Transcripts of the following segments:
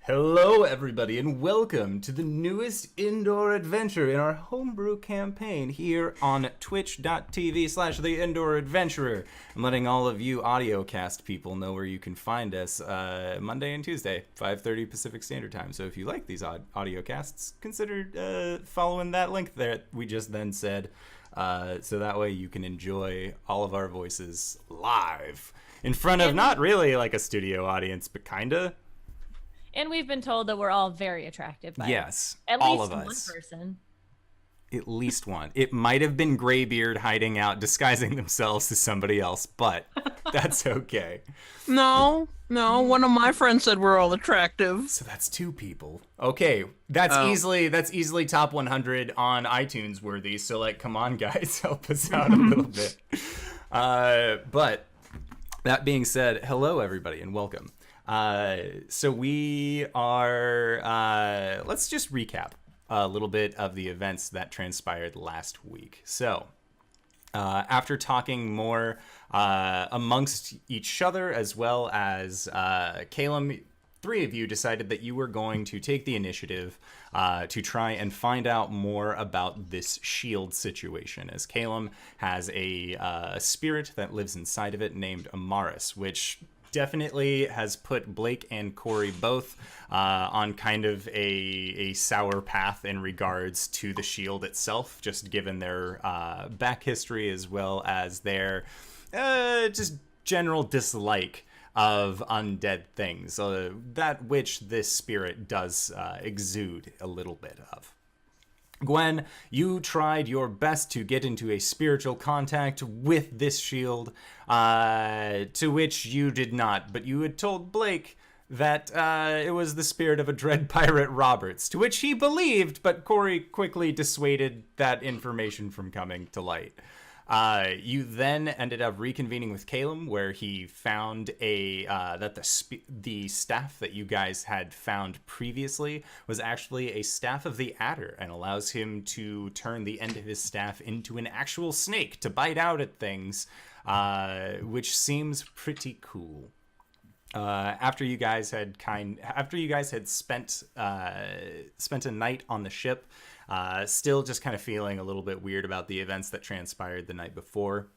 Hello, everybody, and welcome to the newest indoor adventure in our homebrew campaign here on twitch.tv/The Indoor Adventurer. I'm letting all of you audiocast people know where you can find us Monday and Tuesday, 5:30 Pacific Standard Time. So if you like these audiocasts, consider following that link there we just then said, so that way you can enjoy all of our voices live in front of not really like a studio audience, but kinda. And we've been told that we're all very attractive by Yes, at all least of one us. person. At least one. It might have been Greybeard hiding out, disguising themselves as somebody else, but that's okay. No, one of my friends said we're all attractive. So that's two people. Okay, that's easily top 100 on iTunes worthy. So like, come on, guys, help us out a little bit. But that being said, hello everybody and welcome. So we are, let's just recap a little bit of the events that transpired last week. So, after talking more, amongst each other, as well as, Caelum, three of you decided that you were going to take the initiative, to try and find out more about this shield situation, as Caelum has a spirit that lives inside of it named Amaris, which definitely has put Blake and Cori both on kind of a sour path in regards to the shield itself, just given their back history as well as their just general dislike of undead things, that which this spirit does exude a little bit of. Gwen, you tried your best to get into a spiritual contact with this shield, to which you did not, but you had told Blake that it was the spirit of a dread pirate Roberts, to which he believed, but Cori quickly dissuaded that information from coming to light. You then ended up reconvening with Caelum, where he found that the staff that you guys had found previously was actually a staff of the Adder, and allows him to turn the end of his staff into an actual snake to bite out at things, which seems pretty cool. After you guys had spent a night on the ship, still just kind of feeling a little bit weird about the events that transpired the night before,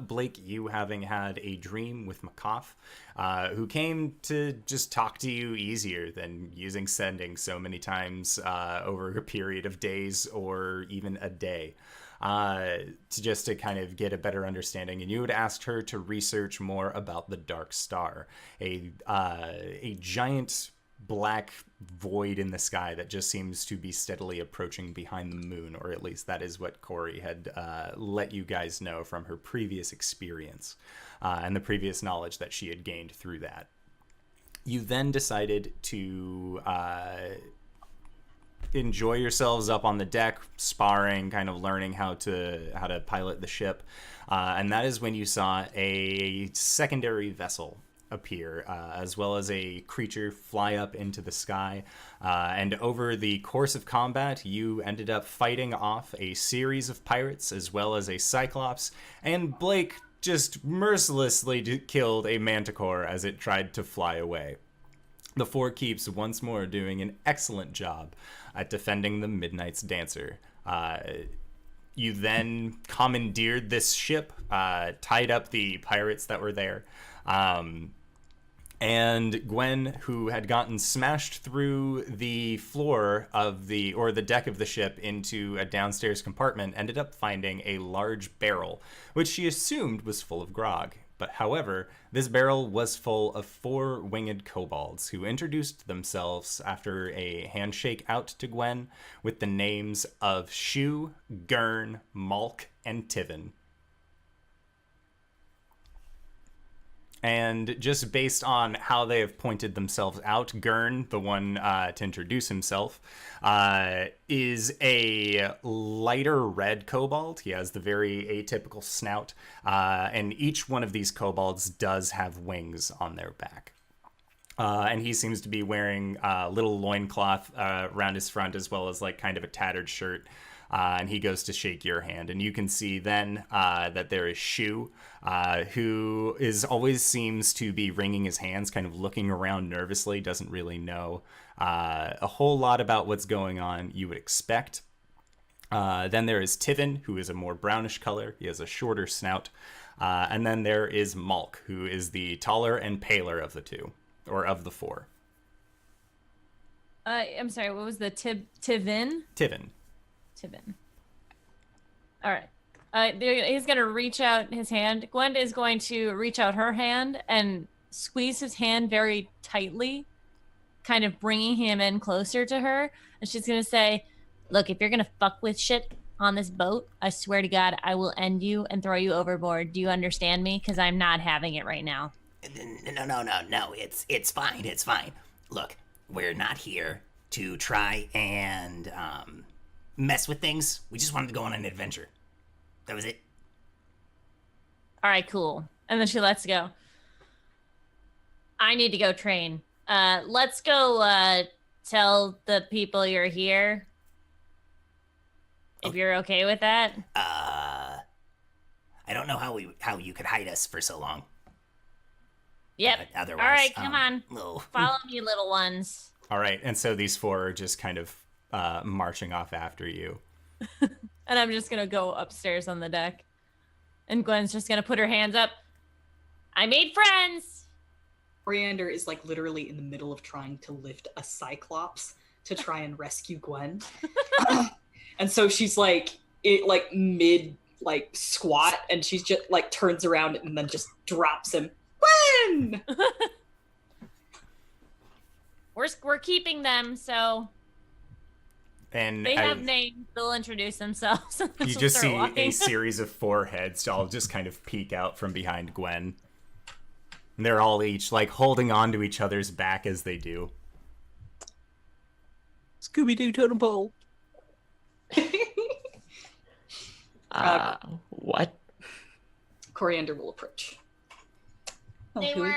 Blake, you having had a dream with Makoff, who came to just talk to you easier than using sending so many times over a period of days or even a day, to kind of get a better understanding. And you had asked her to research more about the Dark Star, a giant black void in the sky that just seems to be steadily approaching behind the moon, or at least that is what Cori had let you guys know from her previous experience, and the previous knowledge that she had gained through that. You then decided to enjoy yourselves up on the deck, sparring, kind of learning how to pilot the ship, and that is when you saw a secondary vessel appear, as well as a creature fly up into the sky, and over the course of combat you ended up fighting off a series of pirates as well as a cyclops, and Blake just mercilessly killed a manticore as it tried to fly away. The Four Keeps once more doing an excellent job at defending the Midnight's Dancer. You then commandeered this ship, tied up the pirates that were there, and Gwen, who had gotten smashed through the floor of the deck of the ship into a downstairs compartment, ended up finding a large barrel, which she assumed was full of grog. But however, this barrel was full of 4 winged kobolds, who introduced themselves after a handshake out to Gwen with the names of Shu, Gurn, Malk, and Tivin. And just based on how they have pointed themselves out, Gurn, the one to introduce himself, is a lighter red kobold. He has the very atypical snout, and each one of these kobolds does have wings on their back. And he seems to be wearing a little loincloth around his front, as well as like kind of a tattered shirt. and he goes to shake your hand. And you can see then that there is Shu, who always seems to be wringing his hands, kind of looking around nervously, doesn't really know a whole lot about what's going on. You would expect. Then there is Tivin, who is a more brownish color. He has a shorter snout. And then there is Malk, who is the taller and paler of the two, or of the four. I'm sorry, what was the Tivin? Tivin. All right. He's going to reach out his hand. Gwen is going to reach out her hand and squeeze his hand very tightly, kind of bringing him in closer to her. And she's going to say, look, if you're going to fuck with shit on this boat, I swear to God, I will end you and throw you overboard. Do you understand me? Because I'm not having it right now. No. It's fine. Look, we're not here to try and mess with things. We just wanted to go on an adventure. That was it. All right, cool. And then she lets go. I need to go train. Let's go tell the people you're here. If you're okay with that. I don't know how you could hide us for so long. Yep. Otherwise, all right, come on. No. Follow me, little ones. All right, and so these four are just kind of marching off after you. And I'm just going to go upstairs on the deck. And Gwen's just going to put her hands up. I made friends! Coriander is like literally in the middle of trying to lift a cyclops to try and rescue Gwen. And so she's like mid squat, and she's just like turns around and then just drops him. Gwen! We're keeping them, so And they have names. They'll introduce themselves. You just see a series of four heads all just kind of peek out from behind Gwen. And they're all each like holding on to each other's back as they do. Scooby-Doo totem pole. What? Coriander will approach. Oh, They who are were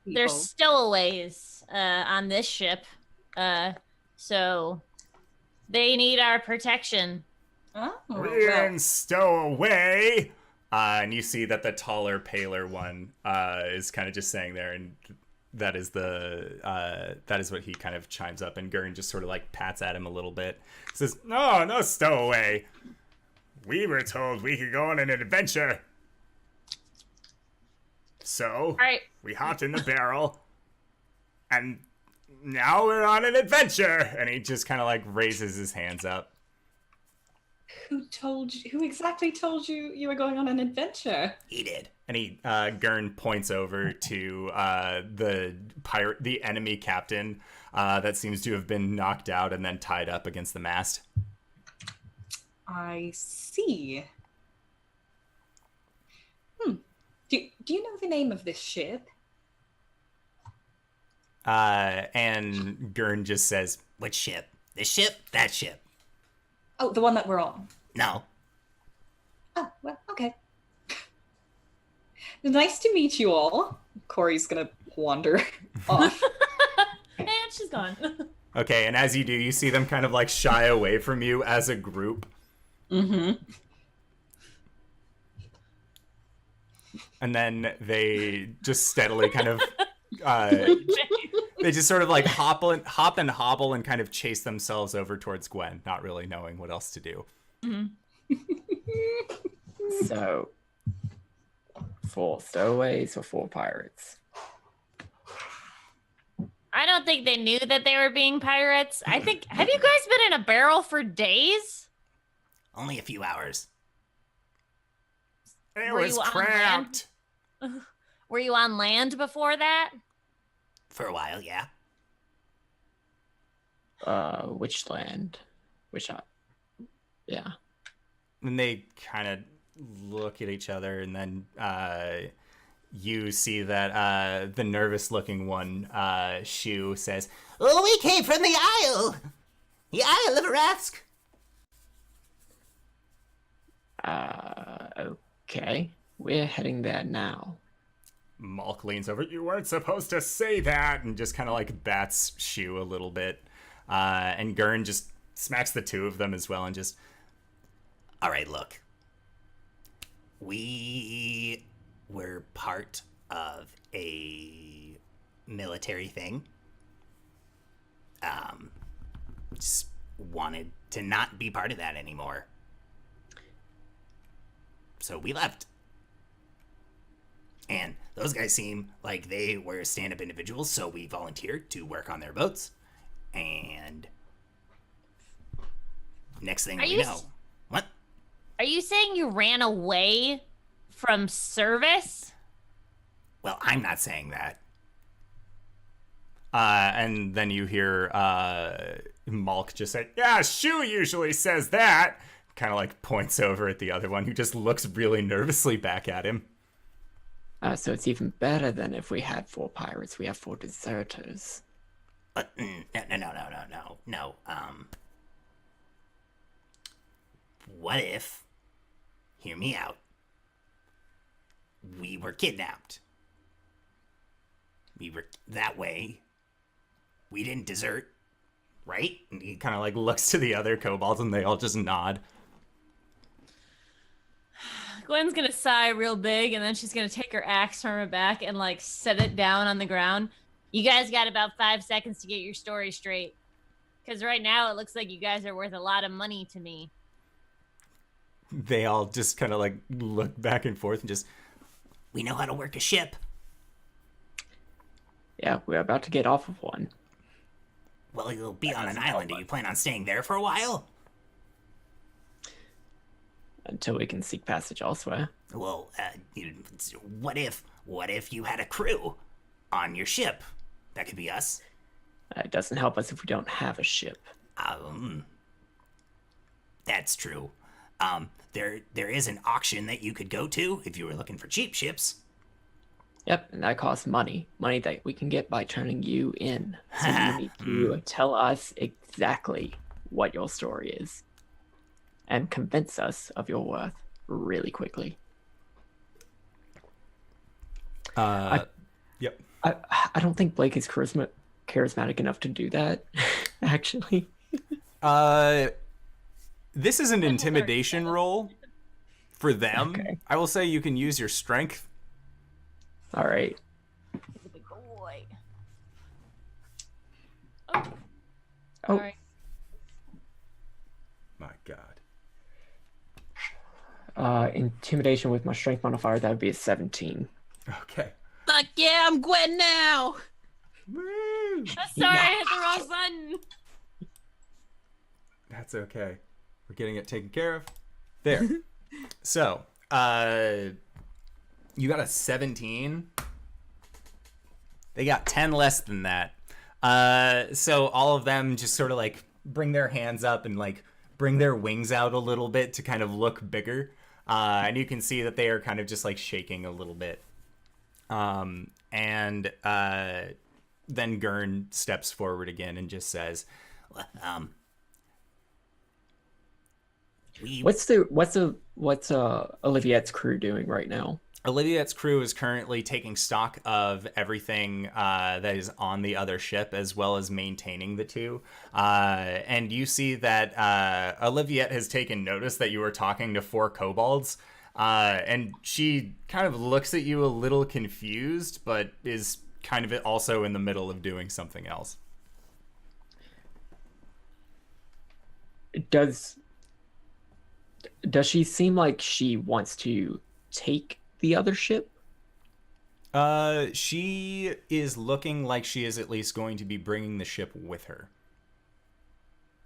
these they're people? stowaways on this ship. So they need our protection. Oh, We're well, in stowaway. And you see that the taller, paler one is kind of just saying there, and that is what he kind of chimes up, and Gurn just sort of like pats at him a little bit. Says, No stowaway. We were told we could go on an adventure. So All right. we hopped in the barrel, and now we're on an adventure. And he just kind of like raises his hands up. who exactly told you you were going on an adventure? He did. And he Gurn points over to the enemy captain that seems to have been knocked out and then tied up against the mast. I see. Do you know the name of this ship? And Gurn just says, Which ship? This ship? That ship? Oh, the one that we're on. No. Oh, well, okay. Nice to meet you all. Cori's gonna wander off. And she's gone. okay, and as you do, you see them kind of like shy away from you as a group. Mm-hmm. And then they just steadily kind of they just sort of like hop and hobble and kind of chase themselves over towards Gwen, not really knowing what else to do. Mm-hmm. So, 4 stowaways or 4 pirates? I don't think they knew that they were being pirates. I think, have you guys been in a barrel for days? Only a few hours. It Were was you on cramped. Were you on land before that? For a while, yeah. Which land? Yeah. And they kind of look at each other, and then you see that the nervous-looking one, Shu, says, Oh, we came from the Isle! The Isle of Arasthk! Okay. We're heading there now. Malk leans over, you weren't supposed to say that, and just kind of like bats Shu a little bit. And Gurn just smacks the two of them as well and just, All right, look. We were part of a military thing. Just wanted to not be part of that anymore. So we left. And those guys seem like they were stand-up individuals, so we volunteered to work on their boats. And next thing we know... What? Are you saying you ran away from service? Well, I'm not saying that. And then you hear Malk just say, yeah, Shu usually says that. Kind of like points over at the other one who just looks really nervously back at him. So it's even better than if we had 4 pirates. We have 4 deserters. No. What if, hear me out, we were kidnapped? That way, we didn't desert, right? And he kind of like looks to the other kobolds and they all just nod. Gwen's gonna sigh real big, and then she's gonna take her axe from her back and like set it down on the ground. You guys got about 5 seconds to get your story straight, because right now it looks like you guys are worth a lot of money to me. They all just kind of like look back and forth and just, we know how to work a ship. Yeah, we're about to get off of one. Well, you'll be on an island. Do you plan on staying there for a while? Until we can seek passage elsewhere. Well, what if you had a crew on your ship? That could be us. It doesn't help us if we don't have a ship. That's true. There is an auction that you could go to if you were looking for cheap ships. Yep, and that costs money. Money that we can get by turning you in. So you need to tell us exactly what your story is. And convince us of your worth really quickly. Yep. I don't think Blake is charismatic enough to do that, actually. This is an intimidation roll for them. Okay. I will say you can use your strength. All right. Big boy. Oh. All right. My God. Intimidation with my strength modifier, that would be a 17. Okay. Fuck yeah, I'm Gwen now. Woo! I'm sorry, I hit the wrong button. That's okay. We're getting it taken care of. There. So, you got a 17. They got 10 less than that. So all of them just sort of like bring their hands up and like bring their wings out a little bit to kind of look bigger. And you can see that they are kind of just like shaking a little bit. And then Gurn steps forward again and just says, What's Oliviette's crew doing right now? Oliviette's crew is currently taking stock of everything that is on the other ship, as well as maintaining the two. And you see that Oliviette has taken notice that you were talking to 4 kobolds. And she kind of looks at you a little confused, but is kind of also in the middle of doing something else. Does she seem like she wants to take the other ship? She is looking like she is at least going to be bringing the ship with her.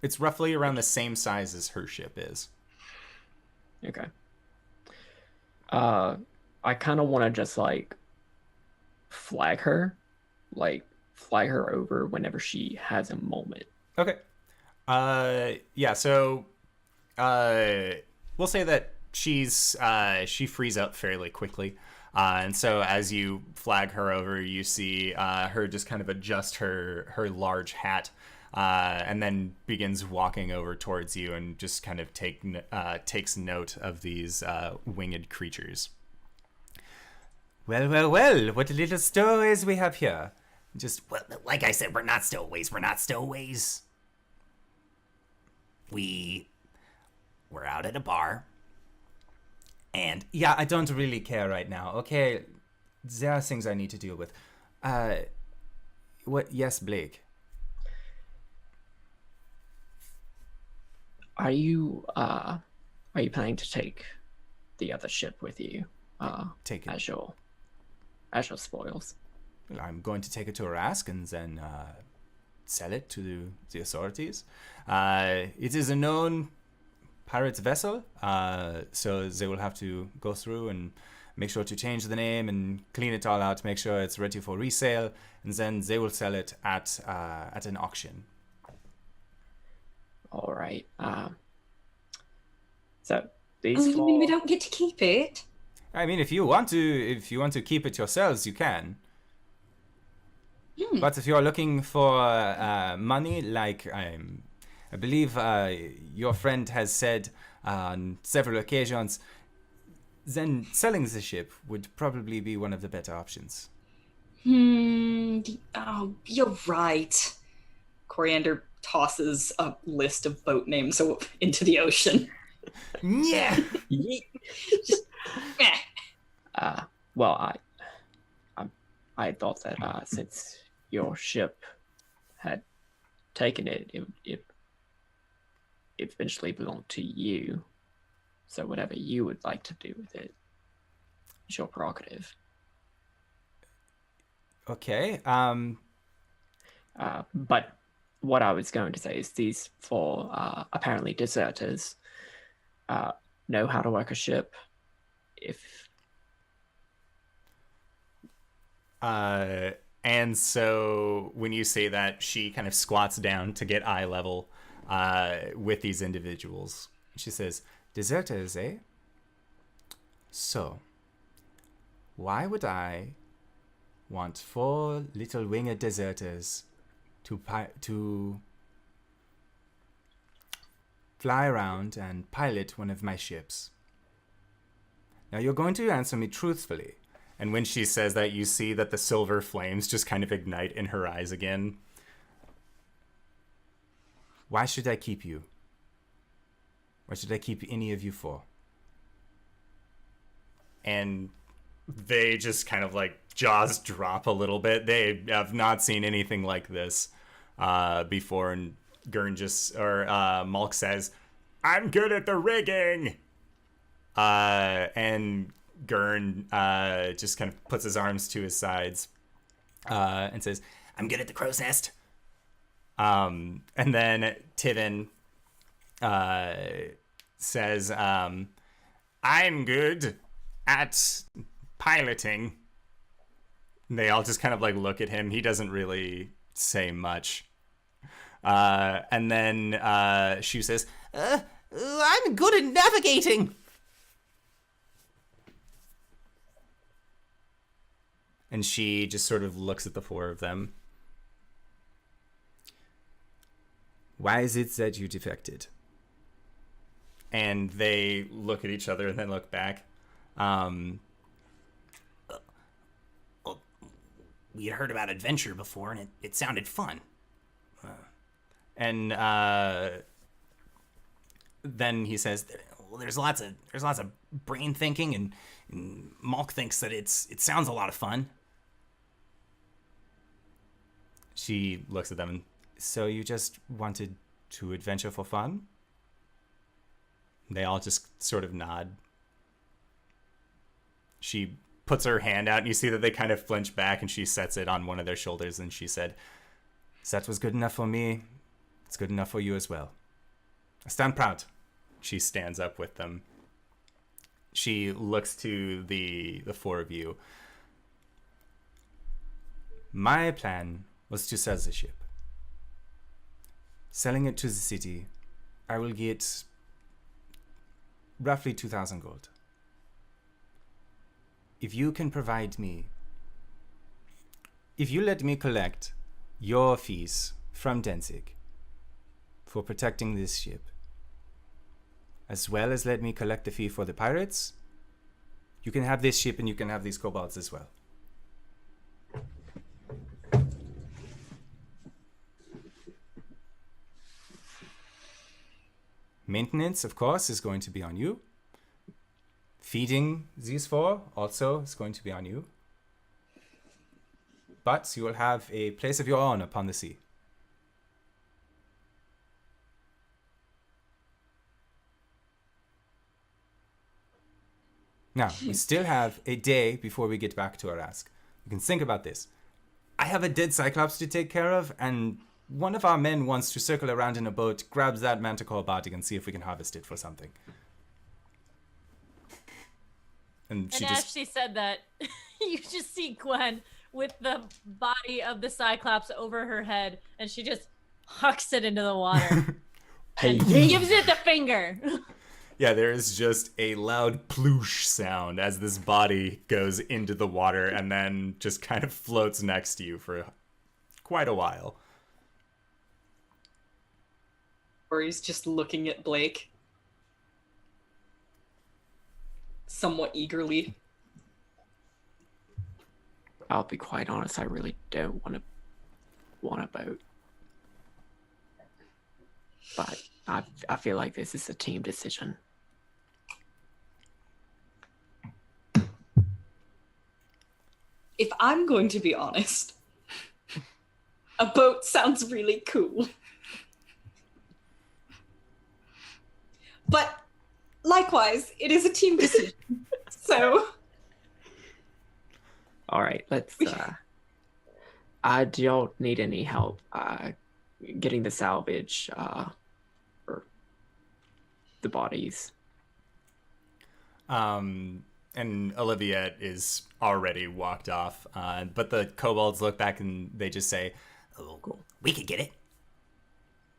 It's roughly around the same size as her ship is. Okay. I kind of want to just like flag her over whenever she has a moment. Okay. Yeah, so we'll say that she frees up fairly quickly. And so as you flag her over, you see her just kind of adjust her large hat and then begins walking over towards you and just kind of takes note of these winged creatures. Well, what little stowaways we have here. Well, like I said, we're not stowaways. We're we're out at a bar, and Yeah, I don't really care right now. Okay, there are things I need to deal with. What? Yes, Blake. Are you planning to take the other ship with you? Take it. As your spoils. I'm going to take it to Arasthk and then sell it to the authorities. It is a known pirate's vessel, so they will have to go through and make sure to change the name and clean it all out, make sure it's ready for resale, and then they will sell it at an auction. All right. So these Oh, you four. mean we don't get to keep it? I mean, if you want to keep it yourselves, you can. But if you are looking for money, like I believe your friend has said on several occasions, then selling the ship would probably be one of the better options. Oh, you're right. Coriander tosses a list of boat names into the ocean. Yeah. Eh. Well, I thought that since your ship had taken it, it eventually belonged to you. So whatever you would like to do with it is your prerogative. Okay. But what I was going to say is these four apparently deserters know how to work a ship. And so when you say that, she kind of squats down to get eye level with these individuals. She says, "Deserters, eh? So, why would I want 4 little winged deserters to fly around and pilot one of my ships? Now you're going to answer me truthfully." And when she says that, you see that the silver flames just kind of ignite in her eyes again. Why should I keep you? Why should I keep any of you for? And they just kind of like jaws drop a little bit. They have not seen anything like this before. And Gurn Malk says, "I'm good at the rigging." And Gurn just kind of puts his arms to his sides and says, I'm good at the crow's nest. and then Tivin says, I'm good at piloting. And they all just kind of like look at him. He doesn't really say much. And then Shu says, I'm good at navigating. and she just sort of looks at the 4 of them. Why is it that you defected? And they look at each other and then look back. We had heard about adventure before, and it sounded fun. And then he says, Well, there's lots of brain thinking, and Malk thinks that it sounds a lot of fun. she looks at them and, so you just wanted to adventure for fun? They all just sort of nod. She puts her hand out and you see that they kind of flinch back, and she sets it on one of their shoulders, and she said, that was good enough for me. It's good enough for you as well. I stand proud. She stands up with them. She looks to the 4 of you. My plan was to sell the ship. Selling it to the city, I will get roughly 2,000 gold. If you can provide me, if you let me collect your fees from Danzig for protecting this ship, as well as let me collect the fee for the pirates, you can have this ship and you can have these kobolds as well. Maintenance, of course, is going to be on you. Feeding these four also is going to be on you. But you will have a place of your own upon the sea. Now, we still have a day before we get back to Arasthk. You can think about this. I have a dead Cyclops to take care of, and one of our men wants to circle around in a boat, grabs that manticore body, and see if we can harvest it for something. And as she said that, you just see Gwen with the body of the Cyclops over her head, and she just hucks it into the water. Hey, and gives it the finger. Yeah, there is just a loud ploosh sound as this body goes into the water and then just kind of floats next to you for quite a while. Cori's just looking at Blake somewhat eagerly. I'll be quite honest, I really don't want a boat. But I feel like this is a team decision. If I'm going to be honest, a boat sounds really cool. But likewise, it is a team decision. So All right, let's. I don't need any help getting the salvage or the bodies. And Olivia is already walked off. But the kobolds look back and they just say, Oh, cool. We could get it.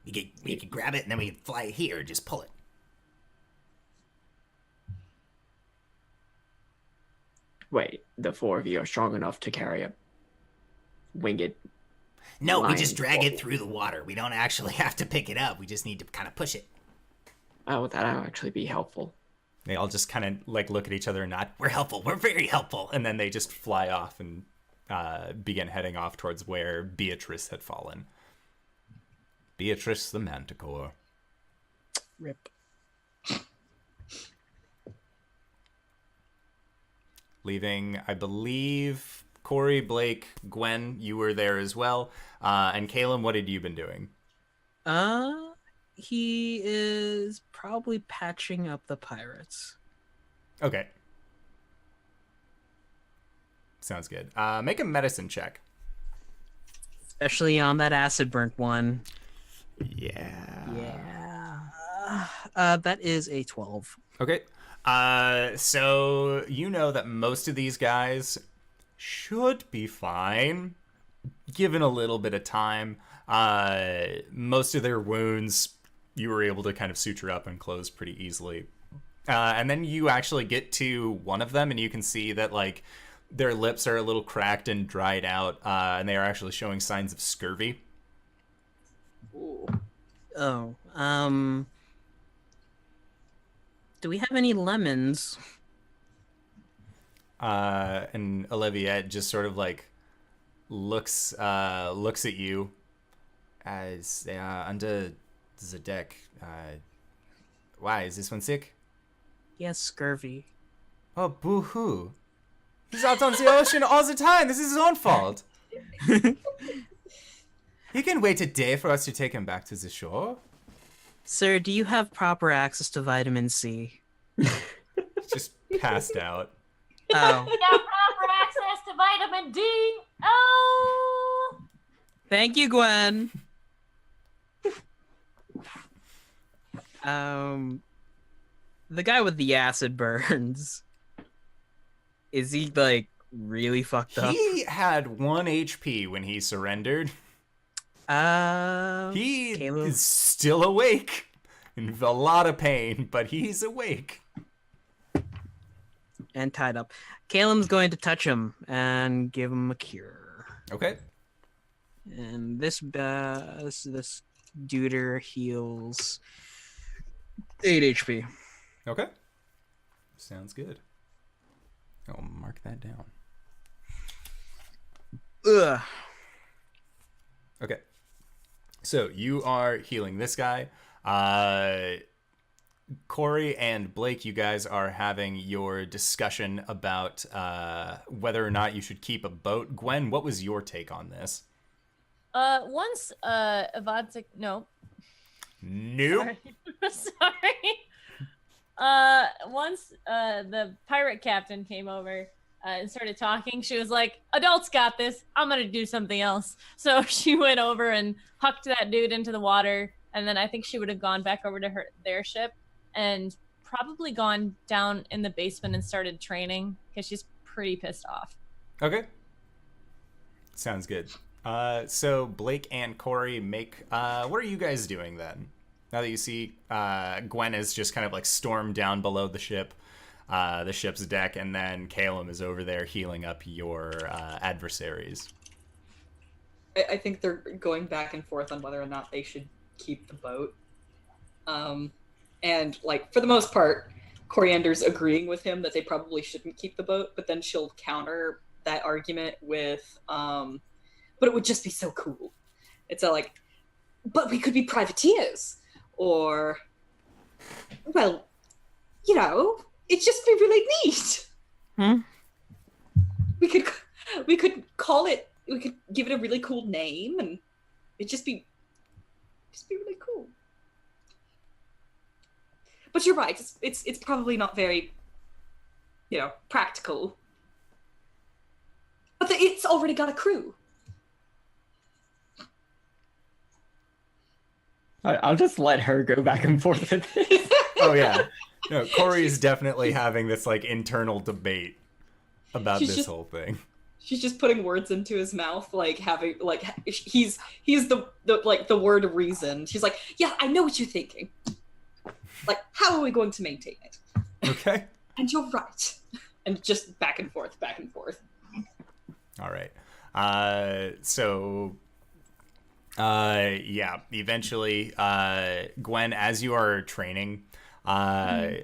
We could grab it and then we could fly it here and just pull it. Wait, the four of you are strong enough to carry a winged. No, we lion just drag it forward. through the water. We don't actually have to pick it up. We just need to kind of push it. Oh, that'll actually be helpful. they all just kind of like look at each other and nod. We're helpful. We're very helpful. And then they just fly off and begin heading off towards where Beatrice had fallen. Beatrice the Manticore. Rip. Leaving, I believe, Cori, Blake, Gwen, you were there as well. And Caelum, what had you been doing? He is probably patching up the pirates. Okay. Sounds good. Make a medicine check. Especially on that acid burnt one. Yeah. Yeah. That is a 12. Okay. So you know that most of these guys should be fine, given a little bit of time. Most of their wounds you were able to kind of suture up and close pretty easily. And then you actually get to one of them and you can see that like their lips are a little cracked and dried out, and they are actually showing signs of scurvy. Oh, do we have any lemons? And Olivia just sort of like looks at you as they are under the deck. Why is this one sick? Yes, scurvy. Oh, boo-hoo. He's out on the ocean all the time. This is his own fault. He can wait a day for us to take him back to the shore. Sir, do you have proper access to vitamin C? Just passed out. Oh. Got proper access to vitamin D. Oh. Thank you, Gwen. The guy with the acid burns. Is he like really fucked up? He had 1 HP when he surrendered. He Caelum? is still awake. In a lot of pain, but he's awake. And tied up. Caelum's going to touch him and give him a cure. Okay. And this duder heals 8 HP. Okay. Sounds good. I'll mark that down. Ugh. Okay. So you are healing this guy. Cori and Blake, you guys are having your discussion about whether or not you should keep a boat. Gwen, what was your take on this? Once Avadzik, no. Nope. Sorry. Once the pirate captain came over and started talking, she was like, "Adults got this. I'm gonna do something else." So she went over and hucked that dude into the water, and then I think she would have gone back over to their ship and probably gone down in the basement and started training because she's pretty pissed off. Okay. Sounds good. So Blake and Cori make. What are you guys doing then? Now that you see Gwen is just kind of like stormed down below the ship's deck, and then Caelum is over there healing up your adversaries. I think they're going back and forth on whether or not they should keep the boat. And like for the most part, Coriander's agreeing with him that they probably shouldn't keep the boat, but then she'll counter that argument with, but it would just be so cool. It's like, but we could be privateers, or, well, you know, it'd just be really neat. We could call it. We could give it a really cool name, and it'd just be really cool. But you're right. It's probably not very, practical. But it's already got a crew. I'll just let her go back and forth with this. Oh yeah, no. Cori is definitely having this like internal debate about this whole thing. She's just putting words into his mouth, like having like he's the word of reason. She's like, yeah, I know what you're thinking. Like, how are we going to maintain it? Okay. And you're right. And just back and forth, back and forth. All right. Yeah, eventually, Gwen, as you are training, that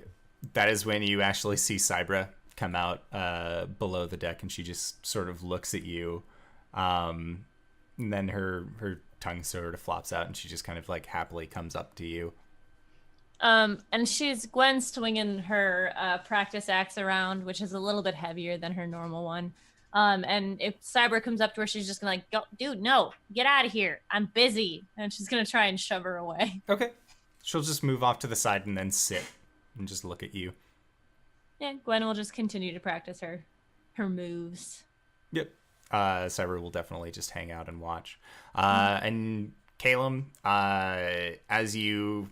is when you actually see Cybra come out below the deck, and she just sort of looks at you. And then her tongue sort of flops out, and she just kind of like happily comes up to you. And Gwen's swinging her practice axe around, which is a little bit heavier than her normal one. And if Cybra comes up to her, she's just gonna like, go, dude, no, get out of here. I'm busy. And she's gonna try and shove her away. Okay. She'll just move off to the side and then sit and just look at you. Yeah, Gwen will just continue to practice her moves. Yep. Cybra will definitely just hang out and watch. And Caelum, as you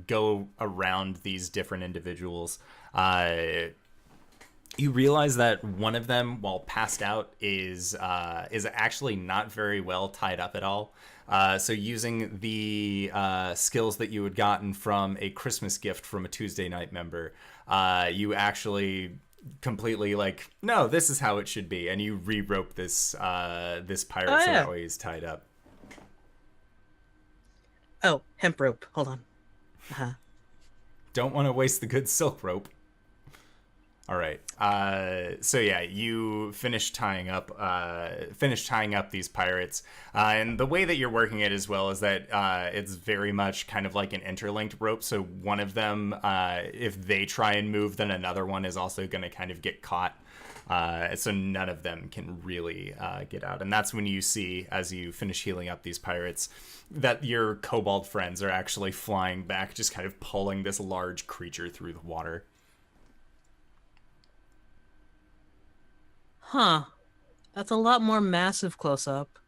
go around these different individuals, you realize that one of them, while passed out, is actually not very well tied up at all. So using the skills that you had gotten from a Christmas gift from a Tuesday night member, you actually completely like, no, this is how it should be, and you re-rope this this pirate so that way he's tied up. Oh, hemp rope. Hold on. Don't want to waste the good silk rope. All right. So yeah, you finish tying up these pirates, and the way that you're working it as well is that it's very much kind of like an interlinked rope. So one of them, if they try and move, then another one is also going to kind of get caught. So none of them can really get out. And that's when you see, as you finish healing up these pirates, that your kobold friends are actually flying back, just kind of pulling this large creature through the water. Huh. That's a lot more massive close up.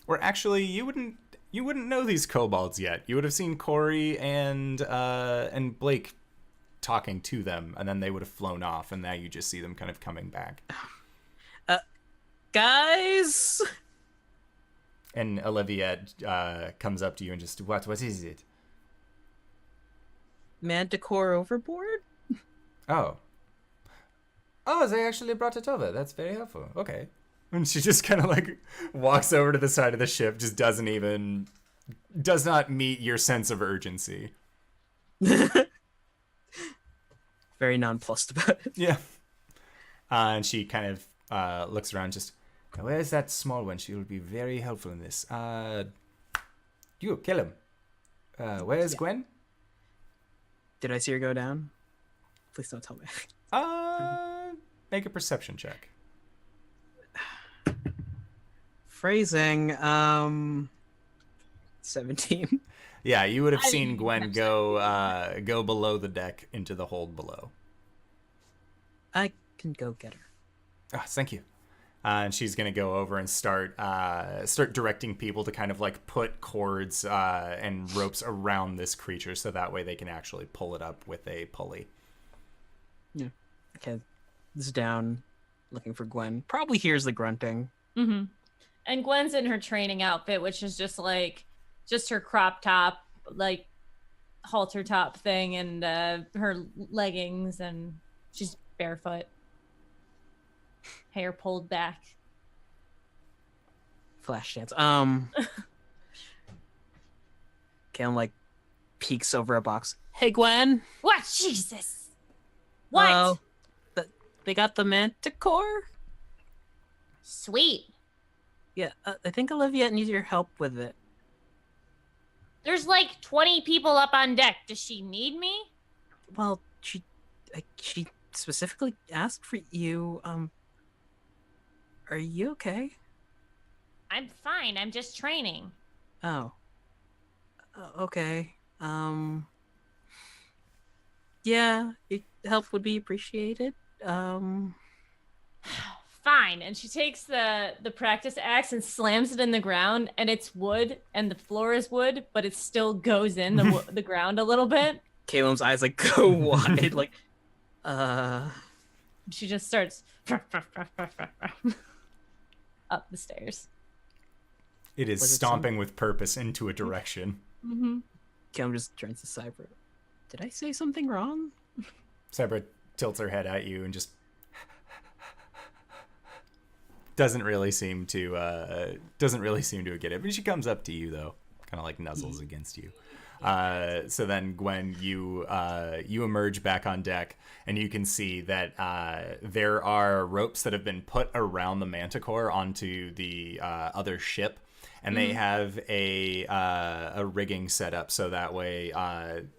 Or actually, you wouldn't know these kobolds yet. You would have seen Cori and Blake talking to them, and then they would have flown off, and now you just see them kind of coming back. Guys? And Olivia comes up to you and just, what is it? Manticore overboard? Oh, they actually brought it over. That's very helpful. Okay. And she just kind of like walks over to the side of the ship, just does not meet your sense of urgency. Very nonplussed about it. Yeah. And she kind of looks around, just, where's that small one? She will be very helpful in this. You, Caelum. Where is Gwen? Did I see her go down? Please don't tell me. Make a perception check. Phrasing. 17. Yeah, you would have I seen didn't Gwen catch go below the deck into the hold below. I can go get her. Oh, thank you. And she's gonna go over and start directing people to kind of like put cords and ropes around this creature, so that way they can actually pull it up with a pulley. Yeah. Okay. This is down, looking for Gwen. Probably hears the grunting. Mm-hmm. And Gwen's in her training outfit, which is just her crop top, like halter top thing, and her leggings, and she's barefoot, hair pulled back. Flash dance. Caelum like peeks over a box. Hey, Gwen. What? Jesus. What? They got the manticore. Sweet. Yeah, I think Olivia needs your help with it. There's like 20 people up on deck. Does she need me? Well, she specifically asked for you. Are you okay? I'm fine. I'm just training. Oh. Okay. Yeah, help would be appreciated. Fine. And she takes the practice axe and slams it in the ground, and it's wood, and the floor is wood, but it still goes in the ground a little bit. Caelum's eyes like go wide, like, She just starts up the stairs. It is Was it stomping with purpose into a direction. Mm-hmm. Caelum just turns to Cyber. Did I say something wrong? Sabra tilts her head at you and just doesn't really seem to get it. But she comes up to you though, kind of like nuzzles against you. So then Gwen, you emerge back on deck, and you can see that there are ropes that have been put around the manticore onto the other ship, and they have a rigging set up so that way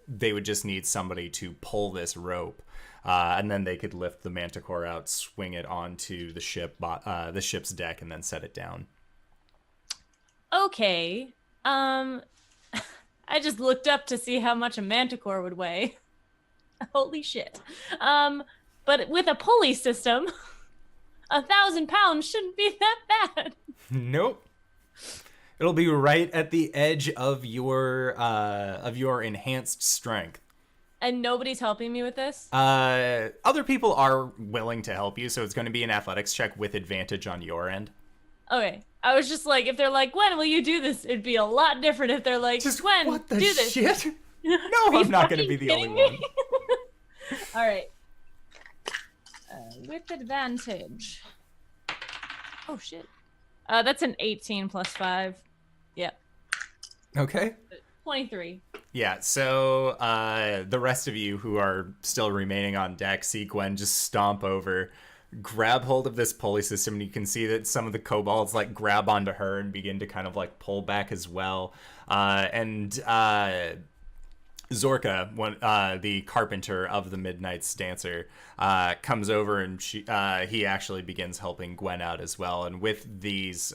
they would just need somebody to pull this rope. And then they could lift the manticore out, swing it onto the ship's deck, and then set it down. Okay. I just looked up to see how much a manticore would weigh. Holy shit. But with a pulley system, 1,000 pounds shouldn't be that bad. Nope. It'll be right at the edge of your enhanced strength. And nobody's helping me with this? Other people are willing to help you, so it's going to be an athletics check with advantage on your end. Okay. I was just like, if they're like, Gwen, will you do this? It'd be a lot different if they're like, Just Gwen, what the do this. shit? No, Are you I'm not going to fucking be the kidding only one. me? All right. With advantage. Oh, shit. That's an 18 plus 5. Yeah. Okay. 23. Yeah, so the rest of you who are still remaining on deck see Gwen just stomp over, grab hold of this pulley system, and you can see that some of the kobolds like grab onto her and begin to kind of like pull back as well. And Zorka, the carpenter of the Midnight's Dancer, comes over, and he actually begins helping Gwen out as well. And with this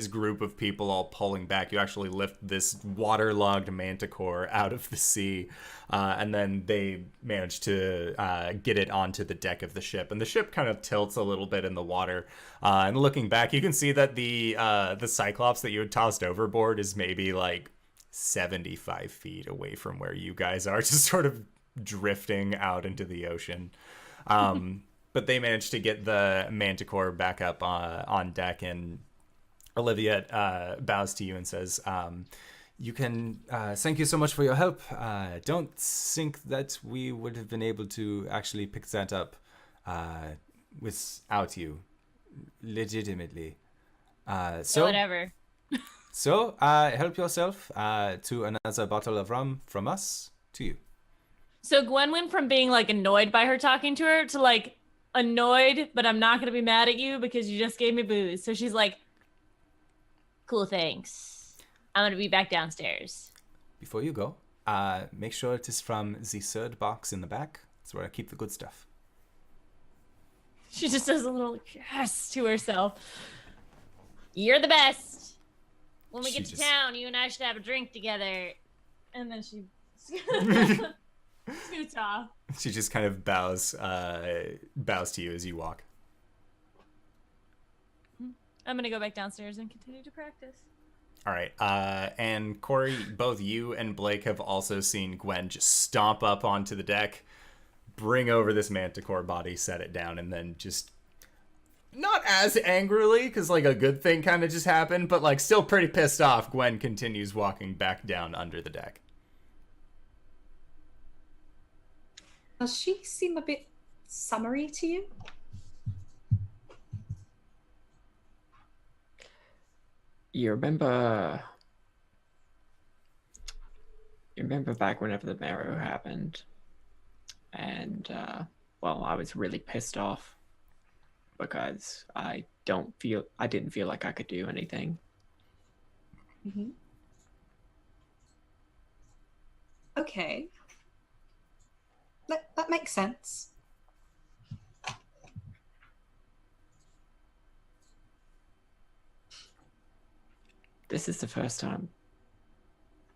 group of people all pulling back, you actually lift this waterlogged manticore out of the sea, and then they manage to get it onto the deck of the ship. And the ship kind of tilts a little bit in the water. And looking back, you can see that the Cyclops that you had tossed overboard is maybe like 75 feet away from where you guys are, just sort of drifting out into the ocean. But they managed to get the manticore back up on deck, and Olivia bows to you and says, you can thank you so much for your help. Don't think that we would have been able to actually pick that up without you, legitimately. So Whatever. So, help yourself to another bottle of rum from us to you. So Gwen went from being like annoyed by her talking to her to like annoyed, but I'm not going to be mad at you because you just gave me booze. So she's like, cool, thanks. I'm going to be back downstairs. Before you go, Make sure it is from the third box in the back. That's where I keep the good stuff. She just does a little yes to herself. You're the best. When we get to town, you and I should have a drink together. And then she scoots off. She just kind of bows to you as you walk. I'm gonna go back downstairs and continue to practice. All right. And Cori, both you and Blake have also seen Gwen just stomp up onto the deck, bring over this manticore body, set it down, and then just not as angrily, because like a good thing kind of just happened, but like still pretty pissed off. Gwen continues walking back down under the deck. Does she seem a bit summery to you? You remember back whenever the marrow happened, and well, I was really pissed off because I didn't feel like I could do anything. Mm-hmm. Okay. That makes sense. This is the first time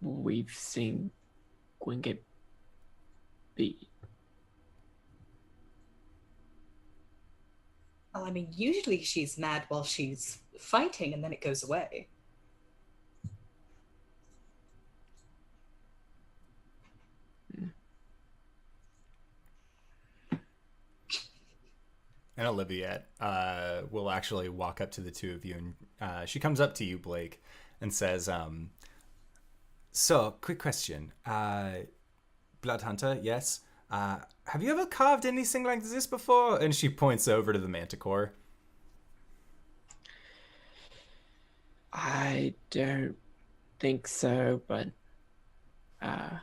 we've seen Gwen get beat. Well, I mean, usually she's mad while she's fighting and then it goes away. And Olivia will actually walk up to the two of you, and she comes up to you, Blake, and says, so, quick question. Blood Hunter, yes. Have you ever carved anything like this before? And she points over to the manticore. I don't think so, but I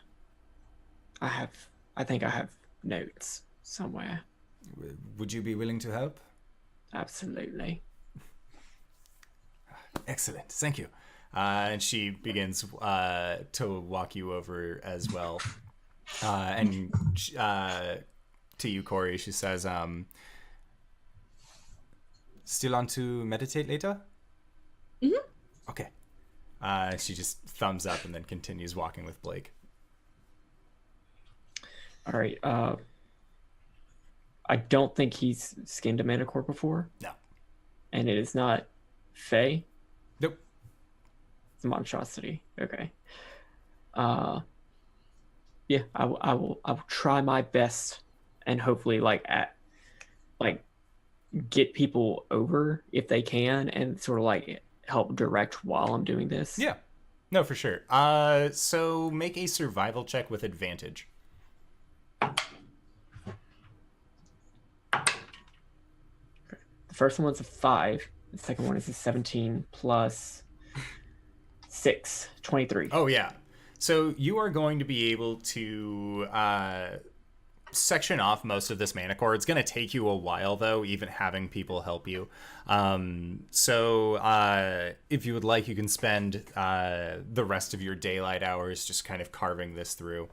think I have notes somewhere. Would you be willing to help? Absolutely. Excellent. Thank you. And she begins to walk you over as well. And to you, Cori, she says, still on to meditate later? Mm-hmm. Okay. She just thumbs up and then continues walking with Blake. All right. I don't think he's skinned a manticore before. No. And it is not Fae? Nope. It's a monstrosity. Okay. Yeah, I will try my best and hopefully get people over if they can and sort of like help direct while I'm doing this. Yeah. No, for sure. So make a survival check with advantage. The first one's a 5. The second one is a 17 plus 6, 23. Oh, yeah. So you are going to be able to section off most of this manticore. It's going to take you a while, though, even having people help you. So if you would like, you can spend the rest of your daylight hours just kind of carving this through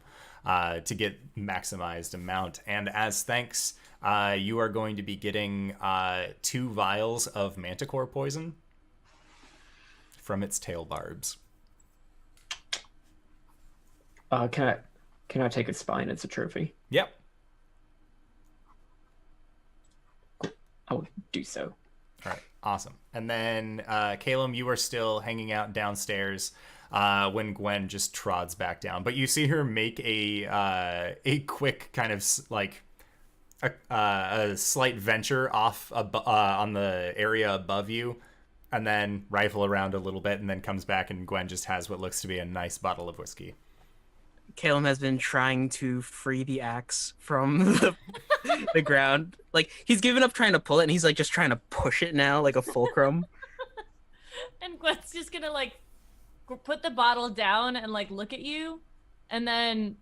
to get maximized amount. And as thanks, you are going to be getting 2 vials of manticore poison from its tail barbs. Can I take its spine as a trophy? Yep. I will do so. All right, awesome. And then, Caelum, you are still hanging out downstairs when Gwen just trods back down. But you see her make a quick kind of like a slight venture off on the area above you, and then rifle around a little bit, and then comes back, and Gwen just has what looks to be a nice bottle of whiskey. Caelum has been trying to free the axe from the ground. Like, he's given up trying to pull it, and he's like just trying to push it now, like a fulcrum. And Gwen's just gonna like put the bottle down and like look at you, and then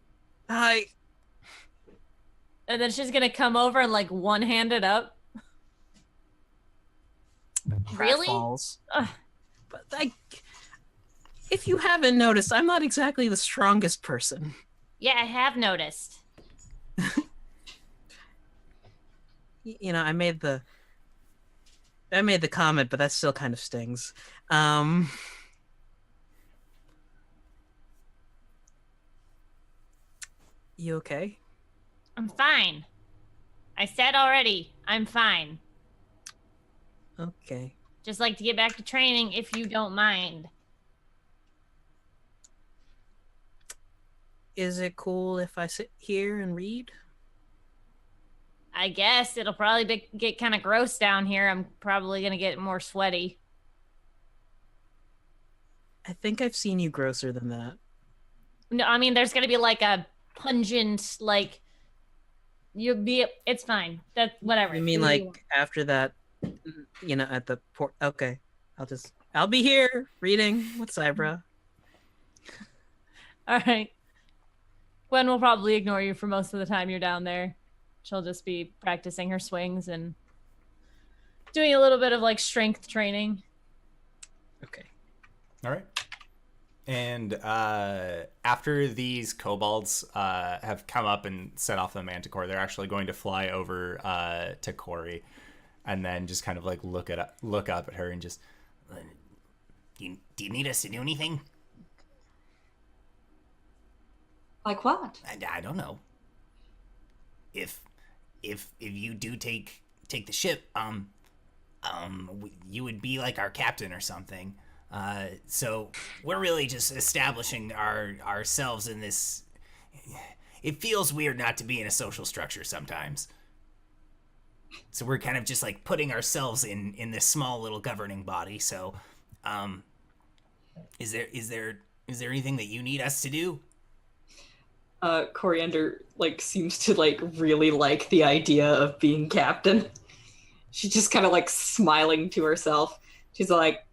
Hi. And then she's gonna come over and like one-hand it up. Really? Balls. But If you haven't noticed, I'm not exactly the strongest person. Yeah, I have noticed. You know, I made the comment, but that still kind of stings. You okay? I'm fine. I said already, I'm fine. Okay. Just like to get back to training if you don't mind. Is it cool if I sit here and read? I guess it'll probably get kind of gross down here. I'm probably going to get more sweaty. I think I've seen you grosser than that. No, I mean, there's going to be like a pungent, like, it's fine. That's whatever. You mean like after that, you know, at the port? Okay, I'll be here reading with Cybra. All right. Gwen will probably ignore you for most of the time you're down there. She'll just be practicing her swings and doing a little bit of like strength training. Okay. All right. And after these kobolds have come up and set off the manticore, they're actually going to fly over to Cori, and then just kind of like look up at her and just. Do you need us to do anything? Like what? I don't know. If you do take the ship, you would be like our captain or something. So we're really just establishing ourselves in this. It feels weird not to be in a social structure sometimes. So we're kind of just like putting ourselves in this small little governing body. So, is there anything that you need us to do? Coriander like seems to like really like the idea of being captain. She's just kind of like smiling to herself. She's like,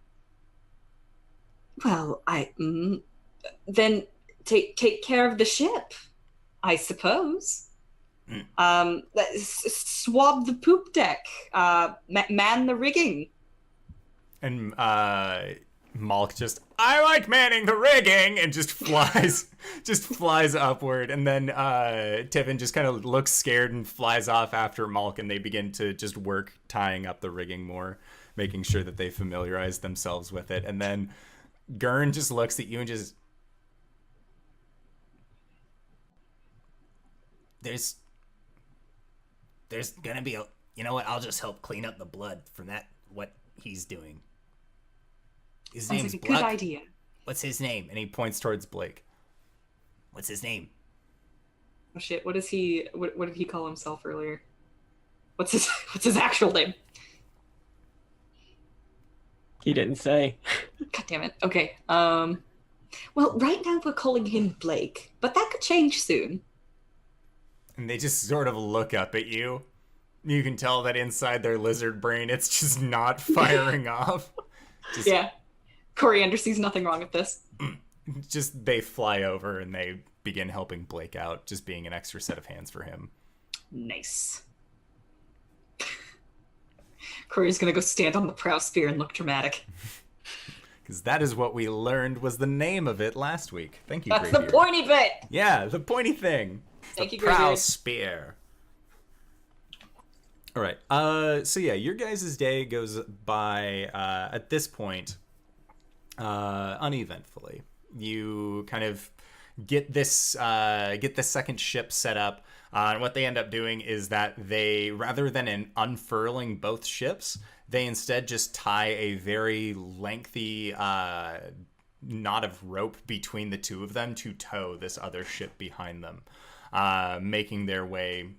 well, then take care of the ship, I suppose. Swab the poop deck, man the rigging. And Malk just, I like manning the rigging, and just flies upward. And then Tiffin just kind of looks scared and flies off after Malk, and they begin to just work tying up the rigging more, making sure that they familiarize themselves with it. And then Gurn just looks at you and just, There's gonna be you know what? I'll just help clean up the blood from what he's doing. His Sounds name's like a Bluck. good idea. What's his name? and he points towards Blake. What's his name? Oh shit! What is he? What did he call himself earlier? What's his actual name? He didn't say. God damn it. Okay. Well, right now we're calling him Blake, but that could change soon. And they just sort of look up at you. You can tell that inside their lizard brain, it's just not firing off. Yeah. Coriander sees nothing wrong with this. Just they fly over and they begin helping Blake out, just being an extra set of hands for him. Nice. Corey's gonna go stand on the prow spear and look dramatic. Because that is what we learned was the name of it last week. Thank you, That's the Greybeard. pointy bit! Yeah, the pointy thing. Thank the you, prow Greybeard. spear. All right. So yeah, your guys' day goes by at this point uneventfully. You kind of get this second ship set up. And what they end up doing is that they, rather than unfurling both ships, they instead just tie a very lengthy knot of rope between the two of them to tow this other ship behind them, making their way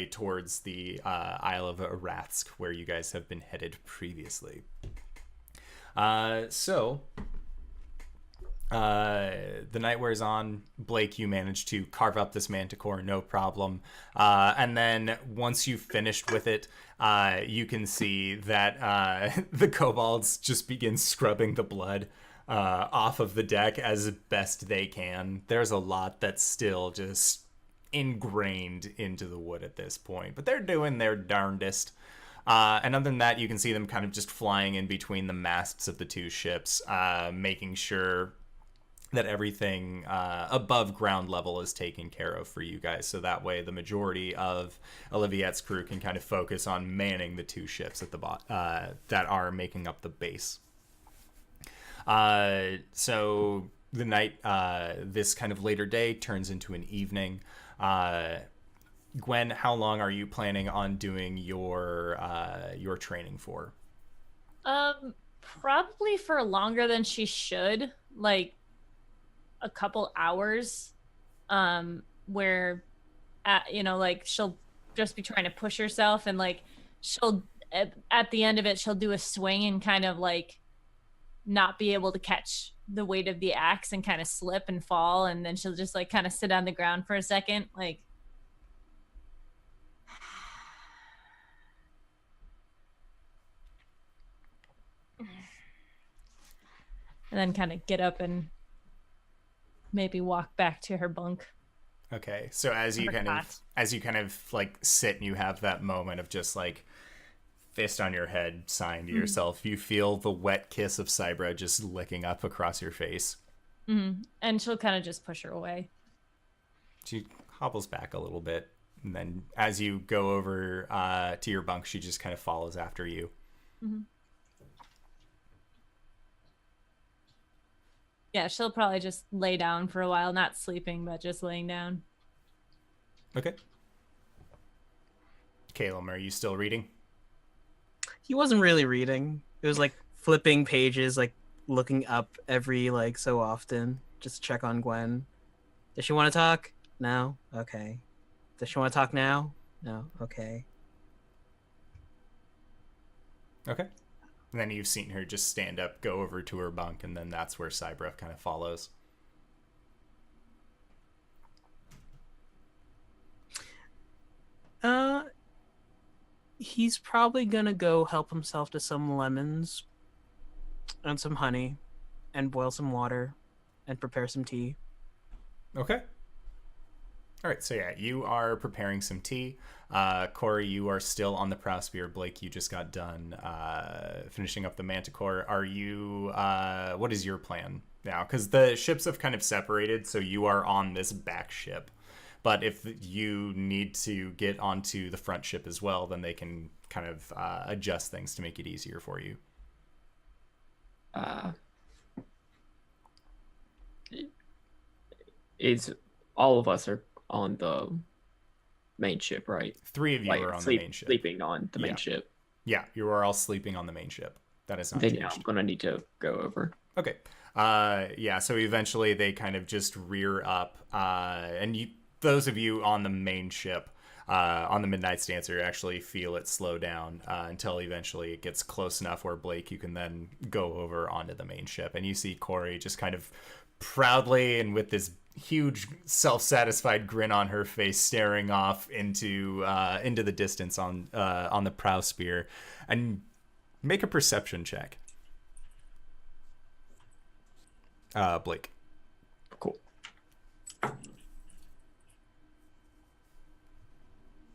towards the Isle of Arasthk, where you guys have been headed previously. The night wears on. Blake, you manage to carve up this manticore, no problem. And then once you've finished with it, you can see that the kobolds just begin scrubbing the blood off of the deck as best they can. There's a lot that's still just ingrained into the wood at this point, but they're doing their darndest. And other than that, you can see them kind of just flying in between the masts of the two ships, making sure that everything above ground level is taken care of for you guys. So that way the majority of Olivier's crew can kind of focus on manning the two ships at the that are making up the base. So the night, this kind of later day turns into an evening. Gwen, how long are you planning on doing your training for? Probably for longer than she should, like a couple hours, where, like she'll just be trying to push herself, and like she'll at the end of it she'll do a swing and kind of like not be able to catch the weight of the axe and kind of slip and fall, and then she'll just like kind of sit on the ground for a second, like. And then kind of get up and maybe walk back to her bunk. Okay, so as you kind of like sit and you have that moment of just like fist on your head, sign to yourself, you feel the wet kiss of Cybra just licking up across your face. Mm-hmm. And she'll kind of just push her away. She hobbles back a little bit, and then as you go over to your bunk, she just kind of follows after you. Mm-hmm. Yeah, she'll probably just lay down for a while, not sleeping, but just laying down. Okay. Caelum, are you still reading? He wasn't really reading. It was like flipping pages, like looking up every like so often, just to check on Gwen. Does she want to talk? No? Okay. Does she want to talk now? No? Okay. Okay. And then you've seen her just stand up, go over to her bunk, and then that's where Cybra kind of follows. He's probably gonna go help himself to some lemons and some honey and boil some water and prepare some tea. Okay. All right, so yeah, you are preparing some tea. Cori, you are still on the prow spear. Blake, you just got done finishing up the manticore. Are you, what is your plan now? Because the ships have kind of separated, so you are on this back ship. But if you need to get onto the front ship as well, then they can kind of adjust things to make it easier for you. Is all of us are on the main ship, right? 3 of you are on the main ship. Sleeping on the main ship. Yeah, you are all sleeping on the main ship. That is not Then changed. I'm gonna need to go over. Okay. Yeah, so eventually they kind of just rear up, and those of you on the main ship, on the Midnight Stancer, actually feel it slow down until eventually it gets close enough where Blake, you can then go over onto the main ship, and you see Cori just kind of proudly and with this huge self-satisfied grin on her face staring off into the distance on the prow spear. And make a perception check. Blake. Cool.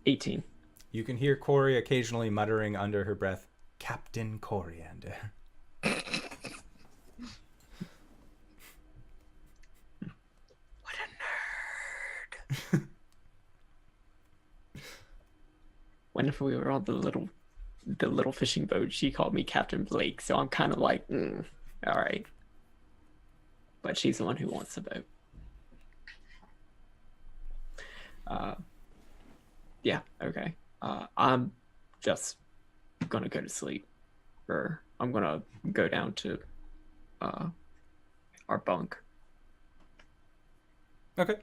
18. You can hear Cori occasionally muttering under her breath, "Captain Coriander." What a nerd. Whenever we were on the little fishing boat, she called me Captain Blake, so I'm kind of like, all right. But she's the one who wants the boat. Yeah, okay. I'm just gonna go to sleep, or I'm gonna go down to our bunk. Okay.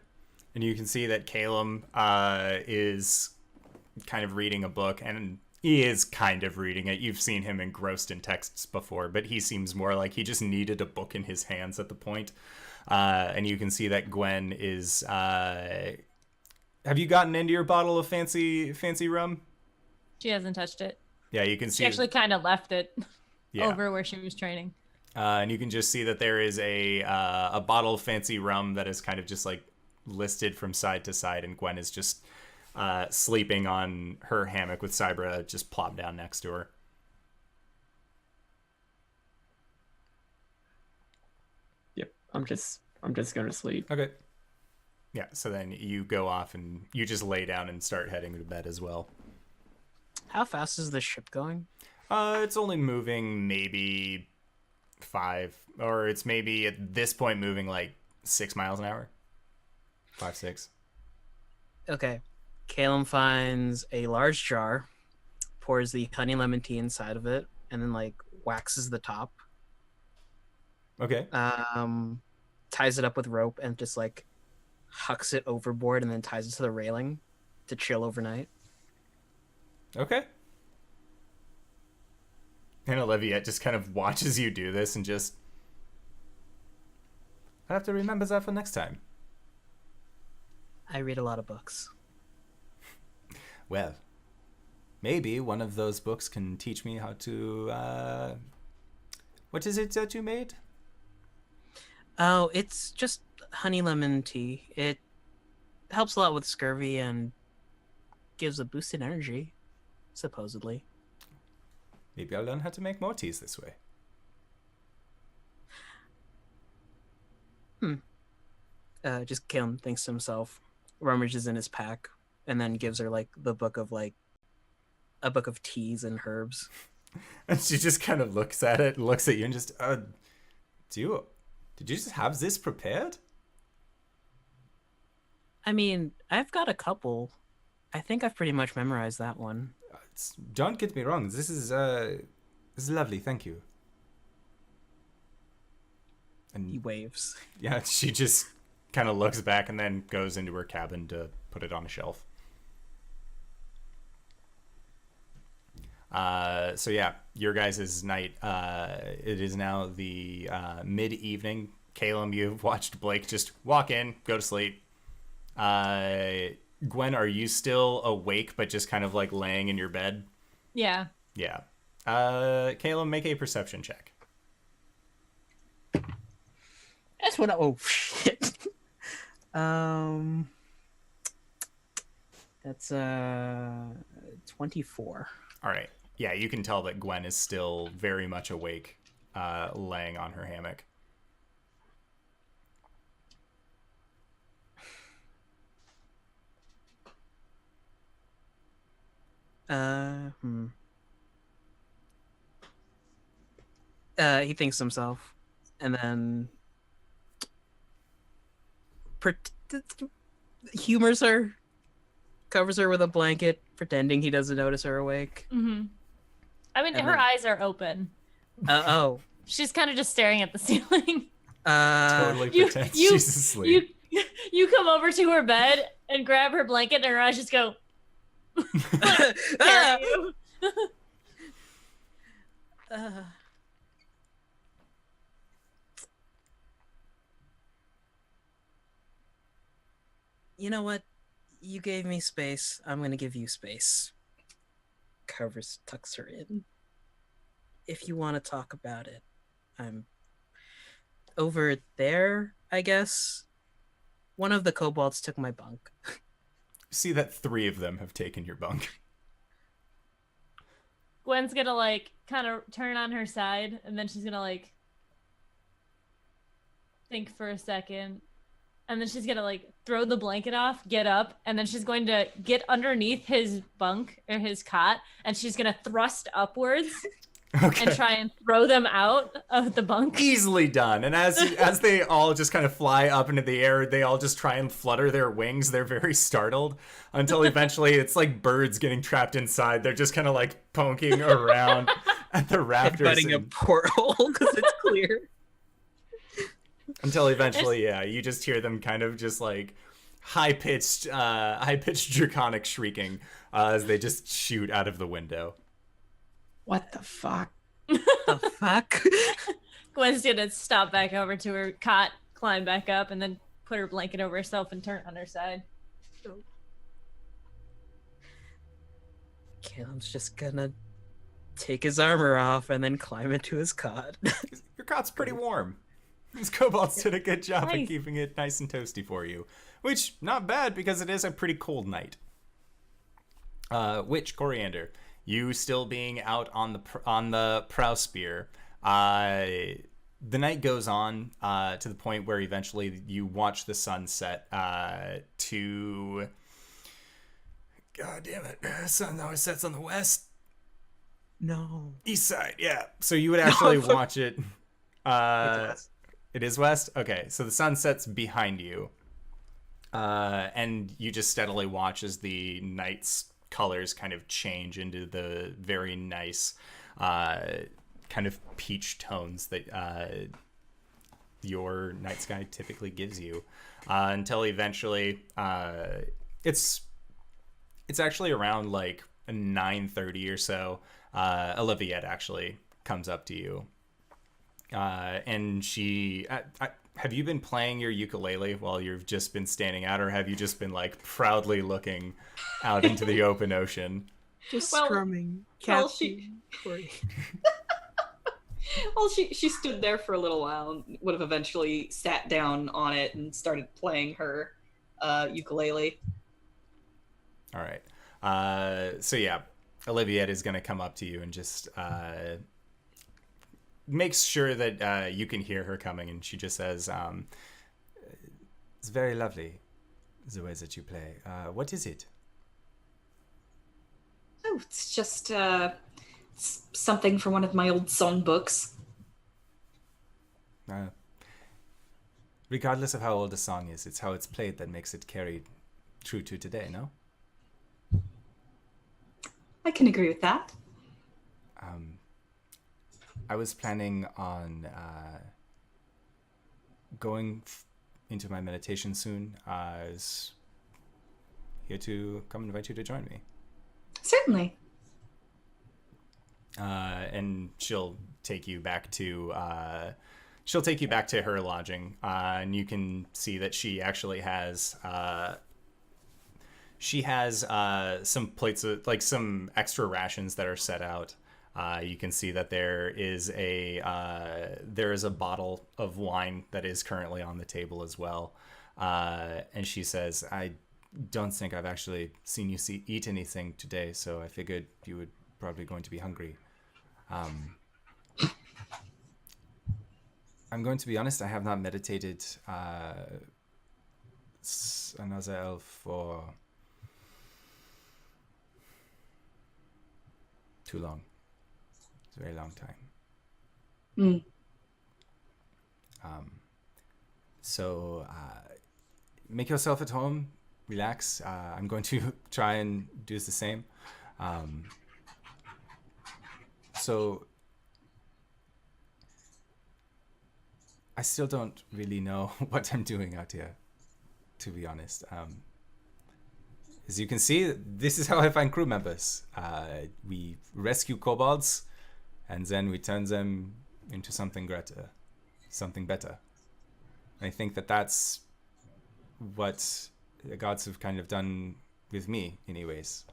And you can see that Caelum is kind of reading a book, and he is kind of reading it. You've seen him engrossed in texts before, but he seems more like he just needed a book in his hands at the point. And you can see that Gwen is... have you gotten into your bottle of fancy rum? She hasn't touched it. Yeah, you can see... She actually kind of left it Yeah. over where she was training. And you can just see that there is a bottle of fancy rum that is kind of just like listed from side to side, and Gwen is just sleeping on her hammock with Cybra just plopped down next to her. Yep. I'm just going to sleep. Okay. Yeah, so then you go off and you just lay down and start heading to bed as well. How fast is the ship going? It's only moving maybe 5, or it's maybe at this point moving like 6 miles an hour. 5, 6. Okay. Caelum finds a large jar, pours the honey lemon tea inside of it, and then like waxes the top. Okay. Ties it up with rope and just like hucks it overboard and then ties it to the railing to chill overnight. Okay. And Olivia just kind of watches you do this and just... I have to remember that for next time. I read a lot of books. Well, maybe one of those books can teach me how to... What is it that you made? Oh, it's just honey lemon tea. It helps a lot with scurvy and gives a boost in energy, supposedly. Maybe I'll learn how to make more teas this way. Just Caelum thinks to himself, rummages in his pack, and then gives her like a book of teas and herbs. And she just kind of looks at it, looks at you, and just, did you just have this prepared? I mean, I've got a couple. I think I've pretty much memorized that one. Don't get me wrong. This is lovely. Thank you. And He waves. yeah, she just kind of looks back and then goes into her cabin to put it on a shelf. So yeah, your guys' night. It is now the mid-evening. Caelum, you've watched Blake just walk in, go to sleep. Gwen, are you still awake but just kind of like laying in your bed? Yeah. Yeah. Caelum, make a perception check. That's what oh shit. That's 24. All right. Yeah, you can tell that Gwen is still very much awake, laying on her hammock. He thinks to himself, and then humors her, covers her with a blanket, pretending he doesn't notice her awake. Mm-hmm. I mean, And her then- eyes are open. She's kind of just staring at the ceiling. Totally you- pretends you- she's asleep. You come over to her bed and grab her blanket, and her eyes just go. Stare at you. You know what? You gave me space. I'm gonna give you space. Tucks her in. If you want to talk about it, I'm over there, I guess. One of the kobolds took my bunk. See that 3 of them have taken your bunk. Gwen's gonna like kind of turn on her side, and then she's gonna like think for a second, and then she's gonna like throw the blanket off, get up, and then she's going to get underneath his bunk or his cot, and she's gonna thrust upwards Okay. and try and throw them out of the bunk. Easily done. And as they all just kind of fly up into the air, they all just try and flutter their wings. They're very startled until eventually it's like birds getting trapped inside. They're just kind of like poking around at the raptors Headbutting a porthole because it's clear. until eventually, yeah, you just hear them kind of just like high-pitched draconic shrieking as they just shoot out of the window. What the fuck? The fuck? Gwen's gonna stop back over to her cot, climb back up, and then put her blanket over herself and turn on her side. Caelum's just gonna take his armor off and then climb into his cot. Your cot's pretty warm. These kobolds did a good job of Nice. keeping it nice and toasty for you. Which, not bad, because it is a pretty cold night. Which Coriander, you still being out on the prow spear, the night goes on to the point where eventually you watch the sun set to... God damn it. The sun always sets on the west. No. East side, yeah. So you would actually watch it. West. It is west? Okay, so the sun sets behind you. And you just steadily watch as the night's colors kind of change into the very nice kind of peach tones that your night sky typically gives you, until eventually it's actually around like 9:30 or so. Olivia actually comes up to you, and she have you been playing your ukulele while you've just been standing out, or have you just been like proudly looking out into the open ocean? Just Well, strumming. well, Captain Cori. Well, she stood there for a little while and would have eventually sat down on it and started playing her ukulele. All right. So yeah, Olivia is going to come up to you and just makes sure that you can hear her coming, and she just says, "It's very lovely, the way that you play. What is it?" Oh, it's just it's something from one of my old songbooks. Regardless of how old a song is, it's how it's played that makes it carry true to today, no? I can agree with that. I was planning on going into my meditation soon. I was here to come invite you to join me. Certainly. And she'll take you back to her lodging, and you can see that she actually has some plates of, like, some extra rations that are set out. You can see that there is a bottle of wine that is currently on the table as well. And she says, "I don't think I've actually seen you eat anything today, so I figured you were probably going to be hungry." I'm going to be honest, I have not meditated another elf for too long. It's a very long time. So make yourself at home, relax. I'm going to try and do the same. So I still don't really know what I'm doing out here, to be honest. As you can see, this is how I find crew members. We rescue kobolds, and then we turn them into something greater, something better. I think that that's what the gods have kind of done with me, anyways.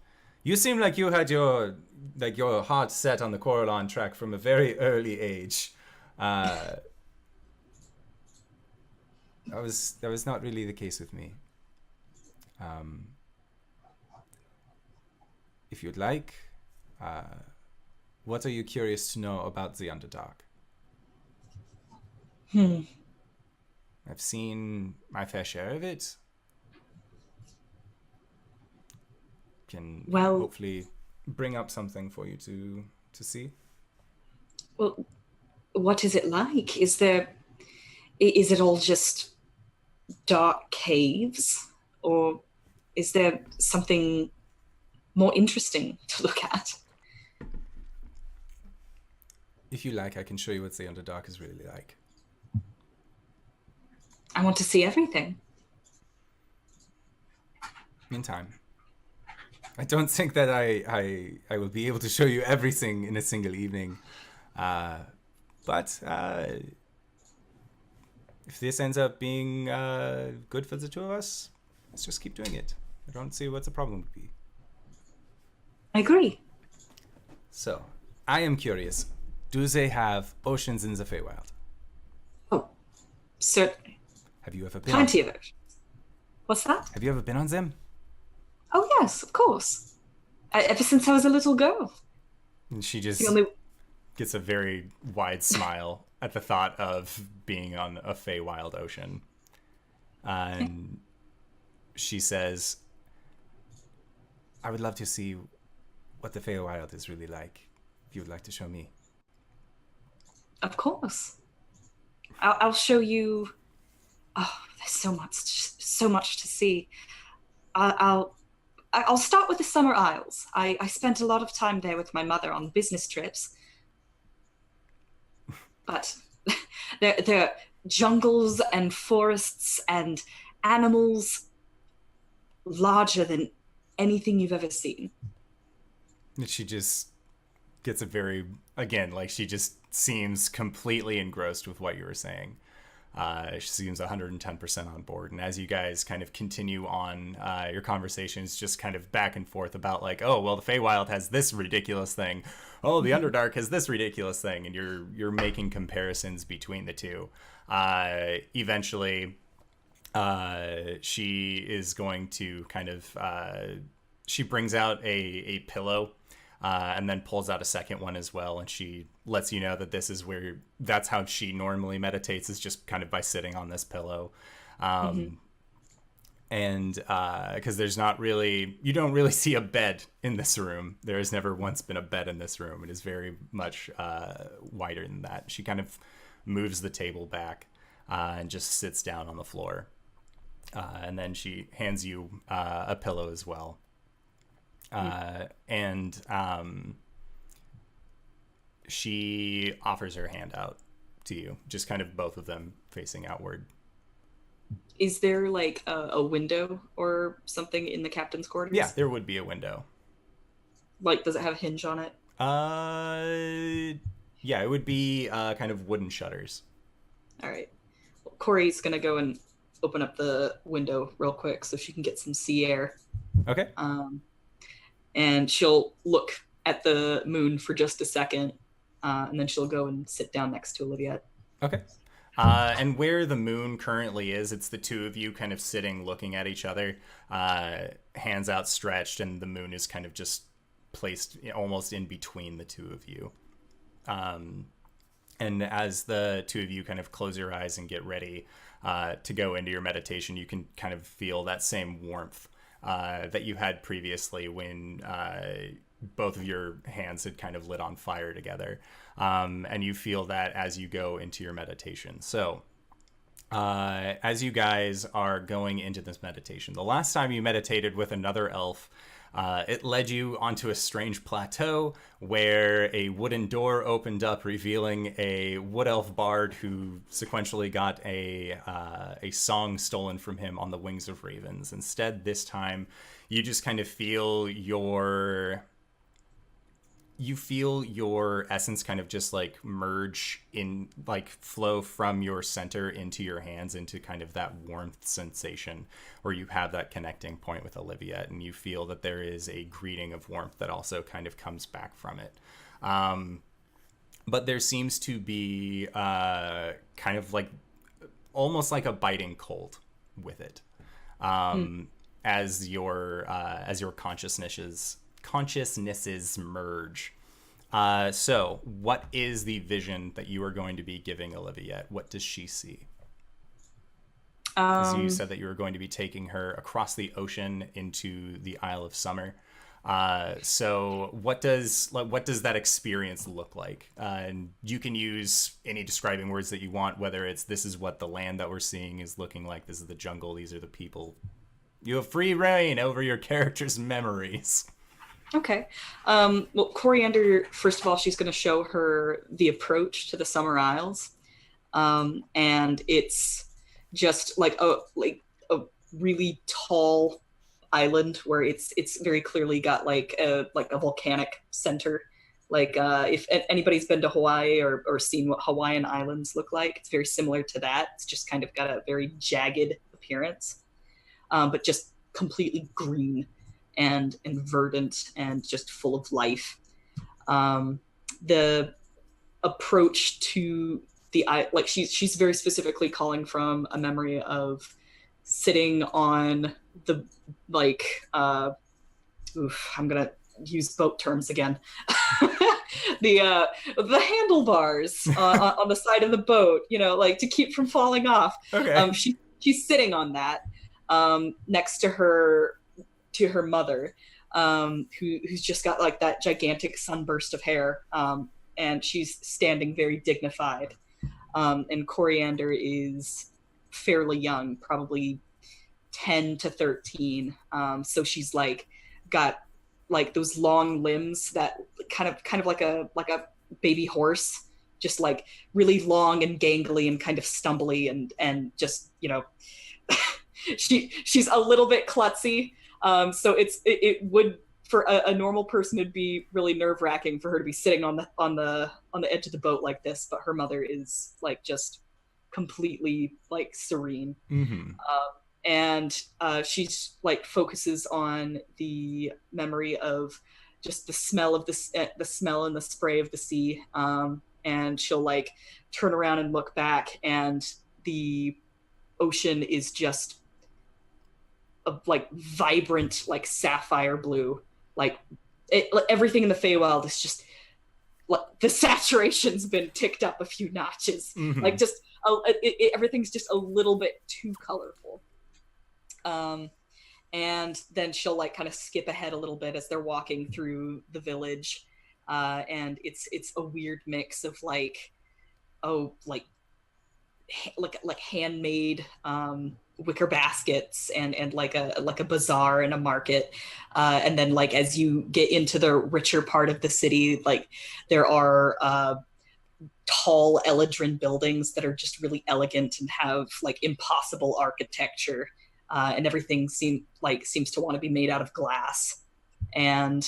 You seem like you had your heart set on the Coralon track from a very early age. That was not really the case with me. If you'd like, what are you curious to know about the Underdark? I've seen my fair share of it. Can hopefully bring up something for you to see. Well, what is it like? Is it all just dark caves, or is there something more interesting to look at? If you like, I can show you what the Underdark is really like. I want to see everything. In time. I don't think that I will be able to show you everything in a single evening. But if this ends up being good for the two of us, let's just keep doing it. I don't see what the problem would be. I agree. So, I am curious. Do they have oceans in the Feywild? Oh, certainly. Have you ever been Plenty on of oceans. What's that? Have you ever been on them? Oh, yes, of course. Ever since I was a little girl. And she just The only gets a very wide smile at the thought of being on a Feywild ocean. And she says, I would love to see what the Feywild is really like, if you would like to show me. Of course. I'll show you. Oh, there's so much to see. I'll start with the Summer Isles. I spent a lot of time there with my mother on business trips. But there are jungles and forests and animals larger than anything you've ever seen. And she just gets a very, again, like she just seems completely engrossed with what you were saying. She seems 110% on board. And as you guys kind of continue on your conversations, just kind of back and forth about like, oh, well, the Feywild has this ridiculous thing. Oh, the Underdark has this ridiculous thing. And you're making comparisons between the two. Eventually, she is going to kind of, she brings out a pillow. And then pulls out a second one as well, and she lets you know that this is that's how she normally meditates, is just kind of by sitting on this pillow. And because there's not really, you don't really see a bed in this room. There has never once been a bed in this room. It is very much wider than that. She kind of moves the table back and just sits down on the floor. And then she hands you a pillow as well. And she offers her hand out to you, just kind of both of them facing outward. Is there like a window or something in the captain's quarters? Yeah, there would be a window. Like, does it have a hinge on it? Yeah, it would be kind of wooden shutters. All right. Well, Cori's gonna go and open up the window real quick so she can get some sea air. Okay. And she'll look at the moon for just a second, and then she'll go and sit down next to Olivia. Okay. And where the moon currently is, it's the two of you kind of sitting looking at each other, hands outstretched, and the moon is kind of just placed almost in between the two of you. And as the two of you kind of close your eyes and get ready to go into your meditation, you can kind of feel that same warmth that you had previously when both of your hands had kind of lit on fire together. And you feel that as you go into your meditation. So as you guys are going into this meditation, the last time you meditated with another elf, it led you onto a strange plateau where a wooden door opened up, revealing a wood elf bard who sequentially got a song stolen from him on the wings of ravens. Instead, this time, you just kind of feel your essence kind of just like merge in, like flow from your center into your hands, into kind of that warmth sensation where you have that connecting point with Olivia, and you feel that there is a greeting of warmth that also kind of comes back from it. But there seems to be kind of like almost like a biting cold with it, as your consciousnesses merge. So what is the vision that you are going to be giving Olivia? What does she see? As you said that you were going to be taking her across the ocean into the Isle of Summer. So what does that experience look like? And you can use any describing words that you want, whether it's this is what the land that we're seeing is looking like, this is the jungle, these are the people. You have free reign over your character's memories. Okay. Well, Coriander, first of all, she's going to show her the approach to the Summer Isles. And it's just like a really tall island where it's very clearly got like a volcanic center. Like if anybody's been to Hawaii or seen what Hawaiian islands look like, it's very similar to that. It's just kind of got a very jagged appearance, but just completely green and verdant and just full of life. The approach to the like she's very specifically calling from a memory of sitting on the I'm gonna use boat terms again. The handlebars on the side of the boat, like to keep from falling off. Okay. She's sitting on that next to her mother, who's just got like that gigantic sunburst of hair, and she's standing very dignified. And Coriander is fairly young, probably 10 to 13. So she's like got like those long limbs that kind of like a baby horse, just like really long and gangly and kind of stumbly and just, she's a little bit klutzy. So it would, for a normal person, it'd be really nerve-wracking for her to be sitting on the edge of the boat like this, but her mother is like just completely like serene. Mm-hmm. And she's like focuses on the memory of just the smell of the smell and the spray of the sea, and she'll like turn around and look back, and the ocean is just a like vibrant like sapphire blue, like everything in the Feywild is just like the saturation's been ticked up a few notches. Mm-hmm. Like just everything's just a little bit too colorful. And then she'll like kind of skip ahead a little bit as they're walking through the village, and it's a weird mix of like handmade wicker baskets and like a bazaar and a market, and then like as you get into the richer part of the city, like there are tall Eladrin buildings that are just really elegant and have like impossible architecture. And everything seems to want to be made out of glass. And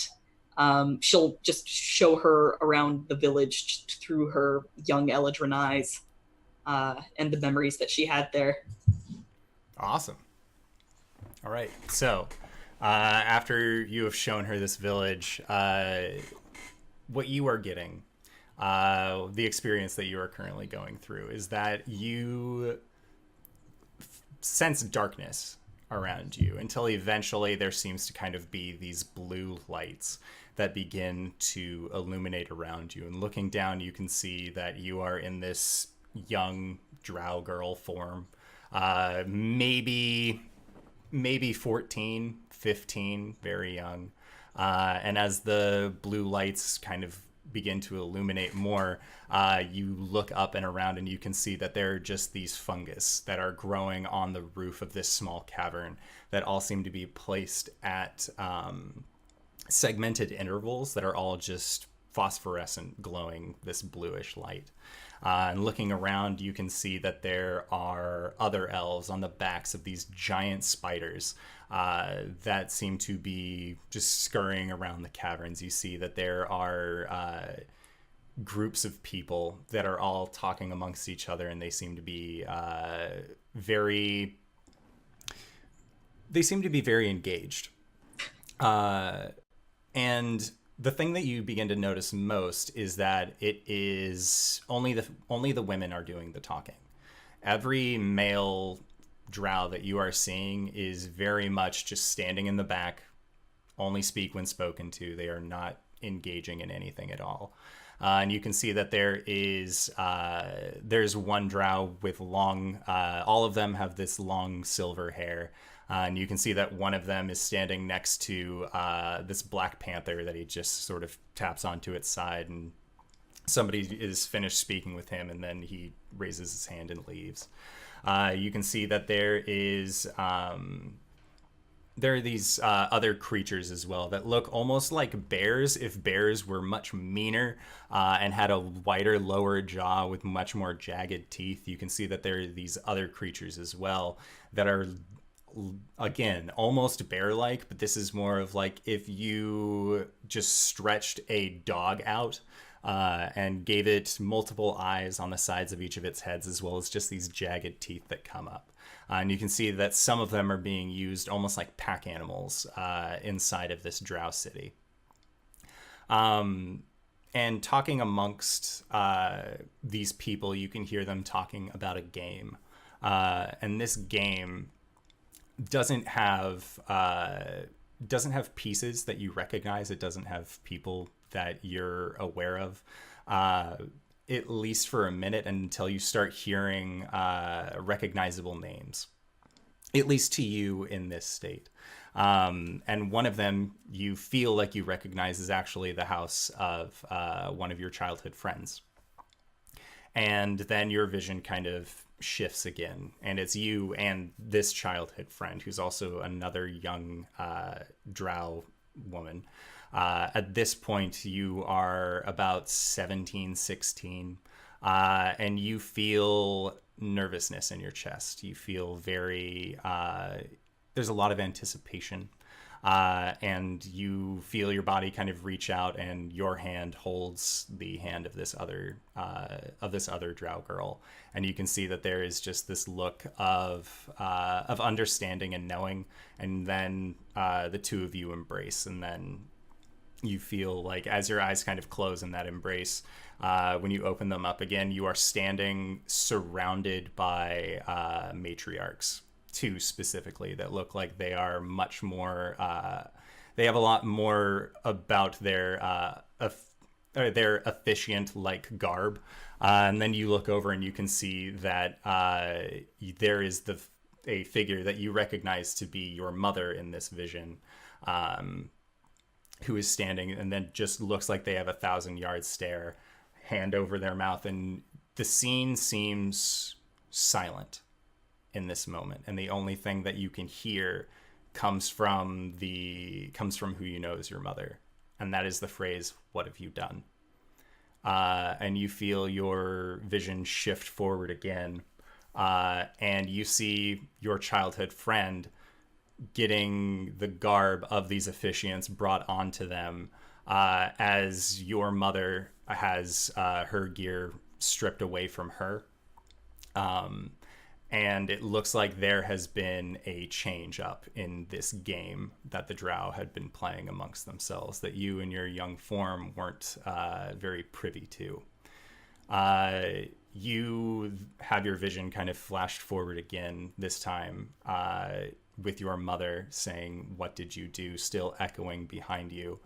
she'll just show her around the village through her young Eladrin eyes, and the memories that she had there. Awesome. All right. So after you have shown her this village, what you are getting, the experience that you are currently going through, is that you sense darkness around you until eventually there seems to kind of be these blue lights that begin to illuminate around you. And looking down, you can see that you are in this young drow girl form, maybe 14, 15, very young. And as the blue lights kind of begin to illuminate more, you look up and around and you can see that there are just these fungus that are growing on the roof of this small cavern that all seem to be placed at segmented intervals that are all just phosphorescent, glowing this bluish light. And looking around, you can see that there are other elves on the backs of these giant spiders that seem to be just scurrying around the caverns. You see that there are groups of people that are all talking amongst each other, and they seem to be very engaged. And the thing that you begin to notice most is that it is only the women are doing the talking. Every male drow that you are seeing is very much just standing in the back, only speak when spoken to. They are not engaging in anything at all. And you can see that there's one drow with long, all of them have this long silver hair. And you can see that one of them is standing next to this black panther that he just sort of taps onto its side, and somebody is finished speaking with him, and then he raises his hand and leaves. You can see that there are these other creatures as well that look almost like bears if bears were much meaner and had a wider lower jaw with much more jagged teeth. You can see that there are these other creatures as well that are, again, almost bear-like, but this is more of like if you just stretched a dog out and gave it multiple eyes on the sides of each of its heads, as well as just these jagged teeth that come up. And you can see that some of them are being used almost like pack animals inside of this drow city. And talking amongst these people, you can hear them talking about a game. And this game doesn't have doesn't have pieces that you recognize. It doesn't have people that you're aware of, at least for a minute, until you start hearing recognizable names, at least to you in this state. And one of them you feel like you recognize is actually the house of one of your childhood friends. And then your vision kind of shifts again, and it's you and this childhood friend, who's also another young drow woman. At this point, you are about 17, 16, and you feel nervousness in your chest. You feel very... there's a lot of anticipation, and you feel your body kind of reach out, and your hand holds the hand of this other drow girl, and you can see that there is just this look of understanding and knowing, and then the two of you embrace, and then you feel like as your eyes kind of close in that embrace, when you open them up again, you are standing surrounded by matriarchs. Two specifically that look like they are much more they have a lot more about their officiant like garb, and then you look over and you can see that there is a figure that you recognize to be your mother in this vision, who is standing, and then just looks like they have 1,000-yard stare, hand over their mouth, and the scene seems silent in this moment, and the only thing that you can hear comes from who you know is your mother, and that is the phrase, "What have you done?" And you feel your vision shift forward again, and you see your childhood friend getting the garb of these officiants brought onto them, as your mother has her gear stripped away from her. And it looks like there has been a change up in this game that the drow had been playing amongst themselves that you in your young form weren't very privy to. You have your vision kind of flashed forward again, this time with your mother saying, "What did you do?" still echoing behind you,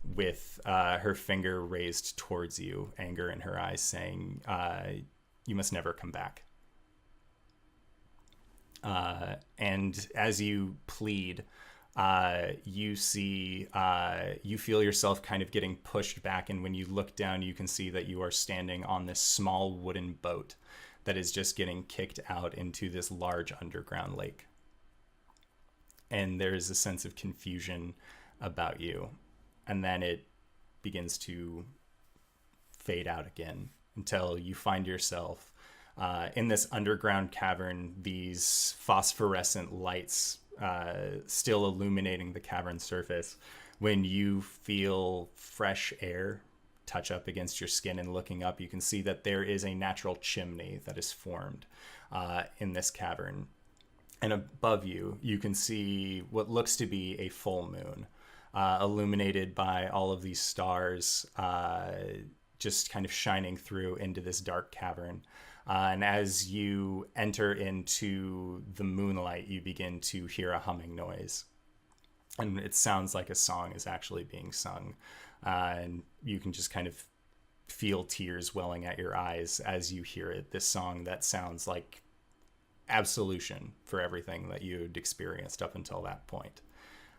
with her finger raised towards you, anger in her eyes, saying, "You must never come back." And as you plead, you feel yourself kind of getting pushed back, and when you look down, you can see that you are standing on this small wooden boat that is just getting kicked out into this large underground lake. And there is a sense of confusion about you, and then it begins to fade out again until you find yourself in this underground cavern, these phosphorescent lights still illuminating the cavern surface, when you feel fresh air touch up against your skin, and looking up, you can see that there is a natural chimney that is formed in this cavern. And above you, you can see what looks to be a full moon, illuminated by all of these stars, just kind of shining through into this dark cavern. And as you enter into the moonlight, you begin to hear a humming noise. And it sounds like a song is actually being sung. And you can just kind of feel tears welling at your eyes as you hear it. This song that sounds like absolution for everything that you'd experienced up until that point.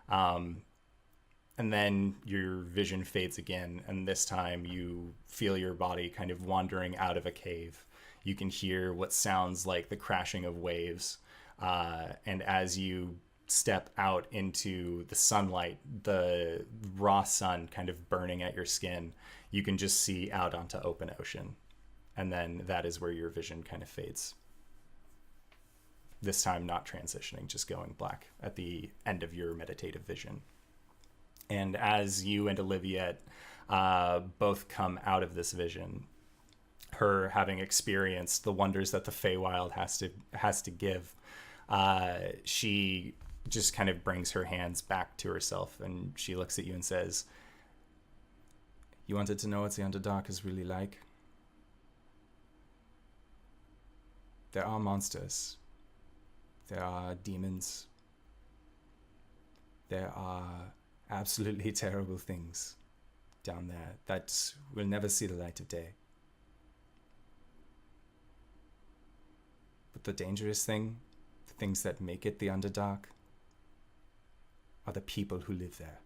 And then your vision fades again, and this time you feel your body kind of wandering out of a cave. You can hear what sounds like the crashing of waves, and as you step out into the sunlight, the raw sun kind of burning at your skin, you can just see out onto open ocean, and then that is where your vision kind of fades. This time not transitioning, just going black at the end of your meditative vision. And as you and Oliviette both come out of this vision, her having experienced the wonders that the Feywild has to give, she just kind of brings her hands back to herself, and she looks at you and says, "You wanted to know what the Underdark is really like? There are monsters. There are demons. There are absolutely terrible things down there that will never see the light of day. But the dangerous thing, the things that make it the Underdark, are the people who live there.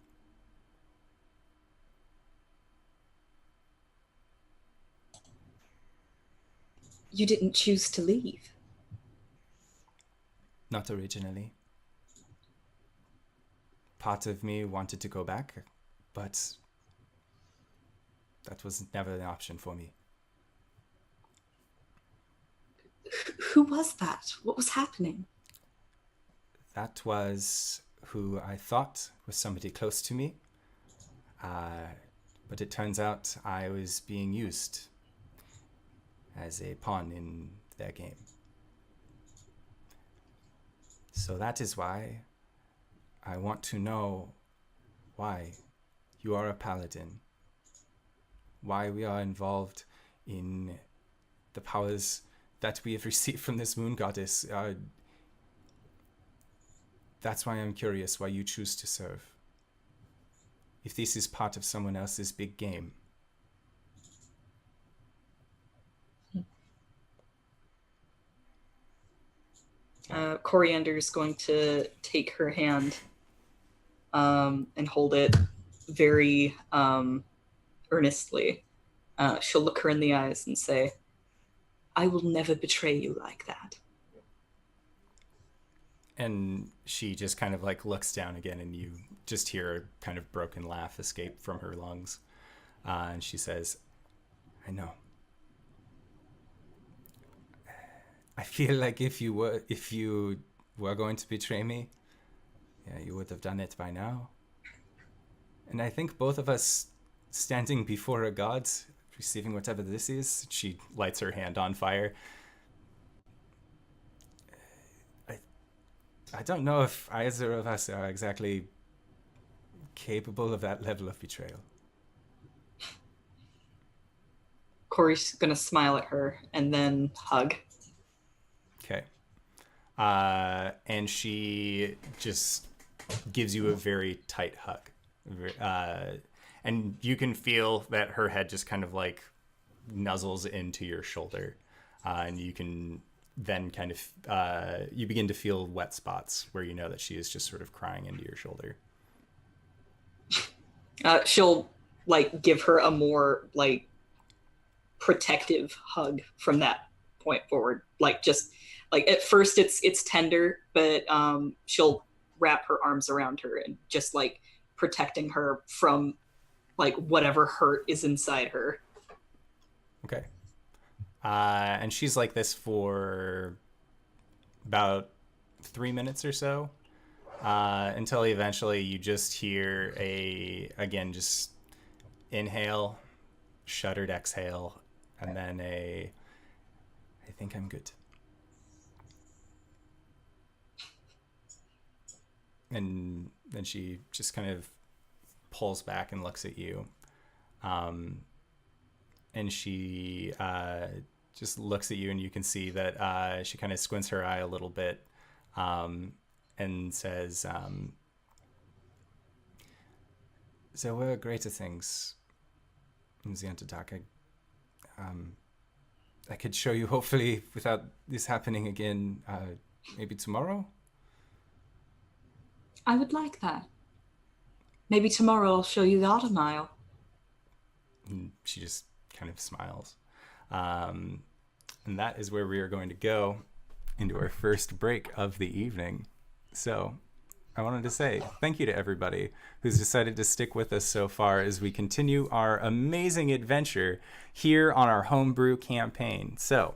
You didn't choose to leave. Not originally. Part of me wanted to go back, but that was never an option for me. Who was that? What was happening? That was who I thought was somebody close to me. But it turns out I was being used as a pawn in their game. So that is why I want to know why you are a paladin, why we are involved in the powers that we have received from this moon goddess. That's why I'm curious why you choose to serve. If this is part of someone else's big game. Coriander's going to take her hand and hold it very earnestly. She'll look her in the eyes and say, I will never betray you like that. And she just kind of like looks down again, and you just hear a kind of broken laugh escape from her lungs. And she says, I know. I feel like if you were going to betray me, yeah, you would have done it by now. And I think both of us standing before a god, receiving whatever this is, she lights her hand on fire. I don't know if either of us are exactly capable of that level of betrayal. Cori's gonna smile at her and then hug. Okay. And she just gives you a very tight hug. And you can feel that her head just kind of like nuzzles into your shoulder. And you can then kind of, you begin to feel wet spots where you know that she is just sort of crying into your shoulder. She'll like give her a more like protective hug from that point forward. Like just like at first it's tender, but she'll wrap her arms around her and just like protecting her from like whatever hurt is inside her. Okay. And she's like this for about 3 minutes or so, until eventually you just hear again, just inhale, shuddered exhale, and then I think I'm good. And then she just kind of pulls back and looks at you. And she just looks at you, and you can see that she kind of squints her eye a little bit, and says, there were greater things in the Underdark. I could show you, hopefully, without this happening again, maybe tomorrow? I would like that. Maybe tomorrow I'll show you the Otter Mile. And she just kind of smiles. And that is where we are going to go into our first break of the evening. So I wanted to say thank you to everybody who's decided to stick with us so far as we continue our amazing adventure here on our homebrew campaign. So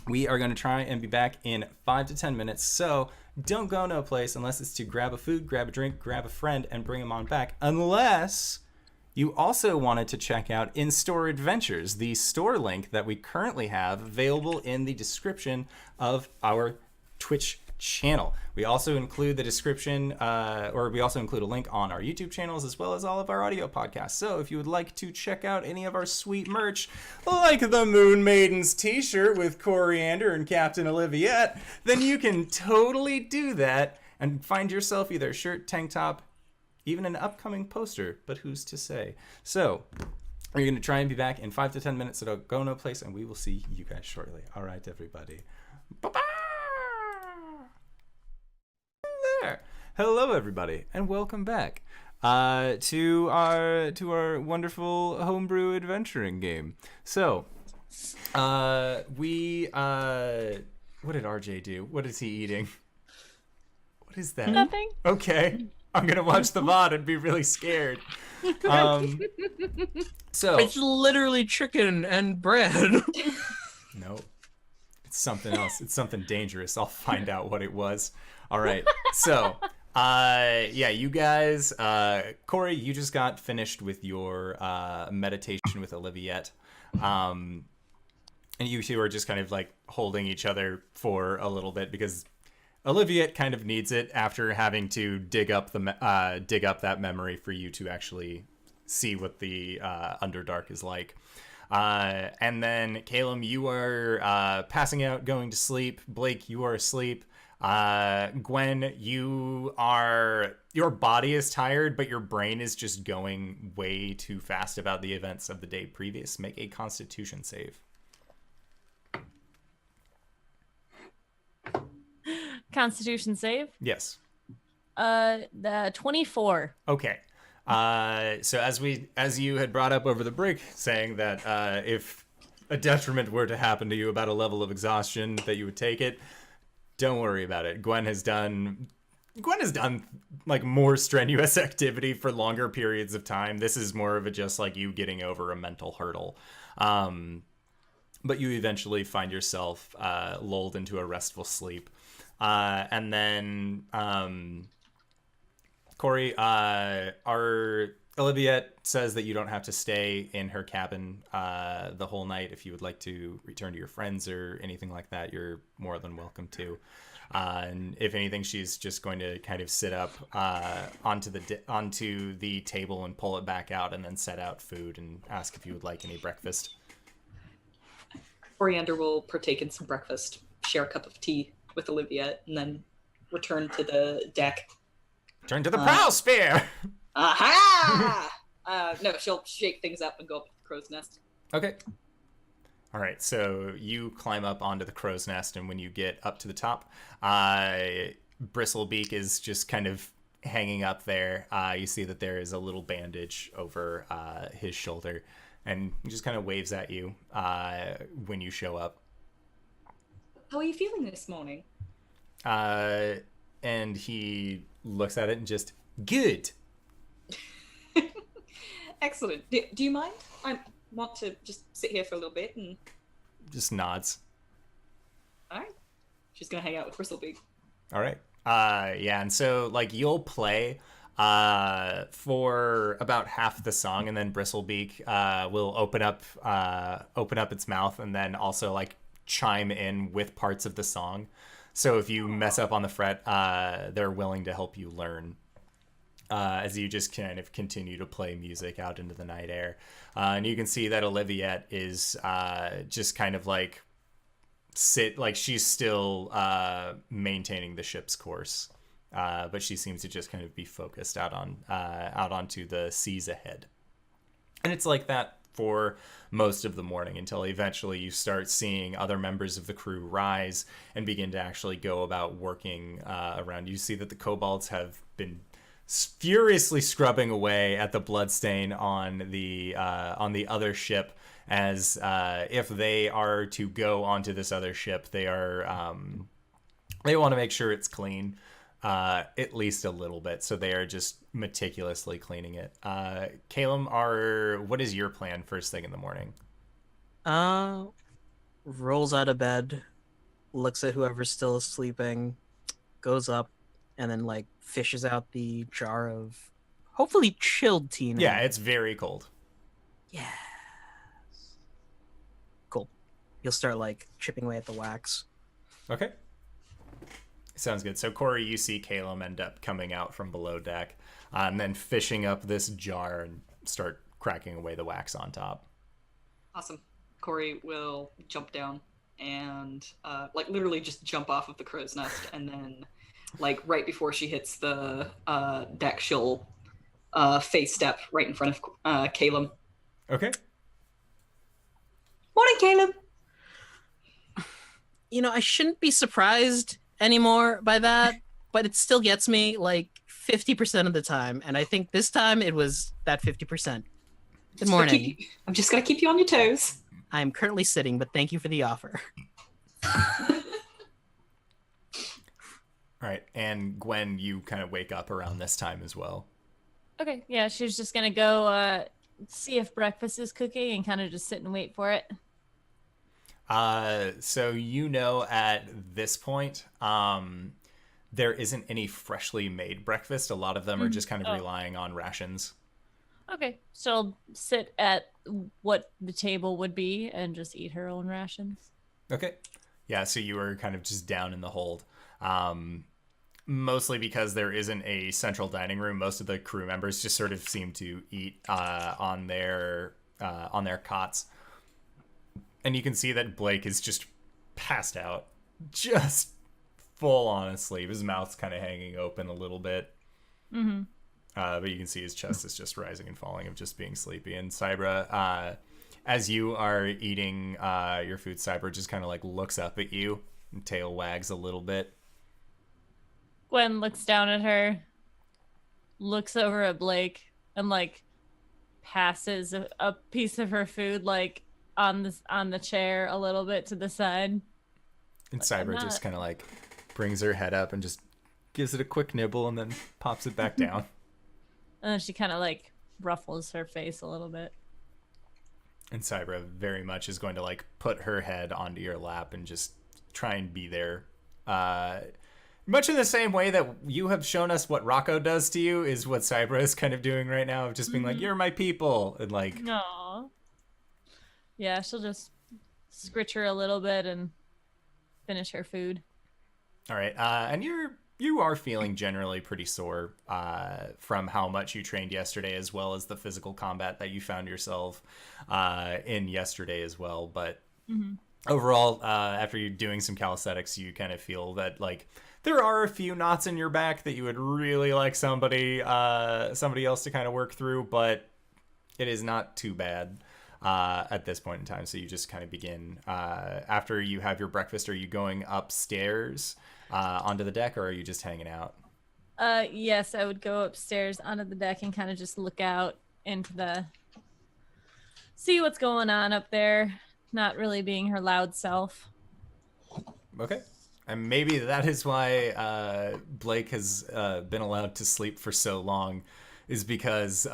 we are going to try and be back in 5 to 10 minutes. So don't go no place unless it's to grab a food, grab a drink, grab a friend, and bring them on back. Unless you also wanted to check out In-Store Adventures, the store link that we currently have available in the description of our Twitch channel. We also include the description, or we also include a link on our YouTube channels as well as all of our audio podcasts. So if you would like to check out any of our sweet merch, like the Moon Maidens t-shirt with Coriander and Captain Oliviette, then you can totally do that and find yourself either a shirt, tank top, even an upcoming poster, but who's to say? So, we're going to try and be back in 5 to 10 minutes, so don't go no place, and we will see you guys shortly. All right, everybody. Bye-bye! There. Hello, everybody, and welcome back to our wonderful homebrew adventuring game. So, what did RJ do? What is he eating? What is that? Nothing. Okay, I'm gonna watch the VOD and be really scared. So It's literally chicken and bread. no, it's something else. It's something dangerous. I'll find out what it was. All right. So, yeah, you guys, Cori, you just got finished with your meditation with Oliviette. And you two are just kind of like holding each other for a little bit because Oliviette kind of needs it after having to dig up that memory for you to actually see what the Underdark is like. And then Caelum, you are passing out, going to sleep. Blake, you are asleep. Gwen, your body is tired, but your brain is just going way too fast about the events of the day previous. Make a Constitution save. Constitution save. Yes. The 24. Okay. So as you had brought up over the break, saying that if a detriment were to happen to you about a level of exhaustion, that you would take it. Don't worry about it. Gwen has done like more strenuous activity for longer periods of time. This is more of a just like you getting over a mental hurdle. But you eventually find yourself lulled into a restful sleep. And then Cori, our Oliviette says that you don't have to stay in her cabin the whole night. If you would like to return to your friends or anything like that, you're more than welcome to. And if anything, she's just going to kind of sit up onto the table and pull it back out and then set out food and ask if you would like any breakfast. Coriander will partake in some breakfast, share a cup of tea with Oliviette, and then return to the deck. Turn to the prow spear! Aha! No, she'll shake things up and go up to the crow's nest. Okay. All right, so you climb up onto the crow's nest, and when you get up to the top, Bristlebeak is just kind of hanging up there. You see that there is a little bandage over his shoulder, and he just kind of waves at you when you show up. How are you feeling this morning? And he looks at it and just, good. Excellent. Do you mind? I want to just sit here for a little bit and... Just nods. Alright. She's gonna hang out with Bristlebeak. Alright. Yeah, and so, like, you'll play for about half the song, and then Bristlebeak will open up its mouth and then also, like, chime in with parts of the song. So if you mess up on the fret, they're willing to help you learn. As you just kind of continue to play music out into the night air. And you can see that Oliviette is just kind of like she's still maintaining the ship's course. But she seems to just kind of be focused out onto the seas ahead. And it's like that for most of the morning until eventually you start seeing other members of the crew rise and begin to actually go about working around. You see that the kobolds have been furiously scrubbing away at the bloodstain on the other ship, as if they are to go onto this other ship, they want to make sure it's clean, at least a little bit. So they are just meticulously cleaning it. Caelum, what is your plan first thing in the morning? Rolls out of bed, looks at whoever's still sleeping, goes up, and then like fishes out the jar of hopefully chilled tea now. Yeah, it's very cold. Yes. Cool. You'll start like chipping away at the wax. Okay. Sounds good. So Cori, you see Caelum end up coming out from below deck, and then fishing up this jar and start cracking away the wax on top. Awesome. Cori will jump down and like literally just jump off of the crow's nest and then like right before she hits the deck, she'll face step right in front of Caelum. Okay. Morning, Caelum. You know, I shouldn't be surprised anymore by that, but it still gets me like 50% of the time, and I think this time it was that 50%. Good morning. I'm just gonna keep you on your toes. I'm currently sitting, but thank you for the offer. All right, and Gwen, you kind of wake up around this time as well. Okay, yeah, she's just gonna go see if breakfast is cooking and kind of just sit and wait for it. So at this point, there isn't any freshly made breakfast. A lot of them are just kind of relying on rations. Okay, so I'll sit at what the table would be and just eat her own rations. Okay. Yeah, so you were kind of just down in the hold. Mostly because there isn't a central dining room. Most of the crew members just sort of seem to eat on their cots. And you can see that Blake is just passed out. Just full on asleep. His mouth's kind of hanging open a little bit. Mm-hmm. But you can see his chest is just rising and falling of just being sleepy. And Cybra, as you are eating your food, Cybra just kind of like looks up at you and tail wags a little bit. Gwen looks down at her, looks over at Blake, and like passes a piece of her food like on the chair a little bit to the side. And Cybra just kind of like brings her head up and just gives it a quick nibble and then pops it back down. And then she kind of like ruffles her face a little bit. And Cybra very much is going to like put her head onto your lap and just try and be there. Much in the same way that you have shown us what Rocco does to you is what Cybra is kind of doing right now, of just being like, you're my people. And like, Aww. Yeah, she'll just scritch her a little bit and finish her food. All right. And you are feeling generally pretty sore from how much you trained yesterday, as well as the physical combat that you found yourself in yesterday as well. But overall, after you're doing some calisthenics, you kind of feel that like there are a few knots in your back that you would really like somebody else to kind of work through, but it is not too bad at this point in time. So you just kind of begin after you have your breakfast. Are you going upstairs onto the deck, or are you just hanging out? Yes, I would go upstairs onto the deck and kind of just look out into see what's going on up there, not really being her loud self. Okay. And maybe that is why Blake has been allowed to sleep for so long, is because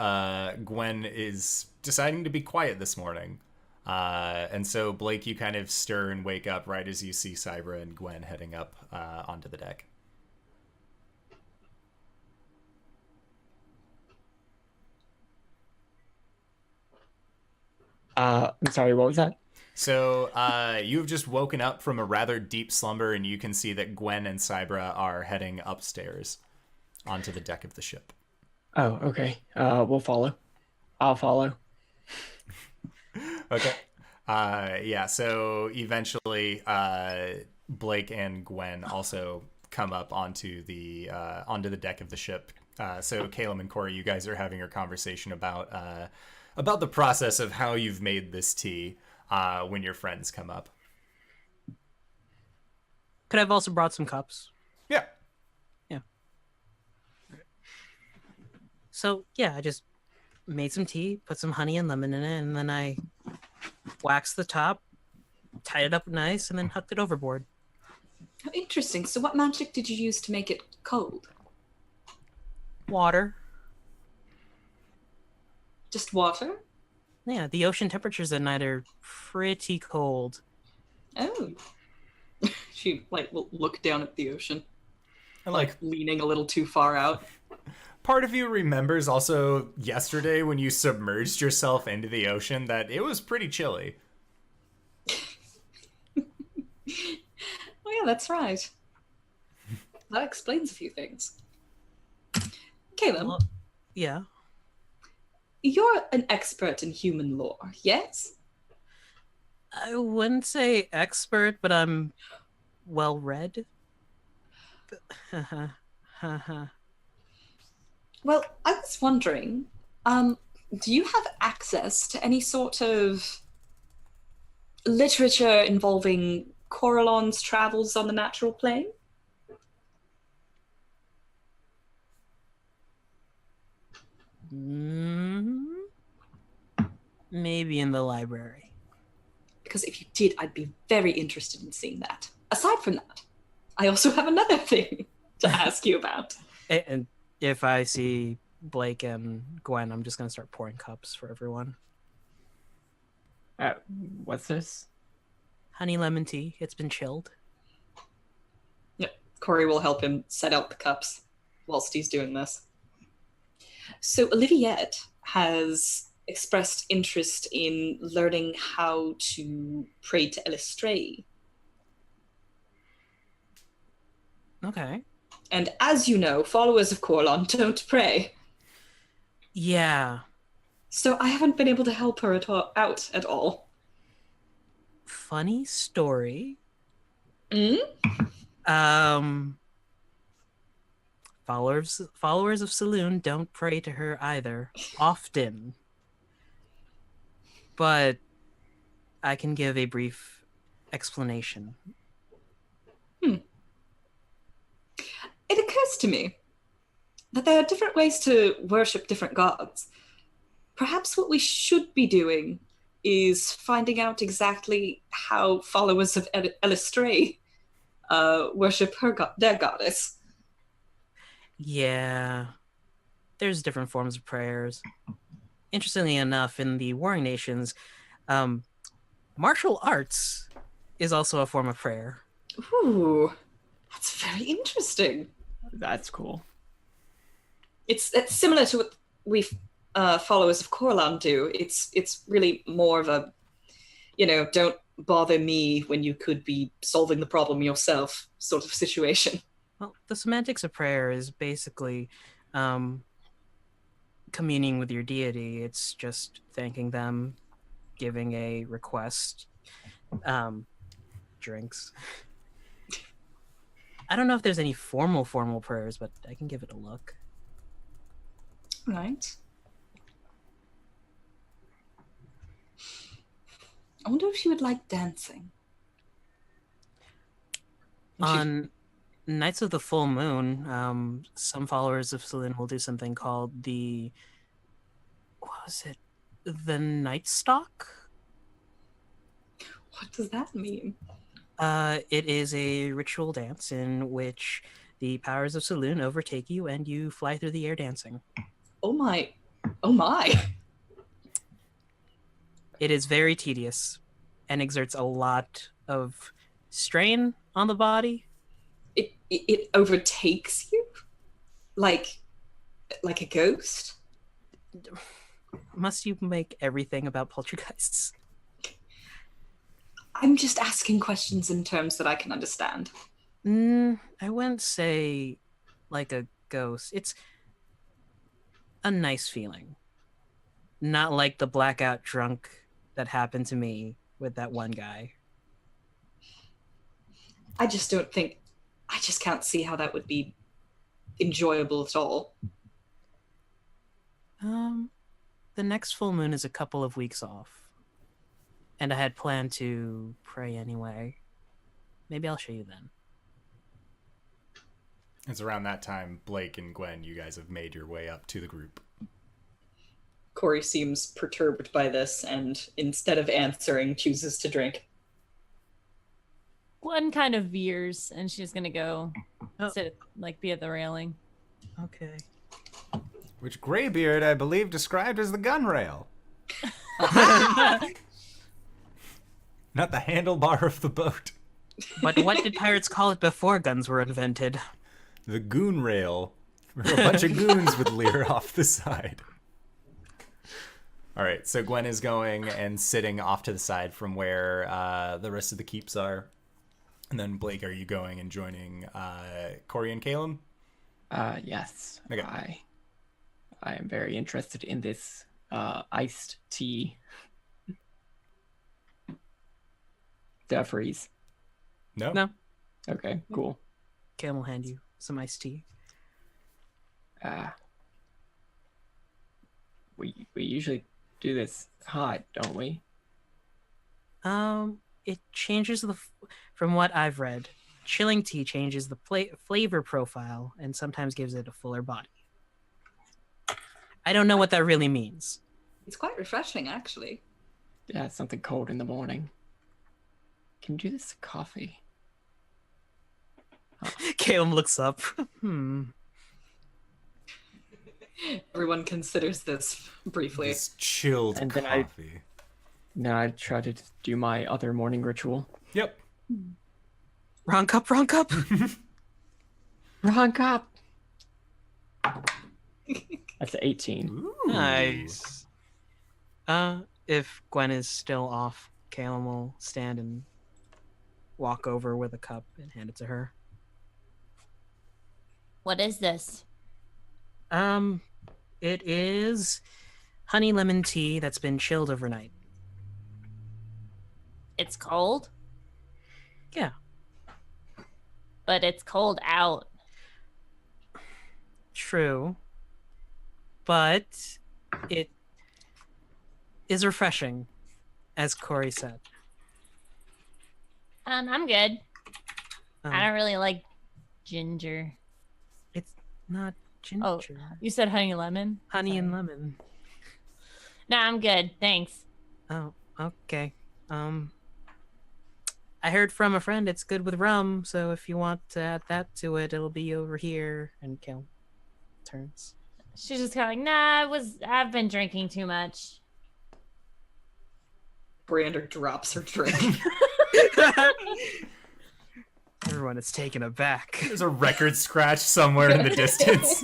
Gwen is deciding to be quiet this morning. And so, Blake, you kind of stir and wake up right as you see Cybra and Gwen heading up onto the deck. I'm sorry, what was that? So you've just woken up from a rather deep slumber, and you can see that Gwen and Cybra are heading upstairs onto the deck of the ship. Oh, okay. We'll follow. I'll follow. Okay. Yeah, so eventually Blake and Gwen also come up onto the deck of the ship. So Caelum and Cori, you guys are having your conversation about the process of how you've made this tea when your friends come up. Could I have also brought some cups? Yeah. Yeah. So, yeah, I just made some tea, put some honey and lemon in it, and then I waxed the top, tied it up nice, and then hucked it overboard. Oh, interesting. So what magic did you use to make it cold? Water. Just water? Yeah, the ocean temperatures at night are pretty cold. Oh. She, will look down at the ocean. And Leaning a little too far out. Part of you remembers also yesterday when you submerged yourself into the ocean that it was pretty chilly. Oh yeah, that's right. That explains a few things. Caelum, Well, yeah. you're an expert in human lore, yes? I wouldn't say expert, but I'm well read. Well, I was wondering, do you have access to any sort of literature involving Coralon's travels on the natural plane? Maybe in the library. Because if you did, I'd be very interested in seeing that. Aside from that, I also have another thing to ask you about. And if I see Blake and Gwen, I'm just going to start pouring cups for everyone. What's this? Honey lemon tea. It's been chilled. Yep, Cori will help him set out the cups whilst he's doing this. So Oliviette has expressed interest in learning how to pray to Elistray. Okay. And as you know, followers of Coralon don't pray. Yeah. So I haven't been able to help her out at all. Funny story. Mm? Followers of Saloon don't pray to her either. Often. But I can give a brief explanation. It occurs to me that there are different ways to worship different gods. Perhaps what we should be doing is finding out exactly how followers of Elistray worship their goddess. Yeah. There's different forms of prayers. Interestingly enough, in the Warring Nations, martial arts is also a form of prayer. Ooh, that's very interesting. That's cool. It's similar to what we followers of Coralon do. It's really more of a, don't bother me when you could be solving the problem yourself sort of situation. Well, the semantics of prayer is basically communing with your deity. It's just thanking them, giving a request, drinks. I don't know if there's any formal prayers, but I can give it a look. Right. I wonder if she would like dancing. On nights of the full moon, some followers of Selene will do something called the Night Stalk? What does that mean? It is a ritual dance in which the powers of Saloon overtake you and you fly through the air dancing. Oh my. Oh my. It is very tedious and exerts a lot of strain on the body. It overtakes you? Like a ghost? Must you make everything about poltergeists? I'm just asking questions in terms that I can understand. I wouldn't say like a ghost. It's a nice feeling. Not like the blackout drunk that happened to me with that one guy. I just can't see how that would be enjoyable at all. The next full moon is a couple of weeks off. And I had planned to pray anyway. Maybe I'll show you then. It's around that time, Blake and Gwen, you guys have made your way up to the group. Cori seems perturbed by this and instead of answering, chooses to drink. Gwen kind of veers and she's gonna go sit, be at the railing. Okay. Which Greybeard, I believe, described as the gun rail. Not the handlebar of the boat. But what did pirates call it before guns were invented? The goon rail. Where a bunch of goons would leer off the side. All right, so Gwen is going and sitting off to the side from where the rest of the keeps are. And then, Blake, are you going and joining Cori and Caelum? Yes. Okay. I am very interested in this iced tea. Did I freeze? No? No. Okay, cool. Cam will hand you some iced tea. We usually do this hot, don't we? It changes from what I've read. Chilling tea changes the flavor profile and sometimes gives it a fuller body. I don't know what that really means. It's quite refreshing, actually. Yeah, something cold in the morning. Can you do this coffee? Caelum looks up. Everyone considers this briefly. This chilled And then coffee. Now I try to do my other morning ritual. Yep. Wrong cup, wrong cup. Wrong cup. That's 18. Ooh. Nice. If Gwen is still off, Caelum will stand and walk over with a cup and hand it to her. What is this? It is honey lemon tea that's been chilled overnight. It's cold, Yeah, but it's cold out. true. But it is refreshing, as Cori said. I'm good. Um, I don't really like ginger. It's not ginger. Oh, you said honey lemon? Honey and Sorry. lemon. No, I'm good. Thanks. Oh, okay. I heard from a friend it's good with rum, so if you want to add that to it, it'll be over here. And Caelum turns. She's just kind of like, nah, I've been drinking too much. Brander drops her drink. Everyone is taken aback. There's a record scratch somewhere in the distance.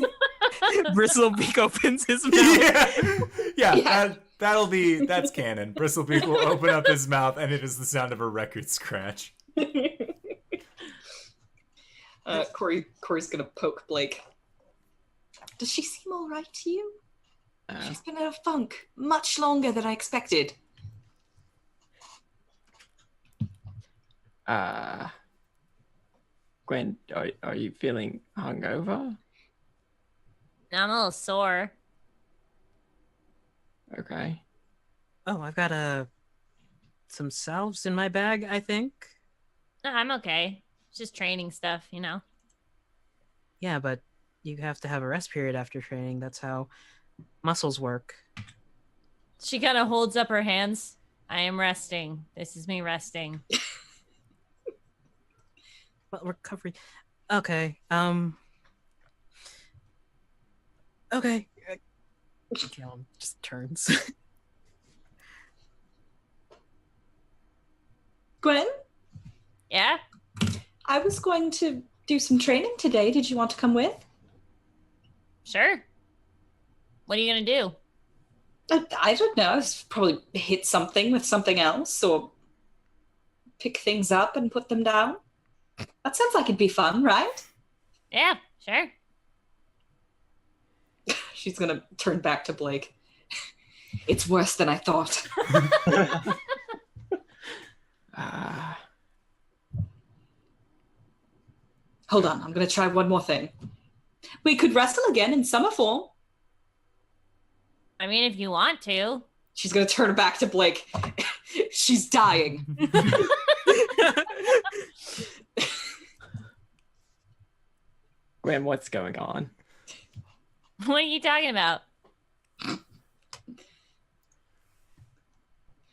Bristlebeak opens his mouth. Yeah. That's canon. Bristlebeak will open up his mouth and it is the sound of a record scratch. Cori's gonna poke Blake. Does she seem all right to you? She's been in a funk much longer than I expected. Gwen, are you feeling hungover? I'm a little sore. Okay. Oh, I've got some salves in my bag, I think. No, I'm okay. It's just training stuff, you know? Yeah, but you have to have a rest period after training. That's how muscles work. She kind of holds up her hands. I am resting. This is me resting. Well, recovery. Okay. Okay. Caelum just turns. Gwen, Yeah? I was going to do some training today. Did you want to come with? Sure. What are you going to do? I don't know. I was probably hit something with something else or pick things up and put them down. That sounds like it'd be fun, right? Yeah, sure. She's gonna turn back to Blake. It's worse than I thought. Hold on, I'm gonna try one more thing. We could wrestle again in summer form. I mean, if you want to. She's gonna turn back to Blake. She's dying. Gwen, what's going on? What are you talking about?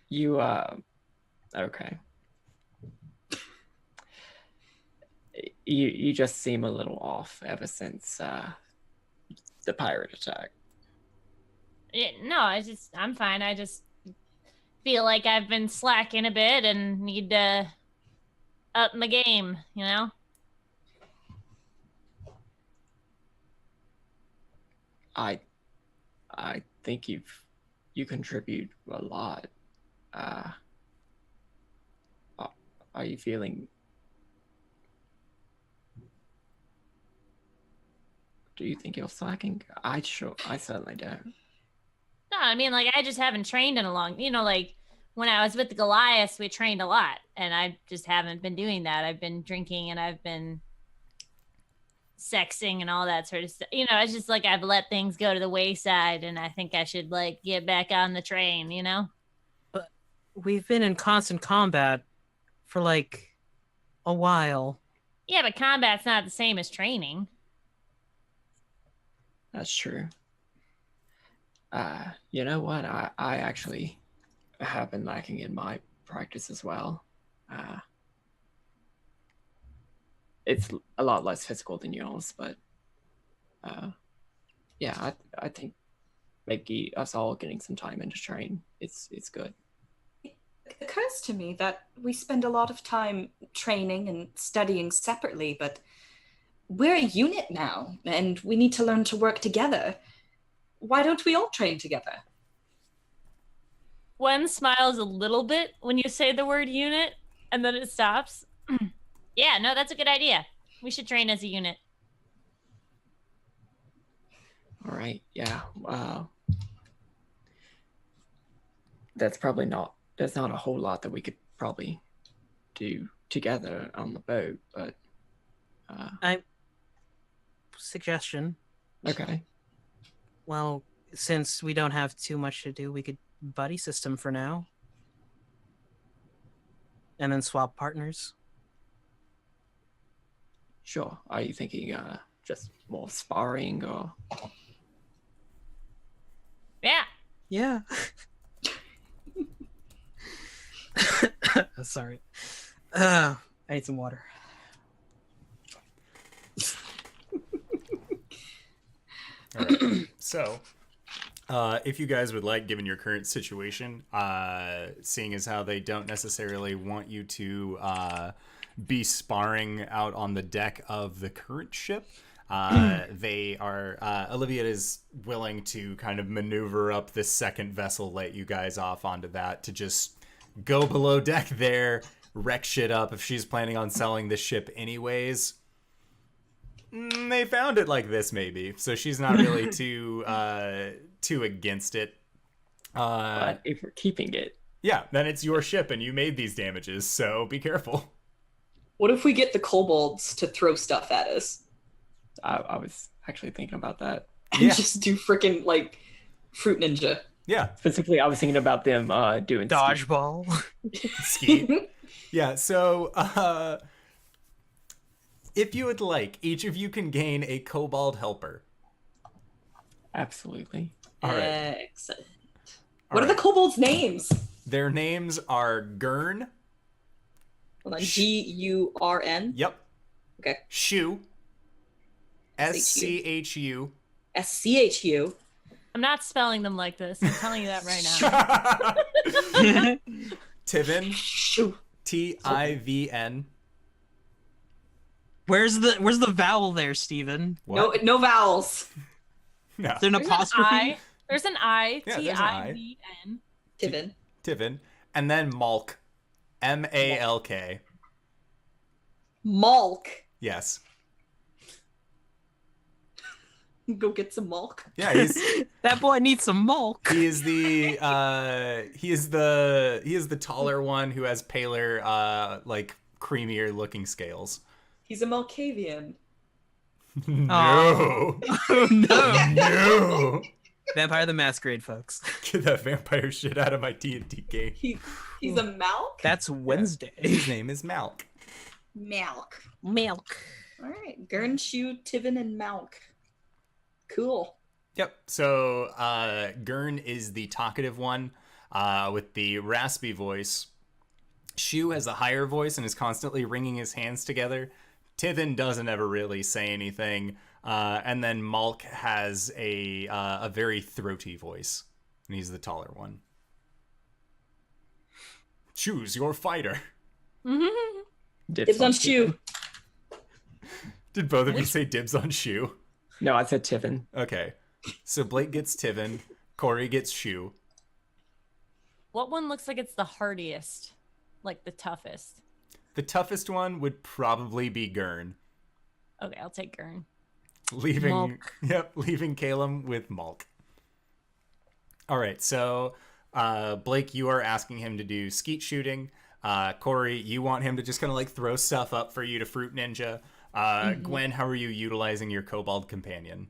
You, okay. You just seem a little off ever since, the pirate attack. No, I'm fine. I just feel like I've been slacking a bit and need to up my game, you know? I think you contribute a lot. Are you feeling? Do you think you're slacking? I certainly don't. No, I mean, like, I just haven't trained in a long, like when I was with the Goliaths, we trained a lot and I just haven't been doing that. I've been drinking and I've been sexing and all that sort of stuff. You know, it's just like I've let things go to the wayside, and I think I should like get back on the train. You know. But we've been in constant combat for like a while. Yeah, but combat's not the same as training. That's true. You know what? I actually have been lacking in my practice as well. It's a lot less physical than yours, but yeah, I think maybe us all getting some time in to train, it's good. It occurs to me that we spend a lot of time training and studying separately, but we're a unit now, and we need to learn to work together. Why don't we all train together? Gwen smiles a little bit when you say the word unit, and then it stops. Yeah, no, that's a good idea. We should train as a unit. All right, yeah. There's not a whole lot that we could probably do together on the boat, but Suggestion. okay. Well, since we don't have too much to do, we could buddy system for now. And then swap partners. Sure. Are you thinking just more sparring or? Yeah. Yeah. Sorry. I need some water. All right. So, if you guys would like, given your current situation, seeing as how they don't necessarily want you to be sparring out on the deck of the current ship, they are, Olivia is willing to kind of maneuver up this second vessel, let you guys off onto that to just go below deck there, wreck shit up if she's planning on selling the ship anyways. They found it like this, maybe, so she's not really too against it. But if we're keeping it, yeah, then it's your ship and you made these damages, so be careful. What if we get the kobolds to throw stuff at us? I was actually thinking about that. And just do freaking, like, Fruit Ninja. Yeah. Specifically, I was thinking about them doing Dodgeball. Ski. Yeah, so if you would like, each of you can gain a kobold helper. Absolutely. All right. Excellent. What are the kobolds' names? Their names are Gurn. Hold on. Gurn? Yep. Okay. Shu. Schu. Schu. I'm not spelling them like this. I'm telling you that right now. Tivin. Shoo. Tivn. Where's the vowel there, Steven? What? No vowels. No. Is there an There's apostrophe? an I. There's an I. Yeah, there's an I. Tivn. Tivin. Tivin. And then Malk. Malk. Malk. Yes. Go get some malk. Yeah, he's That boy needs some milk. he is the taller one who has paler like creamier looking scales. He's a Malkavian. No. Oh, no. No. Vampire the Masquerade, folks. Get that vampire shit out of my D&D game. He's a Malk? That's Wednesday. His name is Malk. Malk. Milk. All right. Gurn, Shu, Tivin, and Malk. Cool. Yep. So Gurn is the talkative one with the raspy voice. Shu has a higher voice and is constantly wringing his hands together. Tivin doesn't ever really say anything. And then Malk has a very throaty voice. And he's the taller one. Choose your fighter. Dibs on Shu. Did both of you say dibs on Shu? No, I said Tivin. Okay. So Blake gets Tivin. Cori gets Shu. What one looks like it's the hardiest? Like the toughest? The toughest one would probably be Gurn. Okay, I'll take Gurn. Leaving Caelum with Malk. All right, so Blake, you are asking him to do skeet shooting. Cori, you want him to just kind of like throw stuff up for you to Fruit Ninja. Gwen, how are you utilizing your kobold companion?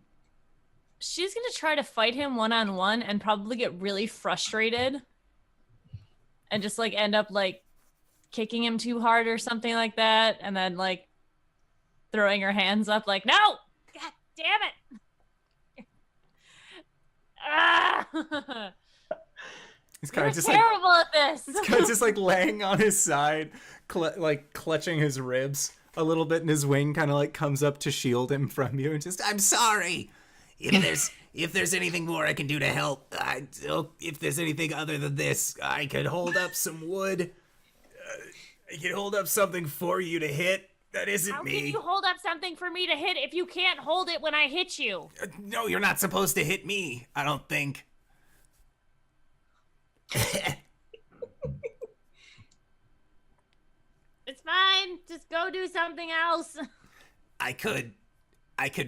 She's gonna try to fight him one-on-one and probably get really frustrated and just like end up like kicking him too hard or something like that, and then like throwing her hands up like, no, god damn it. Ah! He's kind You're of just terrible at this. He's kind of just like laying on his side, like clutching his ribs a little bit, and his wing kind of like comes up to shield him from you, and just, I'm sorry. If there's anything more I can do to help, if there's anything other than this, I could hold up some wood. I could hold up something for you to hit. That isn't How me. can you hold up something for me to hit if you can't hold it when I hit you? No, you're not supposed to hit me, I don't think. It's fine. Just go do something else. I could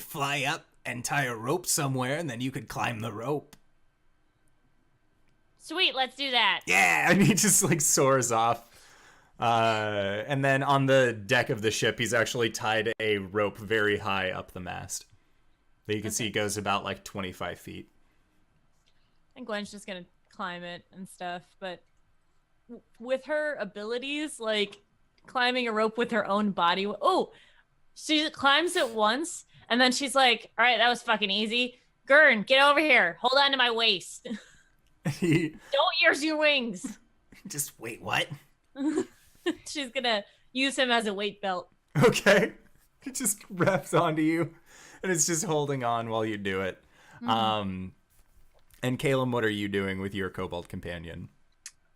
fly up and tie a rope somewhere, and then you could climb the rope. Sweet, let's do that. Yeah. and he just like soars off. And then on the deck of the ship, he's actually tied a rope very high up the mast that you can see goes about like 25 feet. And Gwen's just gonna climb it and stuff, but with her abilities, like climbing a rope with her own body. Oh, she climbs it once, and then she's like, all right, that was fucking easy. Gurn, get over here. Hold on to my waist. He Don't use your wings. Just wait, what? She's gonna use him as a weight belt. okay. It just wraps onto you, and it's just holding on while you do it. And Caelum, what are you doing with your kobold companion?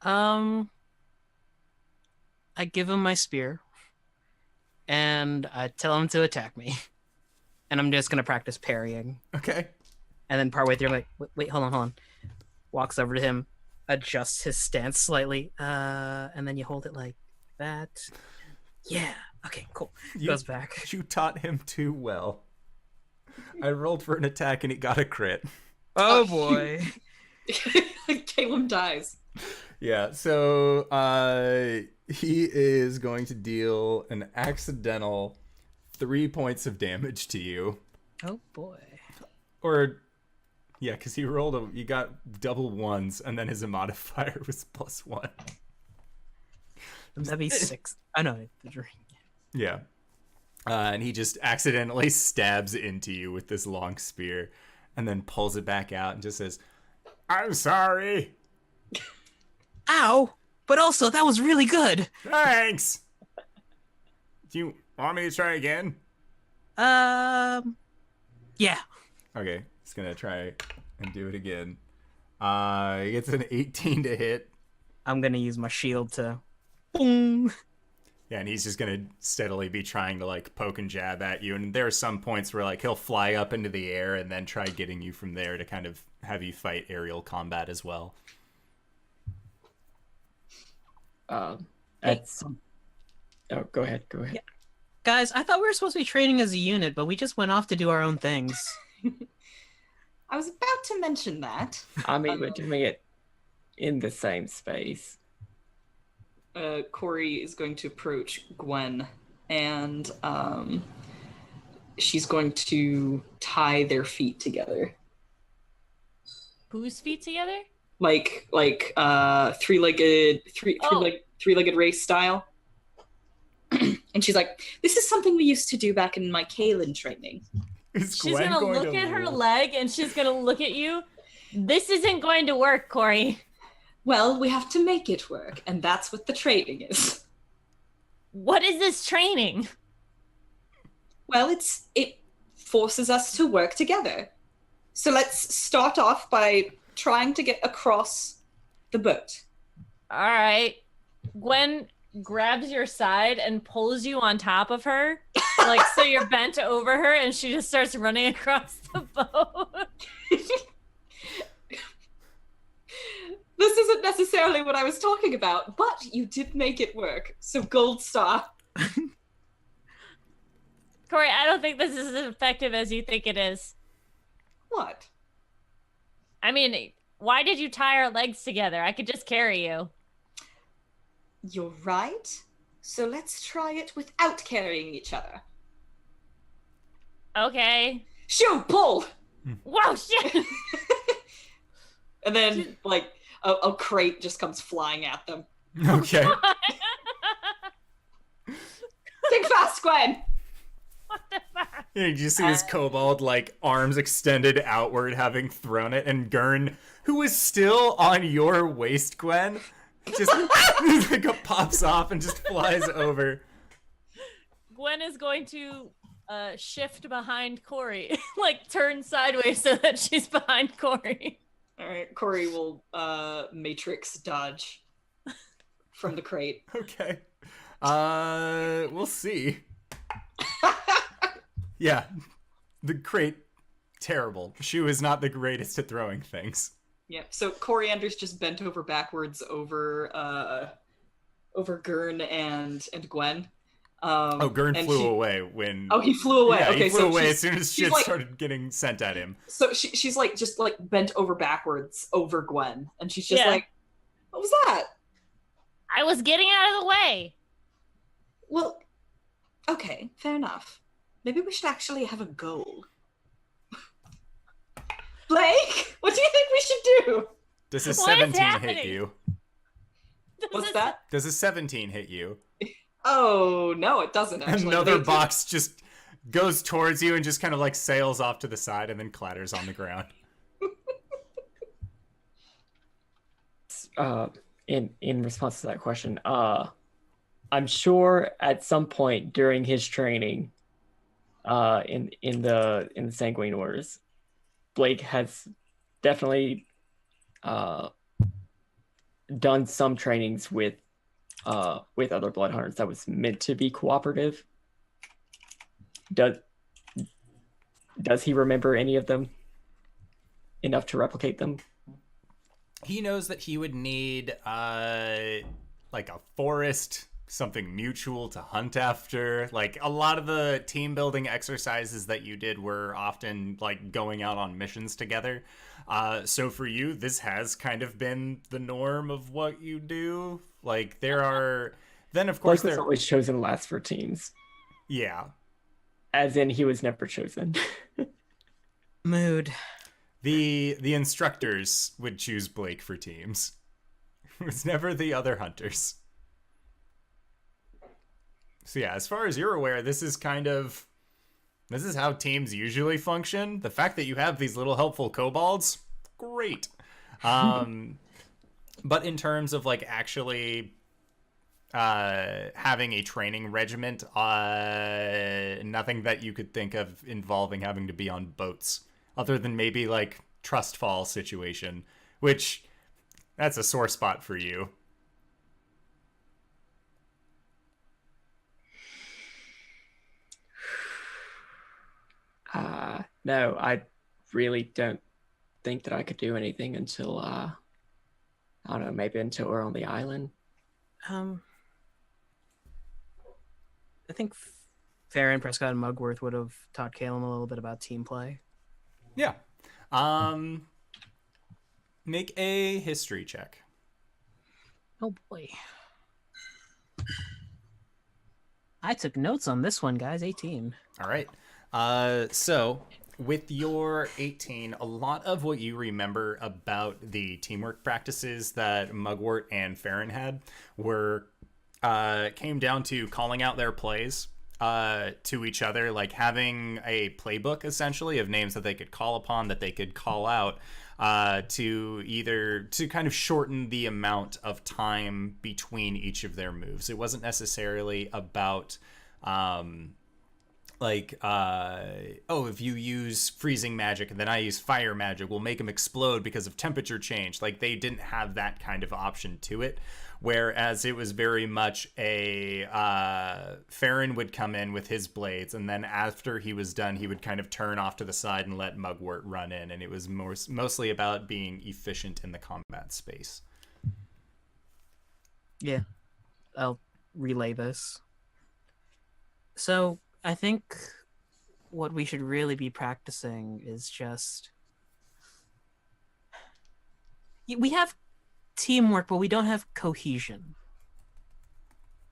I give him my spear, and I tell him to attack me. And I'm just gonna practice parrying. Okay. And then partway through, I'm like, wait, hold on. Walks over to him, adjusts his stance slightly, and then you hold it like that. Yeah. Okay, cool. Goes back. You taught him too well. I rolled for an attack and it got a crit. Oh boy. Caelum dies. Yeah, so he is going to deal an accidental 3 points of damage to you. Oh boy. Or, yeah, because you got double ones, and then his modifier was +1. That'd be 6. Oh no, the drink. Yeah. And he just accidentally stabs into you with this long spear, and then pulls it back out and just says, I'm sorry. Ow! But also, that was really good. Thanks. Do you want me to try again? Yeah. Okay, he's gonna try and do it again. He gets an 18 to hit. I'm gonna use my shield to boom. Yeah, and he's just gonna steadily be trying to like poke and jab at you. And there are some points where like he'll fly up into the air and then try getting you from there to kind of have you fight aerial combat as well. That's. Oh, go ahead. Yeah. Guys, I thought we were supposed to be training as a unit, but we just went off to do our own things. I was about to mention that. I mean, we're doing it in the same space. Cori is going to approach Gwen, and she's going to tie their feet together. Whose feet together? Like three-legged race style. And she's like, this is something we used to do back in my Caelum training. She's gonna look at her leg and she's gonna look at you. This isn't going to work, Cori. Well, we have to make it work, and that's what the training is. What is this training? Well, it forces us to work together. So let's start off by trying to get across the boat. All right. Gwen grabs your side and pulls you on top of her, like so you're bent over her, and she just starts running across the boat. This isn't necessarily what I was talking about, but you did make it work. So gold star. Cori, I don't think this is as effective as you think it is. What? I mean, why did you tie our legs together? I could just carry you. You're right. So let's try it without carrying each other. Okay. Shoot, pull! Whoa, shit! And then, like, a crate just comes flying at them. Okay. Think fast, Gwen! What the fuck? Yeah, you just see this kobold, like, arms extended outward, having thrown it, and Gurn, who is still on your waist, Gwen, just like pops off and just flies over. Gwen is going to shift behind Cori, like turn sideways so that she's behind Cori. All right, Cori will matrix dodge from the crate. Okay. We'll see. Yeah. The crate, terrible. Shu is not the greatest at throwing things. Yeah, so Coriander's just bent over backwards over Gurn and Gwen. Gurn flew away when... Oh, he flew away. Yeah, okay, he flew so away as soon as shit like, started getting sent at him. So she's like just like bent over backwards over Gwen, and she's just like, "What was that?" I was getting out of the way. Well, okay, fair enough. Maybe we should actually have a goal. Blake, what do you think we should do? Does a What is 17 hit happening? you? What's that? Does a 17 hit you? Oh no, it doesn't actually. Another box just goes towards you and just kind of like sails off to the side and then clatters on the ground. In response to that question, I'm sure at some point during his training, in the Sanguine Orders, Blake has definitely done some trainings with other blood hunters that was meant to be cooperative. Does he remember any of them enough to replicate them? He knows that he would need like a forest, something mutual to hunt after. Like a lot of the team building exercises that you did were often like going out on missions together. So for you, this has kind of been the norm of what you do. Like there are, then of course Blake was there always chosen last for teams. Yeah. As in, he was never chosen. Mood. The instructors would choose Blake for teams. It was never the other hunters. So yeah, as far as you're aware, this is how teams usually function. The fact that you have these little helpful kobolds, great. But in terms of like actually having a training regiment, nothing that you could think of involving having to be on boats, other than maybe like trust fall situation, which that's a sore spot for you. No, I really don't think that I could do anything until I don't know, maybe until we're on the island. I think Farron, Prescott, and Mugworth would have taught Caelum a little bit about team play. Yeah. Make a history check. Oh boy. I took notes on this one, guys. 18. All right. So with your 18, a lot of what you remember about the teamwork practices that Mugwort and Farron had were came down to calling out their plays to each other, like having a playbook essentially of names that they could call upon, that they could call out to kind of shorten the amount of time between each of their moves. It wasn't necessarily about if you use freezing magic and then I use fire magic, we'll make them explode because of temperature change. Like they didn't have that kind of option to it. Whereas it was very much a Farron would come in with his blades, and then after he was done, he would kind of turn off to the side and let Mugwort run in. And it was mostly about being efficient in the combat space. Yeah, I'll relay this. So I think what we should really be practicing is just... We have teamwork, but we don't have cohesion.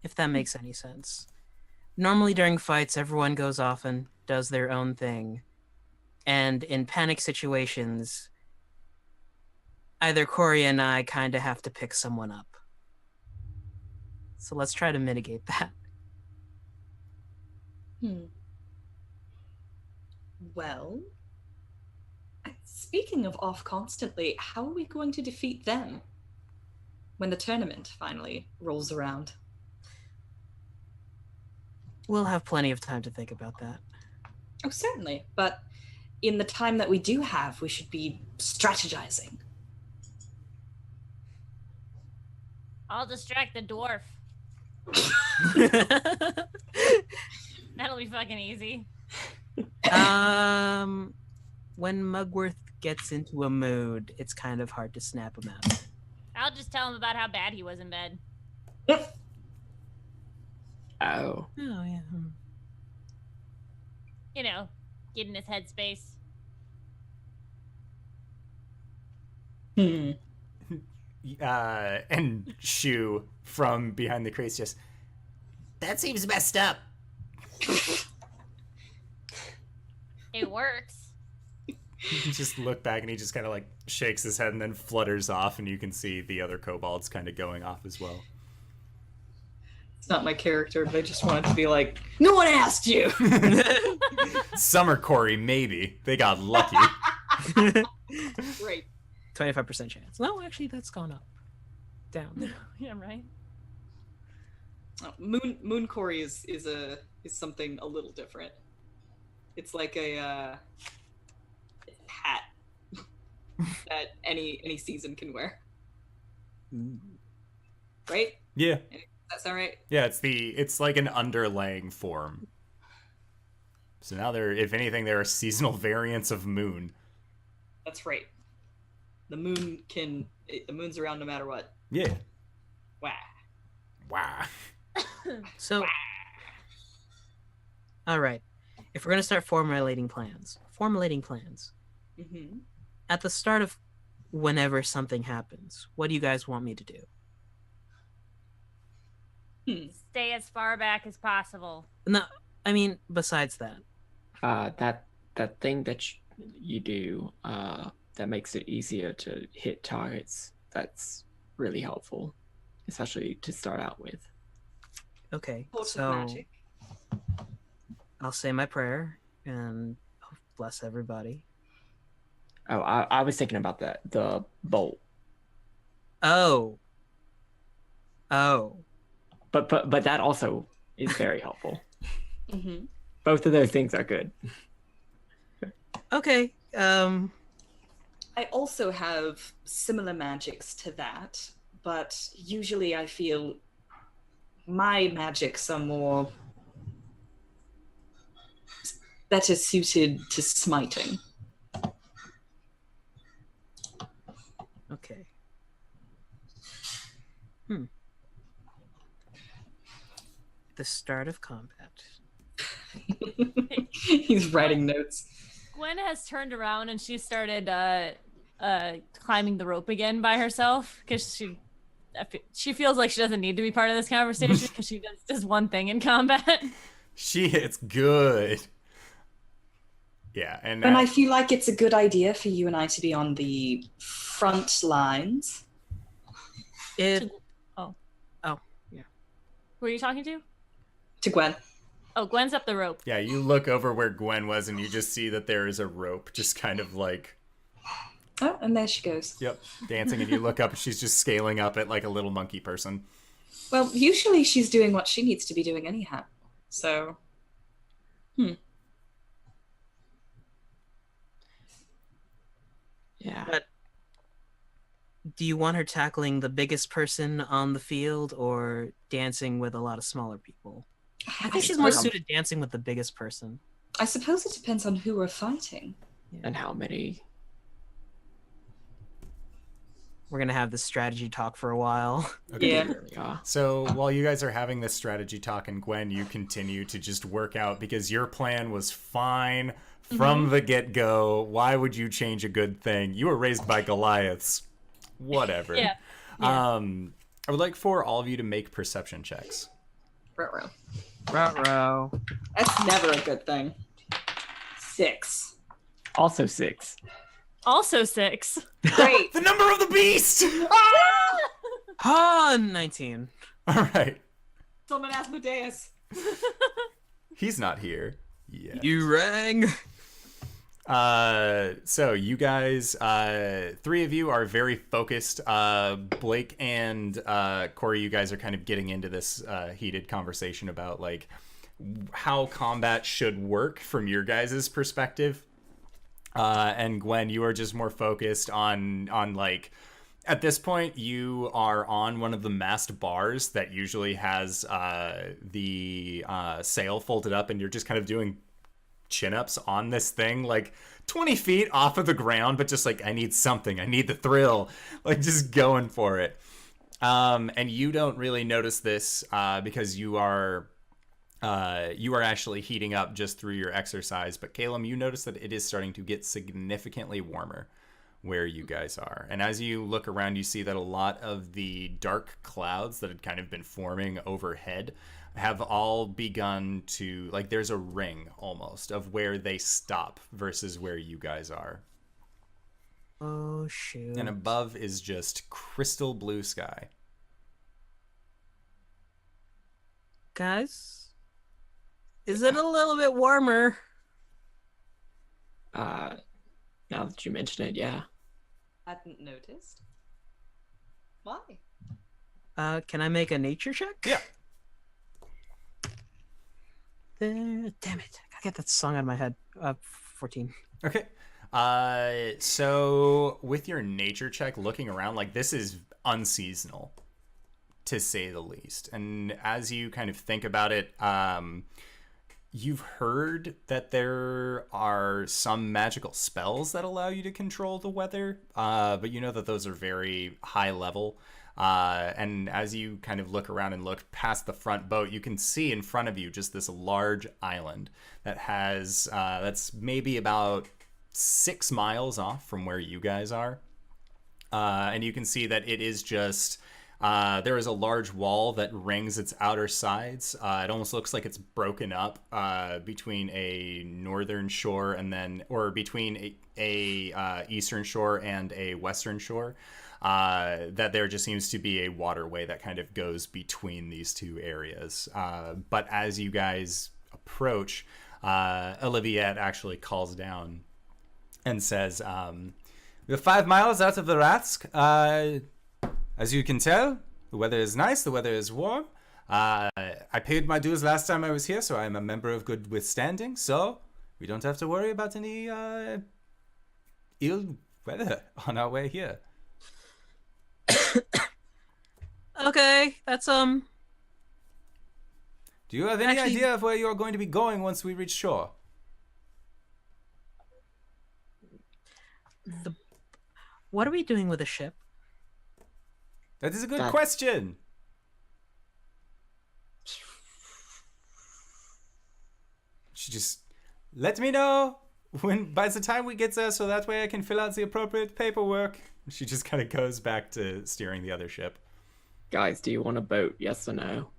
If that makes any sense. normally during fights, everyone goes off and does their own thing. And in panic situations, either Cori and I kind of have to pick someone up. So let's try to mitigate that. Well, speaking of off constantly, how are we going to defeat them when the tournament finally rolls around? We'll have plenty of time to think about that. Oh, certainly. But in the time that we do have, we should be strategizing. I'll distract the dwarf. That'll be fucking easy. When Mugworth gets into a mood, it's kind of hard to snap him out. I'll just tell him about how bad he was in bed. Oh. Oh, yeah. You know, get in his headspace. And Shu from behind the crates just, That seems messed up. It works. you can just look back and he just kind of like shakes his head and then flutters off, and you can see the other kobolds kind of going off as well. It's not my character, but I just wanted to be like, no one asked you! Summer Cori, maybe. They got lucky. Right. 25% chance. No, actually, that's gone up. Down. Yeah, right. Moon Cori is something a little different. It's like a hat that any season can wear. Right? Yeah. Does that sound right? Yeah, it's like an underlaying form. So now if anything, there are seasonal variants of moon. That's right. The moon's around no matter what. Yeah. Wow. Wow. So, all right. If we're going to start formulating plans, Mm-hmm. at the start of whenever something happens, what do you guys want me to do? Stay as far back as possible. No, I mean, besides that. That thing that you do that makes it easier to hit targets, that's really helpful, especially to start out with. Okay, Force of so magic. I'll say my prayer and bless everybody. Oh, I was thinking about the bolt. Oh. But that also is very helpful. Mm-hmm. Both of those things are good. Okay. I also have similar magics to that, but usually I feel my magics are more better suited to smiting. Okay. The start of combat. He's writing notes. Gwen has turned around and she started climbing the rope again by herself because she feels like she doesn't need to be part of this conversation because she does just one thing in combat. She hits good. Yeah, and I feel like it's a good idea for you and I to be on the front lines. Who are you talking to? To Gwen. Oh, Gwen's up the rope. yeah, you look over where Gwen was and you just see that there is a rope just kind of like, Oh, and there she goes. yep, dancing, and you look up and she's just scaling up it like a little monkey person. Well, usually she's doing what she needs to be doing anyhow. So, Yeah. But do you want her tackling the biggest person on the field or dancing with a lot of smaller people? I think she's more suited dancing with the biggest person. I suppose it depends on who we're fighting. And how many? We're going to have this strategy talk for a while. Okay. Yeah. There we are. So while you guys are having this strategy talk, and Gwen, you continue to just work out because your plan was fine from the get-go. Why would you change a good thing? You were raised by Goliaths. Whatever. Yeah. I would like for all of you to make perception checks. Ruh-roh. Ruh-roh. That's never a good thing. 6. Also 6. Also 6. Great. The number of the beast! Ah, 19. All right. Summon Asmodeus. He's not here yet. You rang. So you guys, 3 of you are very focused. Blake and Cori, you guys are kind of getting into this heated conversation about like how combat should work from your guys' perspective. And Gwen, you are just more focused on like, at this point, you are on one of the mast bars that usually has the sail folded up, and you're just kind of doing chin-ups on this thing, like 20 feet off of the ground, but just like, I need something. I need the thrill. Like, just going for it. And you don't really notice this because you are actually heating up just through your exercise. But Caelum, you notice that it is starting to get significantly warmer where you guys are. And as you look around, you see that a lot of the dark clouds that had kind of been forming overhead have all begun to, like, there's a ring almost of where they stop versus where you guys are. Oh, shoot. And above is just crystal blue sky. Guys, is it a little bit warmer? Now that you mention it, yeah. Hadn't noticed. Why? Can I make a nature check? Yeah. Damn it. I get that song out of my head. 14. Okay. So with your nature check, looking around, like, this is unseasonal, to say the least. And as you kind of think about it, you've heard that there are some magical spells that allow you to control the weather, but you know that those are very high level. And as you kind of look around and look past the front boat, you can see in front of you just this large island that has, that's maybe about 6 miles off from where you guys are. And you can see that it is just, there is a large wall that rings its outer sides. It almost looks like it's broken up between a northern shore and then, or between a eastern shore and a western shore. That there just seems to be a waterway that kind of goes between these two areas. But as you guys approach, Oliviette actually calls down and says, we're 5 miles out of Arasthk. As you can tell, the weather is nice, the weather is warm. I paid my dues last time I was here, so I am a member of good withstanding, so we don't have to worry about any ill weather on our way here. Okay, that's Do you have any Actually- idea of where you're going to be going once we reach shore? What are we doing with the ship? That is a good That- question. She just let me know when by the time we get there, so that way I can fill out the appropriate paperwork. She just kind of goes back to steering the other ship. Guys, do you want a boat? Yes or no?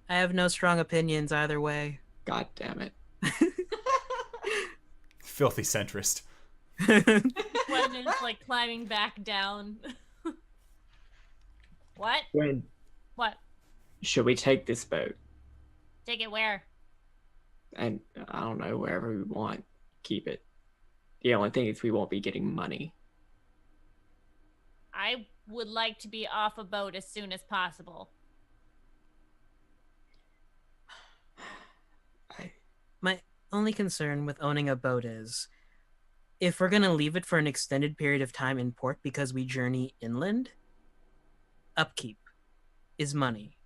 I have no strong opinions either way. God damn it. Filthy centrist. Gwen is like climbing back down. What? Gwen, What? should we take this boat? Take it where? And I don't know, wherever we want. Keep it. The only thing is we won't be getting money. I would like to be off a boat as soon as possible. My only concern with owning a boat is if we're going to leave it for an extended period of time in port because we journey inland, upkeep is money.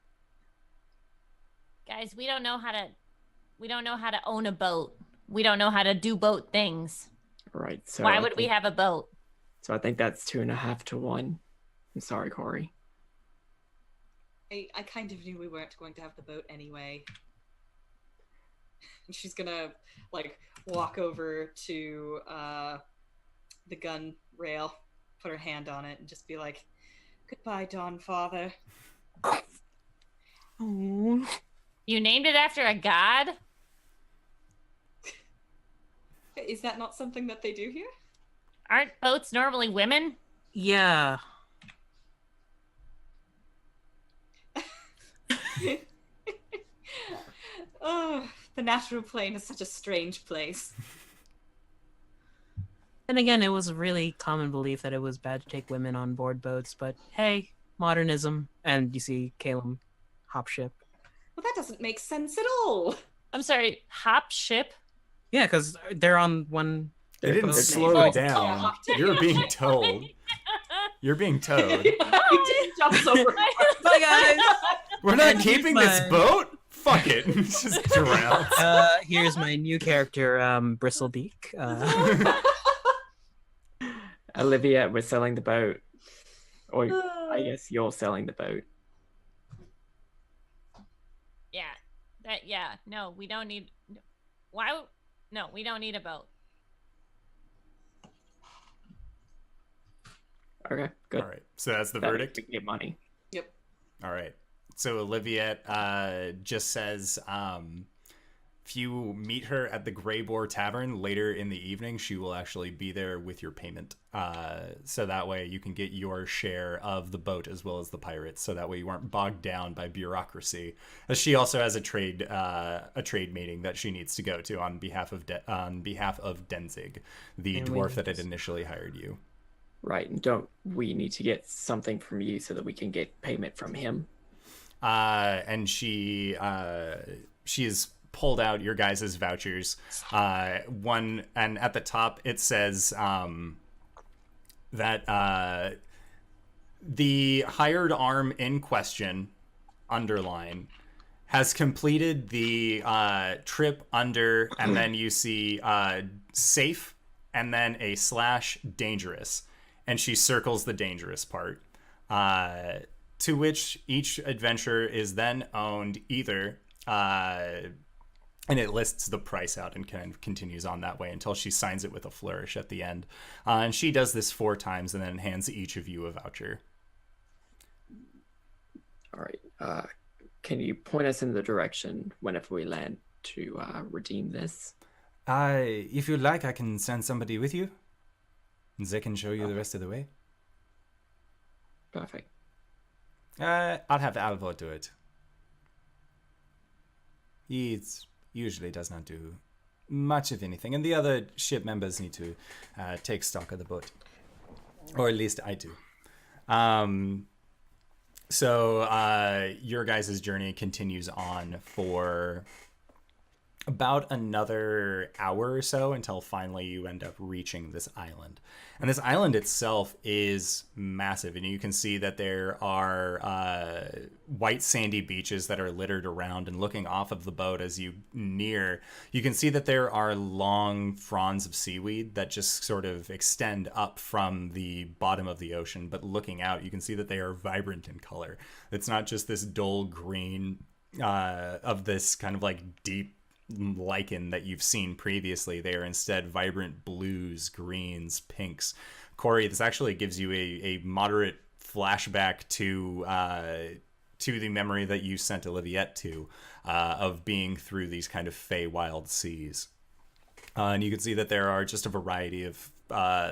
Guys, we don't know how to own a boat. We don't know how to do boat things. Right, so Why I would we think- have a boat? So I think that's 2.5 to 1. I'm sorry, Cori. I kind of knew we weren't going to have the boat anyway. And she's gonna like walk over to the gun rail, put her hand on it, and just be like, "Goodbye, Dawn Father." Oh, You named it after a god? Is that not something that they do here? Aren't boats normally women? Yeah. Oh, the natural plane is such a strange place. And again, it was a really common belief that it was bad to take women on board boats, but hey, modernism. And you see Caelum hop ship. Well, that doesn't make sense at all. I'm sorry, hop ship? Yeah, because they're on one. You didn't boat slow name. down. You're being towed. You're being towed. He jumps over. Bye, guys! We're not And here's keeping this my- boat? Fuck it. Just drown. Here's my new character, Bristlebeak. Olivia, we're selling the boat. Or I guess you're selling the boat. No, we don't need. Why? No, we don't need a boat. Okay, good. All right. So that's the That verdict. We can get money. Yep. All right. So Olivia just says, if you meet her at the Grey Boar Tavern later in the evening, she will actually be there with your payment. So that way you can get your share of the boat as well as the pirates. So that way you aren't bogged down by bureaucracy. As she also has a trade meeting that she needs to go to on behalf of Denzig, the And dwarf that had initially hired you. Right, and don't we need to get something from you so that we can get payment from him? And she is pulled out your guys' vouchers. One, and at the top it says that the hired arm in question, underline, has completed the trip under, and then you see safe, and then a / dangerous, and she circles the dangerous part. To which each adventure is then owned either, and it lists the price out and kind of continues on that way until she signs it with a flourish at the end. And she does this 4 times and then hands each of you a voucher. All right. Can you point us in the direction whenever we land to redeem this? If you'd like, I can send somebody with you. They can show you the rest of the way. Perfect. I'll have Alvor do it. He usually does not do much of anything, and the other ship members need to take stock of the boat, or at least I do. So your guys' journey continues on for about another hour or so until finally you end up reaching this island. And this island itself is massive, and you can see that there are white sandy beaches that are littered around, and looking off of the boat as you near, you can see that there are long fronds of seaweed that just sort of extend up from the bottom of the ocean, but looking out you can see that they are vibrant in color. It's not just this dull green of this kind of like deep lichen that you've seen previously. They are instead vibrant blues, greens, pinks. Cori, this actually gives you a moderate flashback to the memory that you sent Oliviette to of being through these kind of Feywild seas. And you can see that there are just a variety of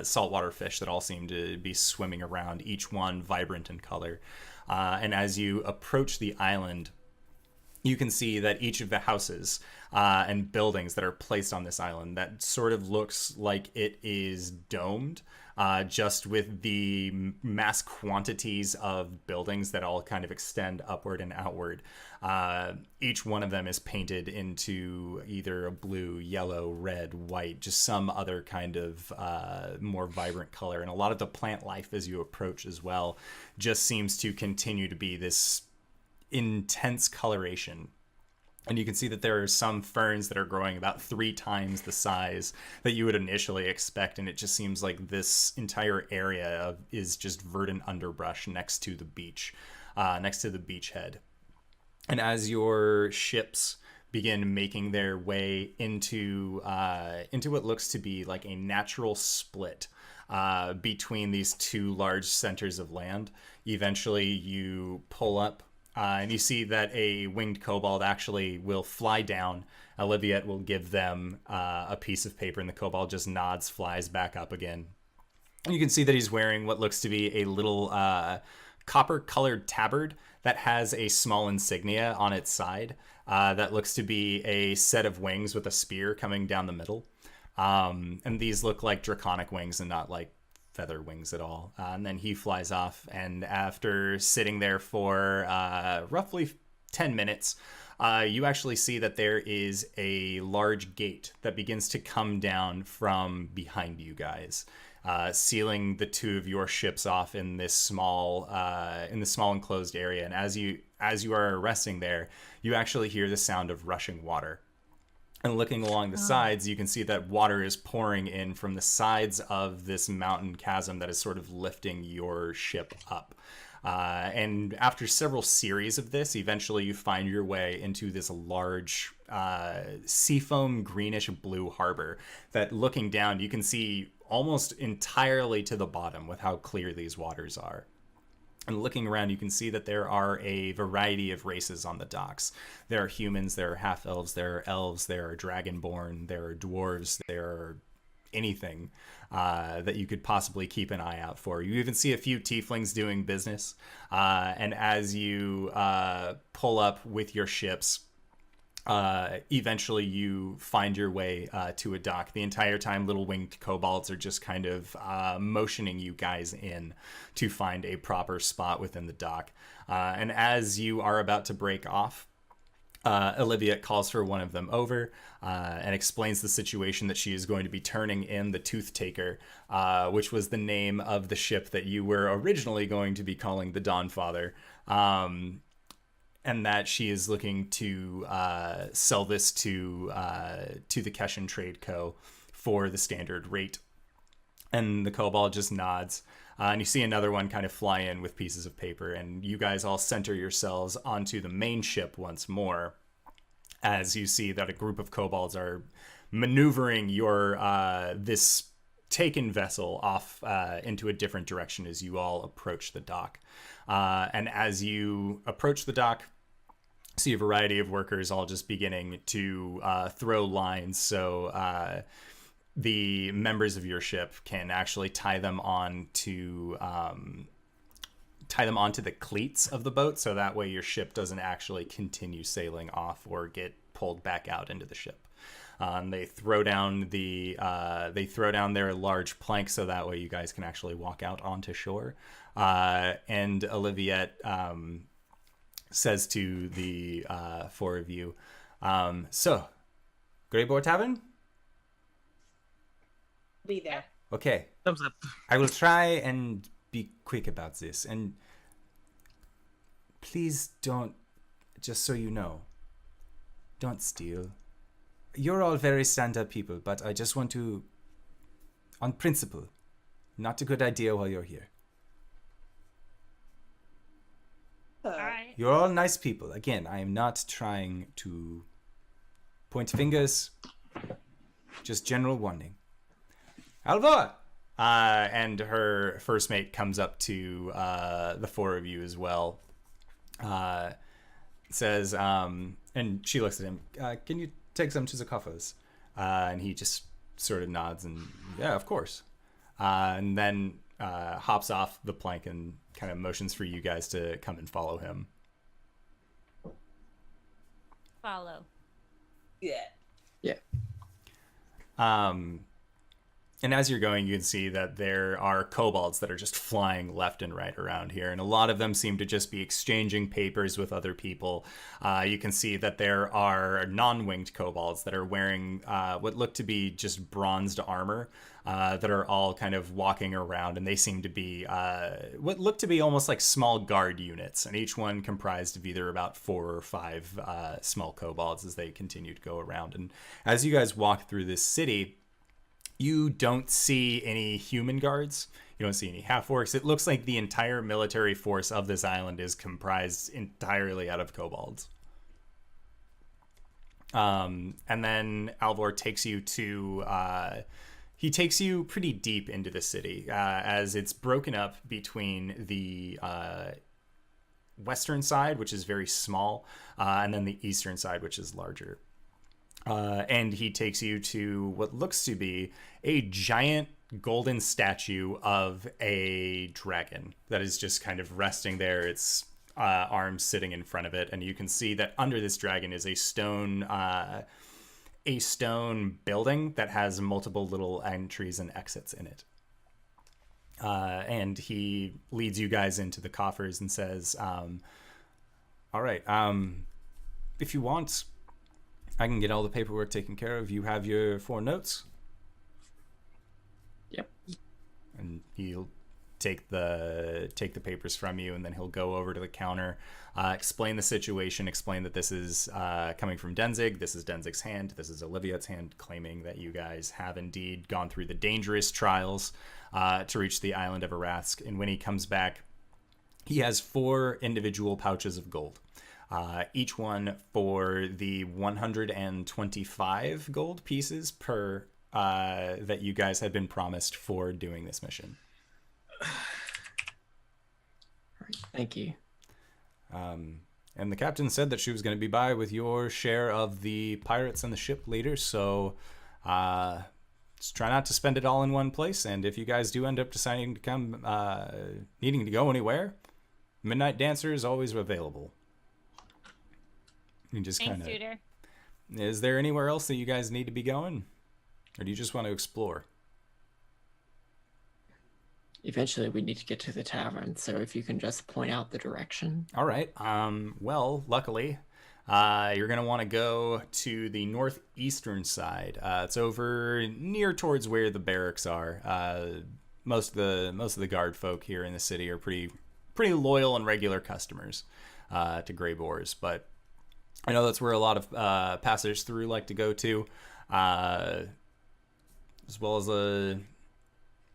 saltwater fish that all seem to be swimming around, each one vibrant in color. And as you approach the island, you can see that each of the houses and buildings that are placed on this island, that sort of looks like it is domed, just with the mass quantities of buildings that all kind of extend upward and outward. Each one of them is painted into either a blue, yellow, red, white, just some other kind of more vibrant color. And a lot of the plant life as you approach as well just seems to continue to be this intense coloration. And you can see that there are some ferns that are growing about 3 times the size that you would initially expect, and it just seems like this entire area is just verdant underbrush next to the beach, next to the beachhead. And as your ships begin making their way into what looks to be like a natural split between these 2 large centers of land, eventually you pull up And you see that a winged kobold actually will fly down. Olivia will give them a piece of paper, and the kobold just nods, flies back up again. And you can see that he's wearing what looks to be a little copper-colored tabard that has a small insignia on its side. That looks to be a set of wings with a spear coming down the middle. And these look like draconic wings and not like feather wings at all. And then he flies off, and after sitting there for roughly 10 minutes, you actually see that there is a large gate that begins to come down from behind you guys, sealing the two of your ships off in this small enclosed area. And as you are resting there, you actually hear the sound of rushing water. And looking along the sides, you can see that water is pouring in from the sides of this mountain chasm that is sort of lifting your ship up. And after several series of this, eventually you find your way into this large seafoam greenish blue harbor that, looking down, you can see almost entirely to the bottom with how clear these waters are. And looking around, you can see that there are a variety of races on the docks. There are humans, there are half-elves, there are elves, there are dragonborn, there are dwarves, there are anything that you could possibly keep an eye out for. You even see a few tieflings doing business. And as you pull up with your ships, eventually you find your way to a dock. The entire time, little winged kobolds are just kind of motioning you guys in to find a proper spot within the dock. And as you are about to break off, Olivia calls for one of them over and explains the situation, that she is going to be turning in the Tooth Taker, which was the name of the ship that you were originally going to be calling the Dawnfather. And that she is looking to sell this to the Keshan Trade Co. for the standard rate. And the kobold just nods. And you see another one kind of fly in with pieces of paper, and you guys all center yourselves onto the main ship once more, as you see that a group of kobolds are maneuvering your this taken vessel off into a different direction as you all approach the dock. And as you approach the dock, see a variety of workers all just beginning to throw lines, so the members of your ship can actually tie them onto the cleats of the boat, so that way your ship doesn't actually continue sailing off or get pulled back out into the ship. They throw down their large plank, so that way you guys can actually walk out onto shore. And Oliviette says to the four of you, so, Greyboar Tavern? Be there. Okay. Thumbs up. I will try and be quick about this. And please don't, just so you know, don't steal. You're all very stand-up people, but I just want to, on principle, not a good idea while you're here. All right. You're all nice people. Again, I am not trying to point fingers, just general warning. Alva! And her first mate comes up to the four of you as well. Says, and she looks at him, can you take some to the coffers? And he just sort of nods and, yeah, of course. And then hops off the plank and kind of motions for you guys to come and follow him. Follow. Yeah. Yeah. And as you're going, you can see that there are kobolds that are just flying left and right around here. And a lot of them seem to just be exchanging papers with other people. You can see that there are non-winged kobolds that are wearing what look to be just bronzed armor that are all kind of walking around. And they seem to be what look to be almost like small guard units. And each one comprised of either about 4 or 5 small kobolds as they continue to go around. And as you guys walk through this city, you don't see any human guards. You don't see any half-orcs. It looks like the entire military force of this island is comprised entirely out of kobolds. And then Alvor takes you to... he takes you pretty deep into the city, as it's broken up between the western side, which is very small, and then the eastern side, which is larger. And he takes you to what looks to be a giant golden statue of a dragon that is just kind of resting there, its arms sitting in front of it. And you can see that under this dragon is a stone building that has multiple little entries and exits in it. And he leads you guys into the coffers and says, all right, if you want, I can get all the paperwork taken care of. You have your 4 notes? Yep. And he'll take the papers from you, and then he'll go over to the counter, explain the situation, explain that this is coming from Denzig. This is Denzig's hand. This is Olivia's hand, claiming that you guys have indeed gone through the dangerous trials to reach the island of Arasthk. And when he comes back, he has 4 individual pouches of gold. Each one for the 125 gold pieces per that you guys had been promised for doing this mission. Thank you. And the captain said that she was going to be by with your share of the pirates and the ship later, so just try not to spend it all in one place. And if you guys do end up deciding to come, needing to go anywhere, Midnight Dancer is always available. You just Thanks, kind of. Tutor. Is there anywhere else that you guys need to be going, or do you just want to explore? Eventually, we need to get to the tavern, so if you can just point out the direction. All right. Well, luckily, you're gonna want to go to the northeastern side. It's over near towards where the barracks are. Most of the guard folk here in the city are pretty loyal and regular customers to Grey Boars, but I know that's where a lot of passengers through like to go to, as well as a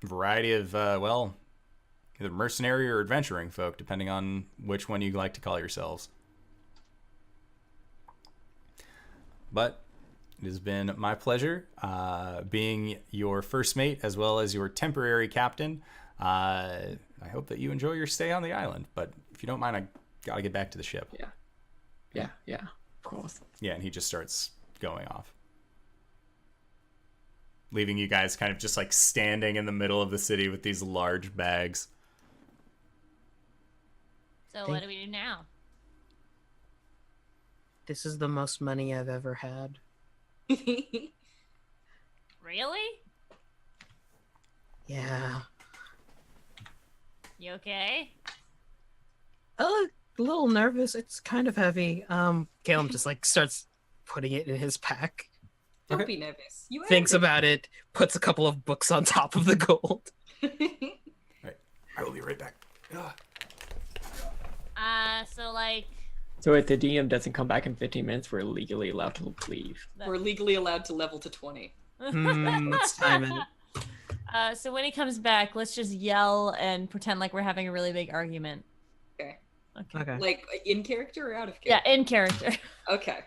variety of, either mercenary or adventuring folk, depending on which one you like to call yourselves. But it has been my pleasure being your first mate as well as your temporary captain. I hope that you enjoy your stay on the island, but if you don't mind, I gotta get back to the ship. Yeah, of course. Yeah, and he just starts going off, leaving you guys kind of just like standing in the middle of the city with these large bags. So what do we do now? This is the most money I've ever had. Really? Yeah. You okay? A little nervous. It's kind of heavy. Caelum just like starts putting it in his pack. Don't be nervous. You Thinks about it, puts a couple of books on top of the gold. Right. I will be right back. So if the DM doesn't come back in 15 minutes, we're legally allowed to leave. We're legally allowed to level to 20. Let's time it. So when he comes back, let's just yell and pretend like we're having a really big argument. Okay. Okay. Like in character or out of Yeah, character? in character. Okay.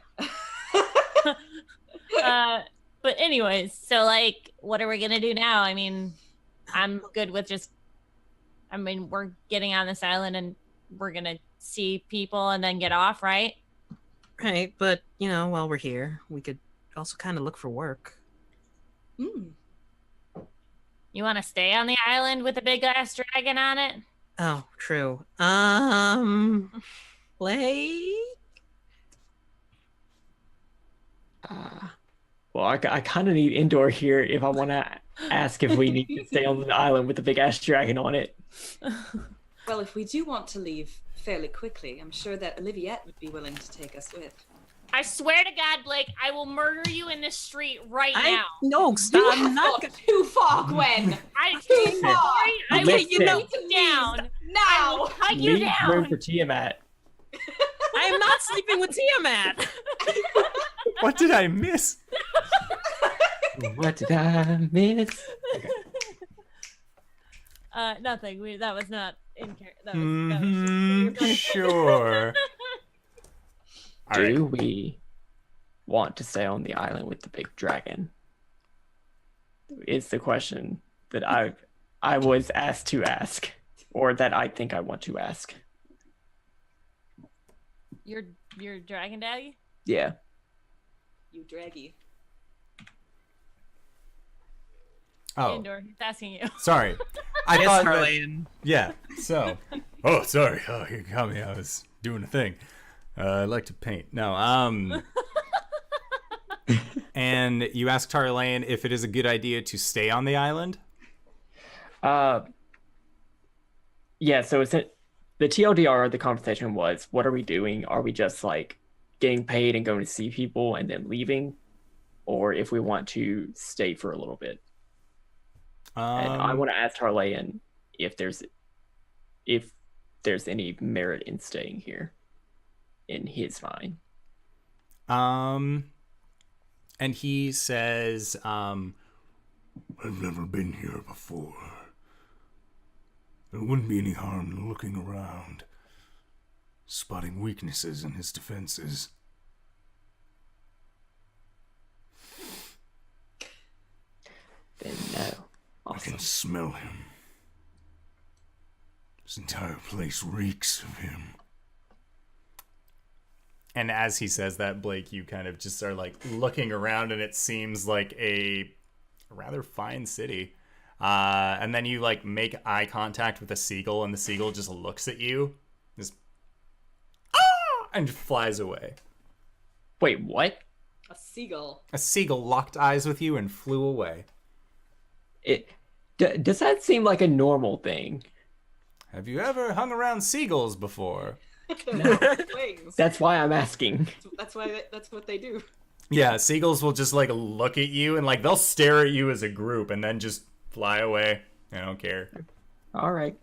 But anyways, so like, what are we gonna do now? I mean, I'm good with we're getting on this island and we're gonna see people and then get off, right? Right, but while we're here, we could also kind of look for work. Hmm. You want to stay on the island with a big ass dragon on it? Oh, true. Like. Well, I kind of need indoor here if I want to ask if we need to stay on the island with the big ass dragon on it. Well, if we do want to leave fairly quickly, I'm sure that Oliviette would be willing to take us with. I swear to God, Blake, I will murder you in the street right now. No, stop. I'm not gone too far, Gwen. I Okay, will you know- shoot you down. I Now. will cut you Leave room down. for Tiamat. I am not sleeping with Tiamat. What did I miss? What did I miss? Nothing. That was not in character. That Mm-hmm, was sure. All right. Do we want to stay on the island with the big dragon? It's the question that I was asked to ask, or that I think I want to ask. Your dragon daddy? Yeah. You draggy. Oh, Indoor, he's asking you. sorry. I Yes, thought that, Harlan. yeah. So, oh, sorry. Oh, you caught me. I was doing a thing. I like to paint. No. And you asked Tarlayan if it is a good idea to stay on the island. Yeah, so it's the TLDR, the conversation was, what are we doing? Are we just like getting paid and going to see people and then leaving? Or if we want to stay for a little bit. And I want to ask Tarlayan if there's any merit in staying here in his mind. And he says, I've never been here before. There wouldn't be any harm in looking around, spotting weaknesses in his defenses. Then no. I Awesome. can smell him. This entire place reeks of him. And as he says that, Blake, you kind of just are like looking around, and it seems like a rather fine city. And then you like make eye contact with a seagull, and the seagull just looks at you, just and flies away. Wait, what? A seagull. A seagull locked eyes with you and flew away. Does that seem like a normal thing? Have you ever hung around seagulls before? Wings. That's why I'm asking. That's what they do. Yeah, seagulls will just like look at you and like they'll stare at you as a group and then just fly away. I don't care. All right.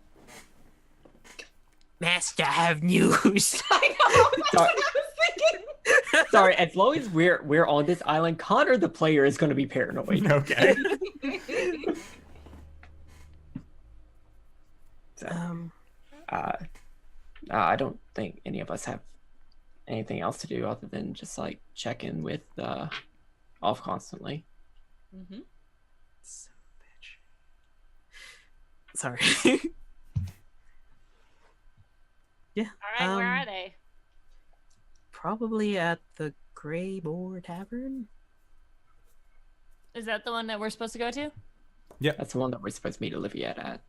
Master, I have news. I know. That's Sorry. what I was thinking. Sorry, as long as we're on this island, Connor the player is going to be paranoid. Okay. So, I don't think any of us have anything else to do other than just like check in with off constantly. Mm-hmm. Son of a bitch. Sorry. Yeah. All right, where are they? Probably at the Grey Boar Tavern. Is that the one that we're supposed to go to? That's the one that we're supposed to meet Olivia at.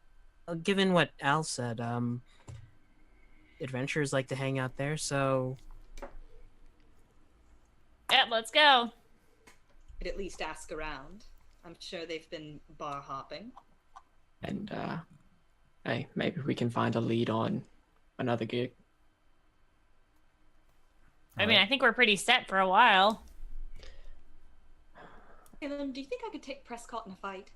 Given what Al said, adventurers like to hang out there, so Yeah, let's go. Could at least ask around. I'm sure they've been bar hopping. And hey, maybe we can find a lead on another gig. I mean, I think we're pretty set for a while. Caelum, do you think I could take Prescott in a fight?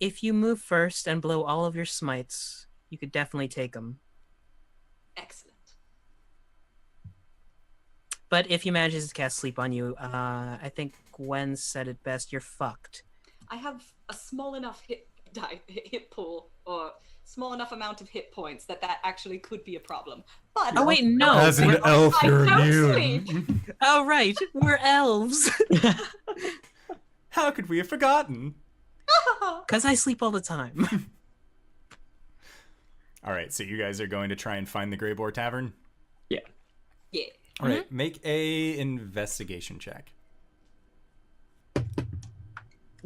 if you move first and blow all of your smites, you could definitely take them. Excellent. But if he manages to cast sleep on you, I think Gwen said it best, you're fucked. I have a small enough hit pool, or small enough amount of hit points that actually could be a problem. But Oh wait, no. As an elf, I you're don't immune. sleep. Oh right, we're elves. How could we have forgotten? Because I sleep all the time. All right, so you guys are going to try and find the Grey Boar Tavern? Yeah. Yeah. All right, make a investigation check.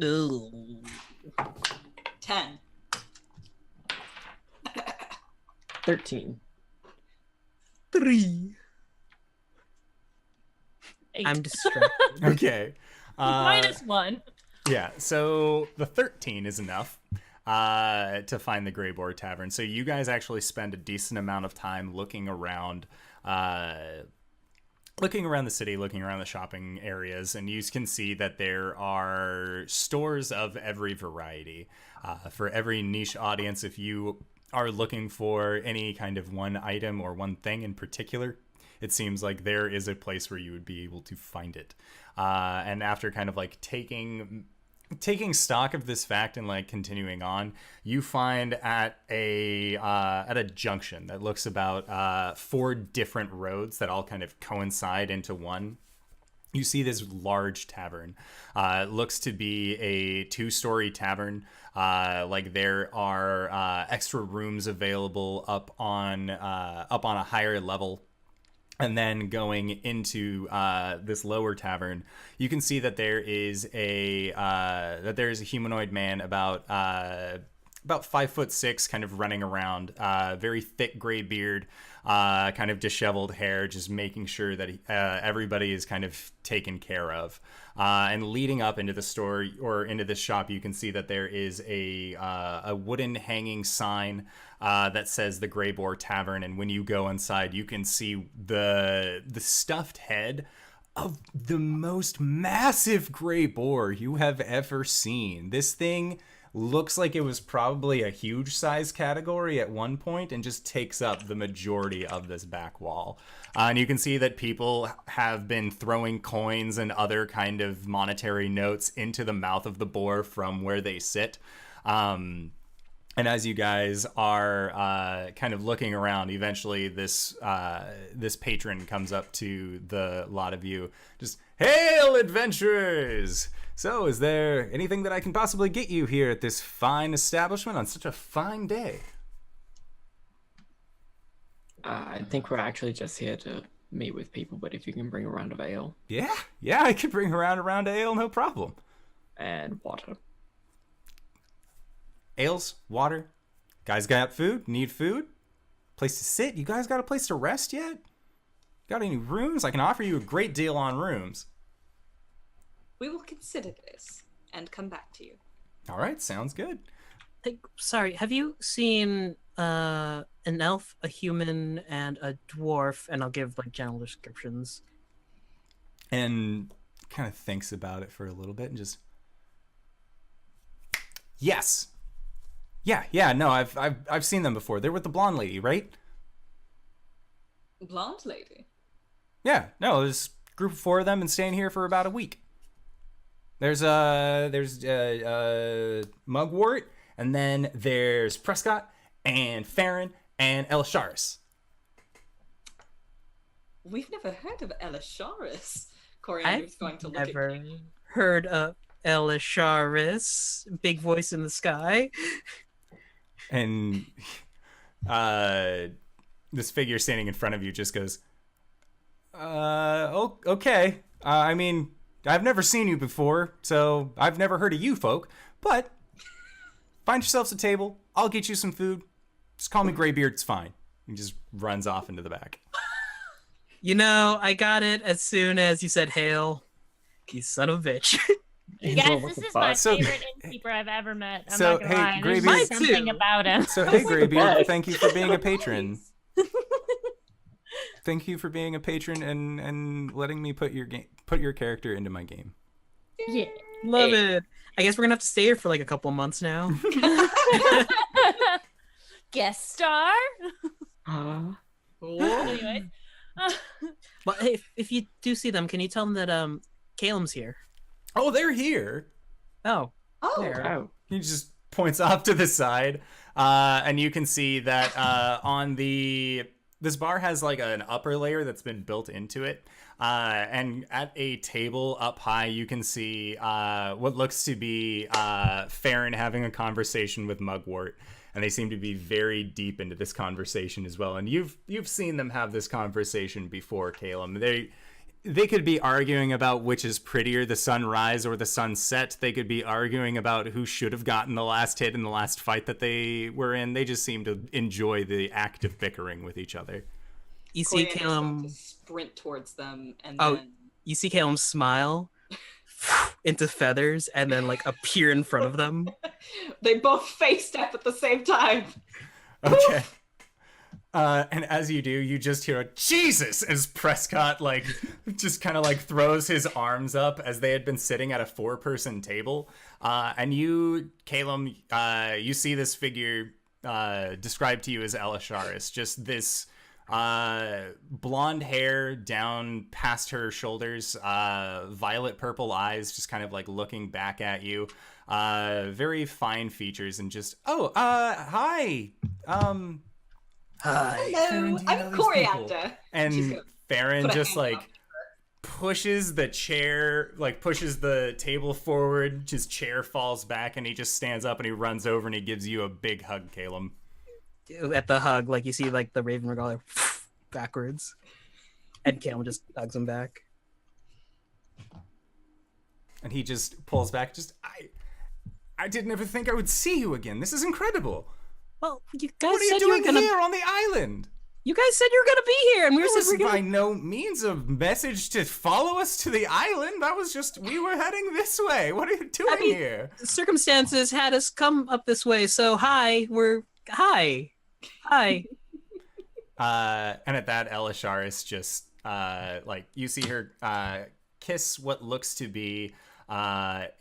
Ooh. 10. 13. 3. 8. I'm distracted. Okay. -1. Yeah, so the 13 is enough to find the Grey Boar Tavern. So you guys actually spend a decent amount of time looking around the city, looking around the shopping areas, and you can see that there are stores of every variety. For every niche audience, if you are looking for any kind of one item or one thing in particular, it seems like there is a place where you would be able to find it. And after kind of like taking stock of this fact and like continuing on, you find at a junction that looks about 4 different roads that all kind of coincide into one. you see this large tavern. It looks to be a 2-story tavern. Like there are extra rooms available up on a higher level. And then going into this lower tavern, you can see that there is a humanoid man about 5'6", kind of running around, very thick gray beard, kind of disheveled hair, just making sure that everybody is kind of taken care of. And leading up into the store or into this shop, you can see that there is a wooden hanging sign that says the Grey Boar Tavern. And when you go inside, you can see the stuffed head of the most massive gray boar you have ever seen. This thing looks like it was probably a huge size category at one point and just takes up the majority of this back wall. And you can see that people have been throwing coins and other kind of monetary notes into the mouth of the boar from where they sit. And as you guys are kind of looking around, eventually this patron comes up to the lot of you. Just, "Hail, adventurers! So, is there anything that I can possibly get you here at this fine establishment on such a fine day?" I think we're actually just here to meet with people, but if you can bring a round of ale. Yeah, I could bring around a round of ale, no problem. And water. Ales, water. Guys got food? Need food? Place to sit? You guys got a place to rest yet? Got any rooms? I can offer you a great deal on rooms. We will consider this and come back to you. All right, sounds good. Sorry, have you seen an elf, a human, and a dwarf? And I'll give like general descriptions. And kind of thinks about it for a little bit and just, yes. Yeah, no, I've seen them before. They're with the blonde lady, right? Blonde lady? Yeah, no, there's a group of 4 of them and staying here for about a week. There's Mugwort, and then there's Prescott and Farron and Elisharis. We've never heard of Elisharis. Coriander's going to look at Never you. heard of Elisharis. Big voice in the sky. And this figure standing in front of you just goes, okay. I mean, I've never seen you before, so I've never heard of you folk, but find yourselves a table. I'll get you some food. Just call me Greybeard, it's fine. He just runs off into the back. You know, I got it as soon as you said hail. You son of a bitch. Guys, this is my So- favorite innkeeper I've ever met. I'm So, not gonna hey, lie. There's Greybeard- just something Mine too. about him. So, hey, Greybeard, best. thank you for being a patron. Thank you for being a patron and letting me put your character into my game. Yeah. Love it. I guess we're gonna have to stay here for like a couple months now. Guest star. Whoa. Anyways. But hey, if you do see them, can you tell them that Caelum's here? Oh, they're here. Oh, Oh, there. Oh, He just points off to the side, and you can see that on this bar has like an upper layer that's been built into it, and at a table up high, you can see what looks to be Farron having a conversation with Mugwort, and they seem to be very deep into this conversation as well. And you've seen them have this conversation before, Caelum. They could be arguing about which is prettier, the sunrise or the sunset. They could be arguing about who should have gotten the last hit in the last fight that they were in. They just seem to enjoy the act of bickering with each other. You see Coriander's going Caelum. to sprint towards them and Oh. then You see Caelum smile into feathers and then like appear in front of them. they both face step at the same time. Okay. And as you do, you just hear a Jesus as Prescott like just kind of like throws his arms up as they had been sitting at a 4-person table. And you, Caelum, you see this figure described to you as Elisharis, just this blonde hair down past her shoulders, violet purple eyes, just kind of like looking back at you. Very fine features and just, hi. Hi. Farron, Hello, do you know I'm these people? Coriander. She's And gonna Farron put a just hand like up. pushes the chair, like pushes the table forward. His chair falls back, and he just stands up and he runs over and he gives you a big hug, Caelum. At the hug, like you see, like the Raven go like backwards, and Caelum just hugs him back. And he just pulls back. I didn't ever think I would see you again. This is incredible. Well, you guys What are you said doing you were gonna. here on the island? You guys said you were gonna be here, and we There said was we're gonna. by no means a message to follow us to the island. That was just, we were heading this way. What are you doing here? Circumstances had us come up this way, so hi. Hi. And at that, Elisharis just, like, you see her kiss what looks to be a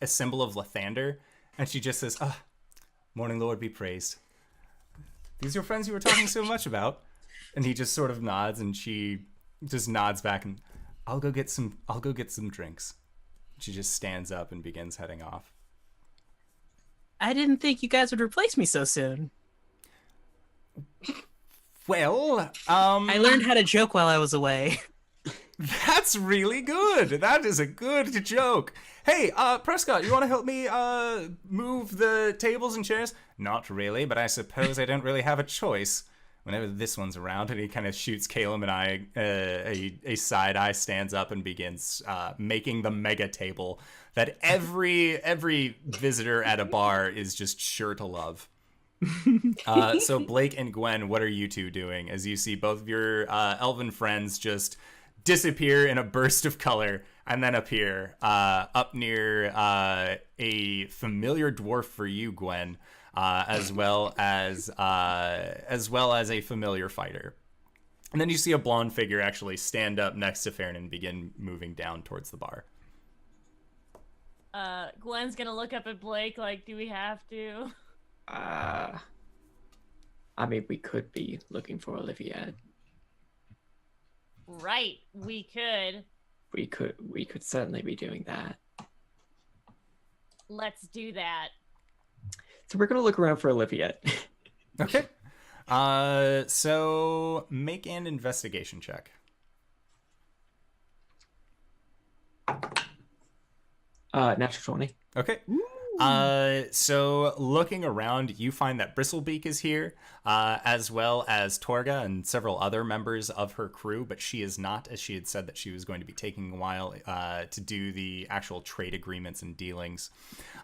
symbol of Lathander, and she just says, "Morning Lord be praised. These are your friends you were talking so much about." And he just sort of nods, and she just nods back, and I'll go get some drinks. She just stands up and begins heading off. I didn't think you guys would replace me so soon. Well, I learned how to joke while I was away. that's really good. That is a good joke. Hey, Prescott, you want to help me move the tables and chairs? Not really, but I suppose I don't really have a choice. Whenever this one's around, and he kind of shoots Caelum and I a side eye, stands up and begins making the mega table that every visitor at a bar is just sure to love. So Blake and Gwen, what are you two doing as you see both of your elven friends just disappear in a burst of color and then appear up near a familiar dwarf for you, Gwen, as well as a familiar fighter. And then you see a blonde figure actually stand up next to Farron and begin moving down towards the bar. Gwen's gonna look up at Blake like, do we have to? I mean, we could be looking for Olivia. Right, we could. We could certainly be doing that. Let's do that. So we're gonna look around for Olivia. Okay. So make an investigation check. Natural 20. Okay. So looking around, you find that Bristlebeak is here, as well as Torga and several other members of her crew, but she is not, as she had said that she was going to be taking a while to do the actual trade agreements and dealings.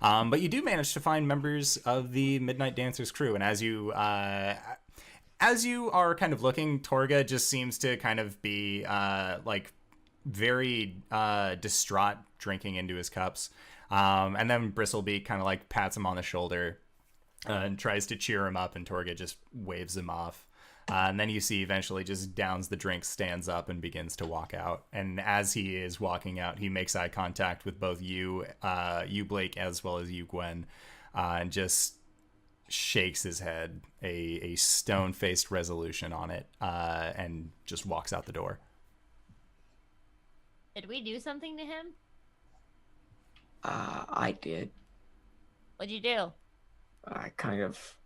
But you do manage to find members of the Midnight Dancers crew, and as you are kind of looking, Torga just seems to kind of be like very distraught, drinking into his cups. And then Bristlebeak kind of like pats him on the shoulder and tries to cheer him up, and Torga just waves him off. And then you see eventually just downs the drink, stands up, and begins to walk out. And as he is walking out, he makes eye contact with both you Blake, as well as you, Gwen, and just shakes his head, a stone-faced resolution on it, and just walks out the door. Did we do something to him? I did. What'd you do? I kind of...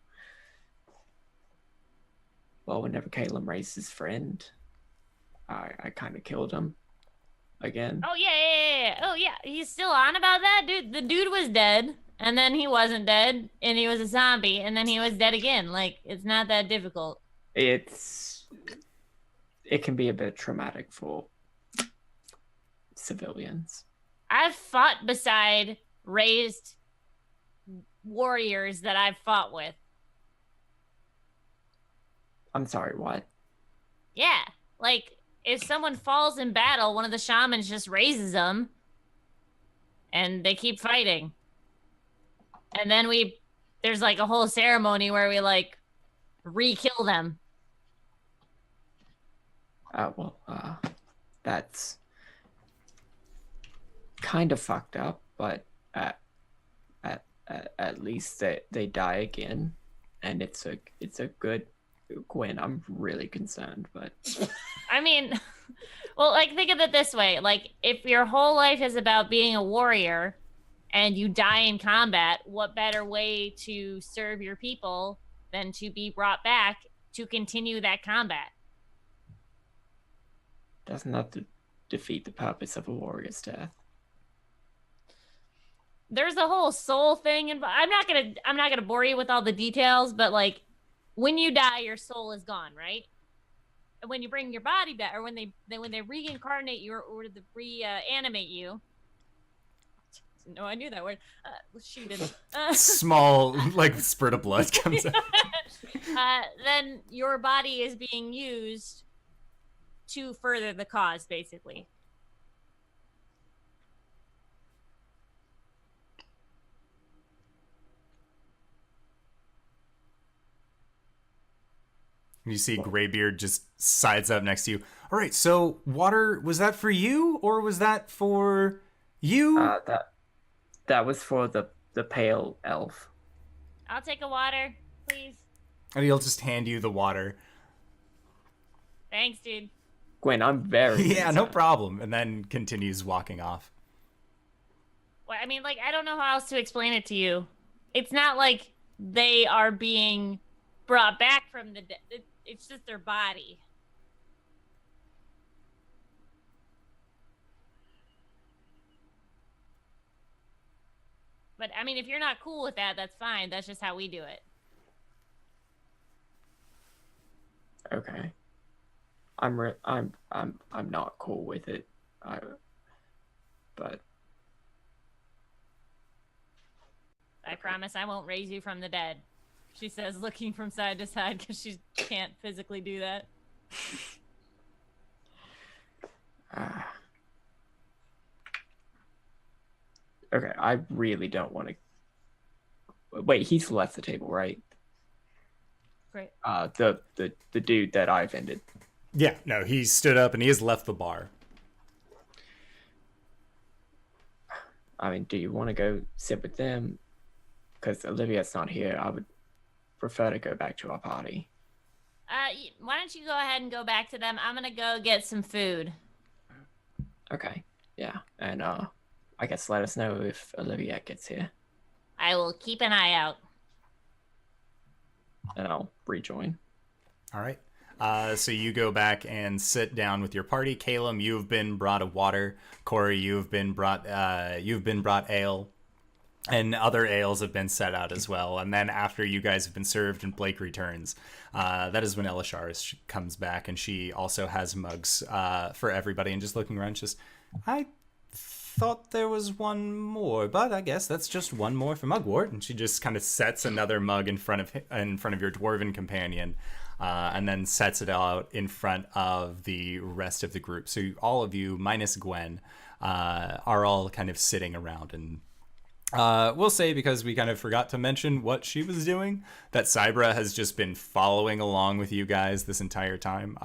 Well, whenever Caelum raised his friend, I kind of killed him. Again. Oh, yeah. Oh, yeah. He's still on about that? Dude, the dude was dead, and then he wasn't dead, and he was a zombie, and then he was dead again. Like, it's not that difficult. It can be a bit traumatic for civilians. I've fought beside raised warriors that I've fought with. I'm sorry, what? Yeah, like, if someone falls in battle, one of the shamans just raises them, and they keep fighting. And then there's like a whole ceremony where we like re-kill them. That's kind of fucked up, but at least they die again, and it's a good. Gwen, I'm really concerned, but I mean, well, like, think of it this way: like, if your whole life is about being a warrior, and you die in combat, what better way to serve your people than to be brought back to continue that combat? doesn't have to defeat the purpose of a warrior's death. There's a whole soul thing, and I'm not gonna bore you with all the details, but like, when you die, your soul is gone, right? And when you bring your body back, or when they reincarnate you or reanimate you. No, I knew that word. She didn't. Small, like, spurt of blood comes out. Then your body is being used to further the cause, basically. You see Greybeard just sides up next to you. All right, so water, was that for you or was that for you? That was for the pale elf. I'll take a water, please. And he'll just hand you the water. Thanks, dude. Gwen, I'm very Yeah, no problem. And then continues walking off. Well, I mean, like, I don't know how else to explain it to you. It's not like they are being brought back from the dead. It's just their body. But I mean, if you're not cool with that, that's fine. That's just how we do it. Okay. I'm not cool with it. But I promise I won't raise you from the dead. She says, looking from side to side, because she can't physically do that. Okay, I really don't want to. Wait, he's left the table, right? Great. The dude that I offended. Yeah, no, he stood up and he has left the bar. I mean, do you want to go sit with them? Because Olivia's not here. I would prefer to go back to our party. Why don't you go ahead and go back to them? I'm gonna go get some food. Okay, yeah, and I guess let us know if Olivia gets here, I will keep an eye out. and I'll rejoin. All right. So you go back and sit down with your party. Caelum, you've been brought a water. Cori, you've been brought ale. And other ales have been set out as well. And then after you guys have been served and Blake returns, that is when Elisharis comes back. And she also has mugs for everybody. And just looking around, just, I thought there was one more, but I guess that's just one more for Mugwort. And she just kind of sets another mug in front of your dwarven companion. And then sets it out in front of the rest of the group. So all of you, minus Gwen, are all kind of sitting around. And we'll say, because we kind of forgot to mention what she was doing, that Cybra has just been following along with you guys this entire time.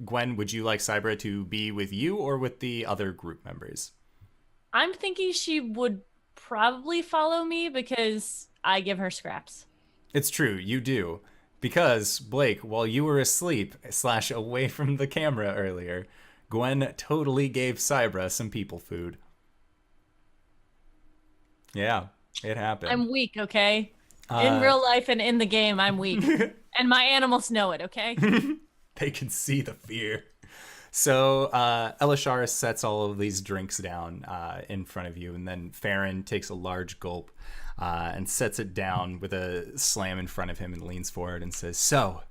Gwen, would you like Cybra to be with you or with the other group members? I'm thinking she would probably follow me because I give her scraps. It's true, you do. Because, Blake, while you were asleep / away from the camera earlier, Gwen totally gave Cybra some people food. Yeah, it happened. I'm weak, okay? In real life and in the game, I'm weak. And my animals know it, okay? They can see the fear. So Elisharis sets all of these drinks down in front of you, and then Farron takes a large gulp and sets it down with a slam in front of him and leans forward and says, "So,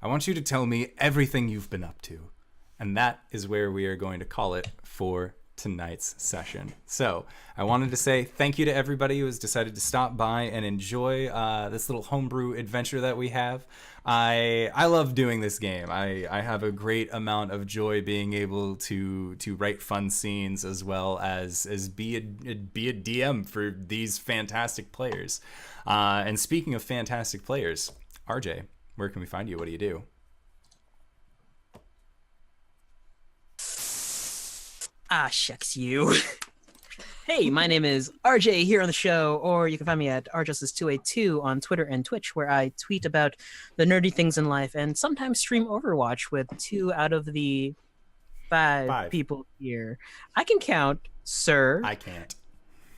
I want you to tell me everything you've been up to." And that is where we are going to call it for tonight's session. So I wanted to say thank you to everybody who has decided to stop by and enjoy this little homebrew adventure that we have. I love doing this game. I have a great amount of joy being able to write fun scenes as well as be a DM for these fantastic players. And speaking of fantastic players, RJ, where can we find you? What do you do? Ah, shucks you. Hey, my name is RJ here on the show, or you can find me at RJustice282 on Twitter and Twitch, where I tweet about the nerdy things in life and sometimes stream Overwatch with 2 out of the 5 people here. I can count, sir. I can't.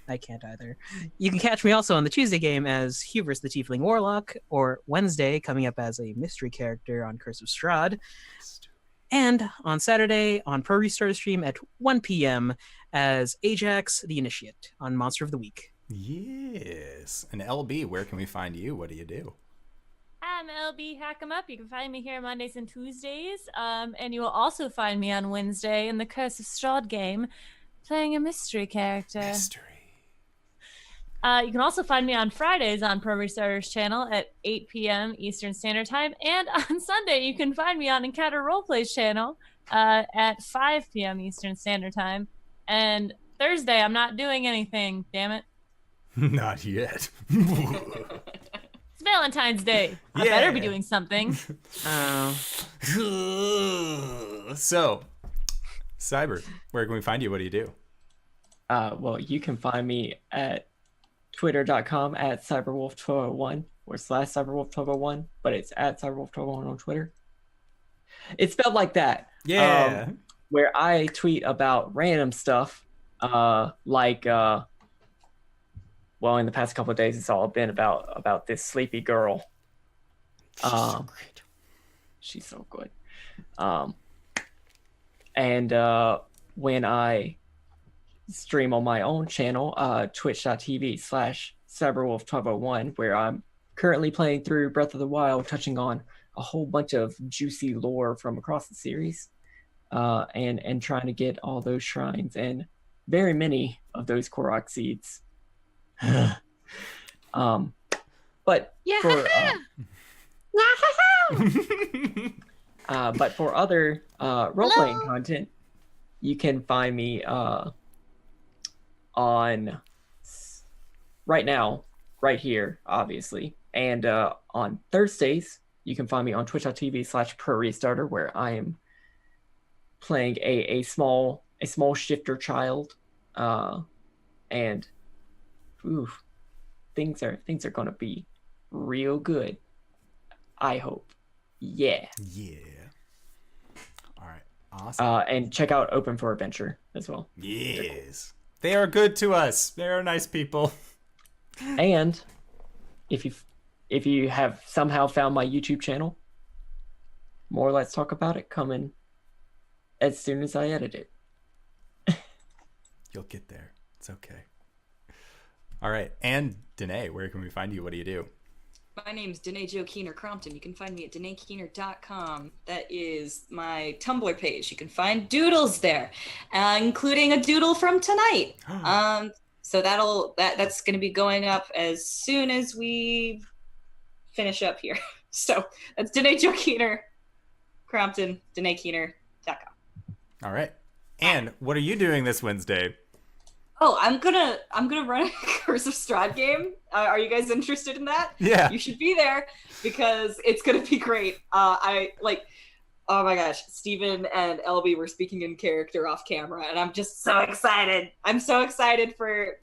I can't either. You can catch me also on the Tuesday game as Hubris the Tiefling Warlock, or Wednesday coming up as a mystery character on Curse of Strahd. And on Saturday on Pro Restarter stream at 1 p.m. as Ajax the Initiate on Monster of the Week. Yes. And LB, where can we find you? What do you do? I'm LBHackEmUp. You can find me here Mondays and Tuesdays. And you will also find me on Wednesday in the Curse of Strahd game playing a mystery character. Mystery. You can also find me on Fridays on Pro Restarter's channel at 8 p.m. Eastern Standard Time. And on Sunday, you can find me on Encounter Roleplay's channel at 5 p.m. Eastern Standard Time. And Thursday, I'm not doing anything, damn it. Not yet. It's Valentine's Day. I better be doing something. So, Cyber, where can we find you? What do you do? Well, you can find me at twitter.com at cyberwolf1201 or /cyberwolf1201, but it's at cyberwolf1201 on Twitter. It's spelled like that. Yeah. Where I tweet about random stuff, well, in the past couple of days, it's all been about this sleepy girl. She's so great. She's so good. And when I stream on my own channel, twitch.tv/cyberwolf1201, where I'm currently playing through Breath of the Wild, touching on a whole bunch of juicy lore from across the series, and trying to get all those shrines and very many of those Korok seeds. But but for other role-playing content, you can find me on right now, right here, obviously, and on Thursdays you can find me on twitch.tv/ProRestarter, where I am playing a small shifter child, and oof, things are gonna be real good. I hope. Yeah. All right. Awesome. And check out Open for Adventure as well. Yes. They are good to us. They are nice people. And if you have somehow found my YouTube channel, more Let's Talk About It coming as soon as I edit it. You'll get there. It's okay. All right. And Danae, where can we find you? What do you do? My name's Danae Jo Keener Crompton. You can find me at DanaeKeener.com. That is my Tumblr page. You can find doodles there, including a doodle from tonight. So that's going to be going up as soon as we finish up here. So that's Danae Jo Keener Crompton, DanaeKeener.com. All right. And what are you doing this Wednesday? Oh, I'm gonna run a Curse of Strahd game. Are you guys interested in that? Yeah. You should be there because it's gonna be great. Oh my gosh, Steven and LB were speaking in character off camera, and I'm just so excited. I'm so excited for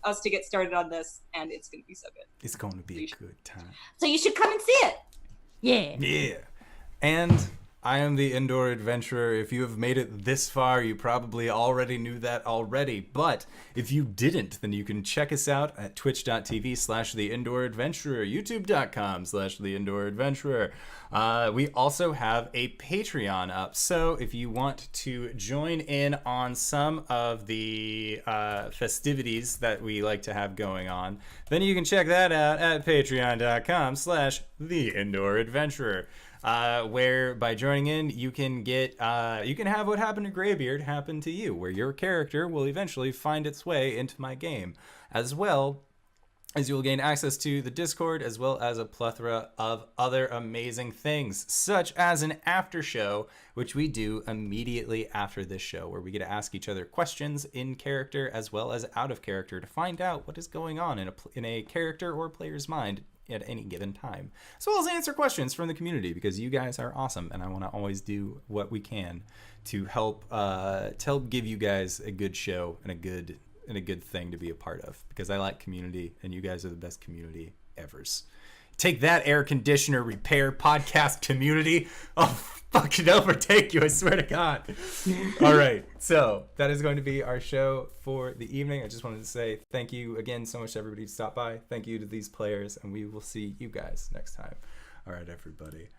us to get started on this, and it's gonna be so good. It's going to be a good time. So you should come and see it. Yeah. Yeah. And I am the Indoor Adventurer. If you have made it this far, you probably already knew that already. But if you didn't, then you can check us out at twitch.tv/TheIndoorAdventurer, youtube.com/TheIndoorAdventurer. We also have a Patreon up. So if you want to join in on some of the festivities that we like to have going on, then you can check that out at patreon.com/TheIndoorAdventurer. Where by joining in, you can get, you can have what happened to Greybeard happen to you, where your character will eventually find its way into my game, as well as you will gain access to the Discord, as well as a plethora of other amazing things, such as an after show, which we do immediately after this show, where we get to ask each other questions in character as well as out of character to find out what is going on in a character or player's mind at any given time, as well as answer questions from the community, because you guys are awesome, and I want to always do what we can to help give you guys a good show and a good thing to be a part of, because I like community, and you guys are the best community evers. Take that, air conditioner repair podcast community. I'll fucking overtake you, I swear to God. All right, so that is going to be our show for the evening. I just wanted to say thank you again so much to everybody who stopped by. Thank you to these players, and we will see you guys next time. All right, everybody.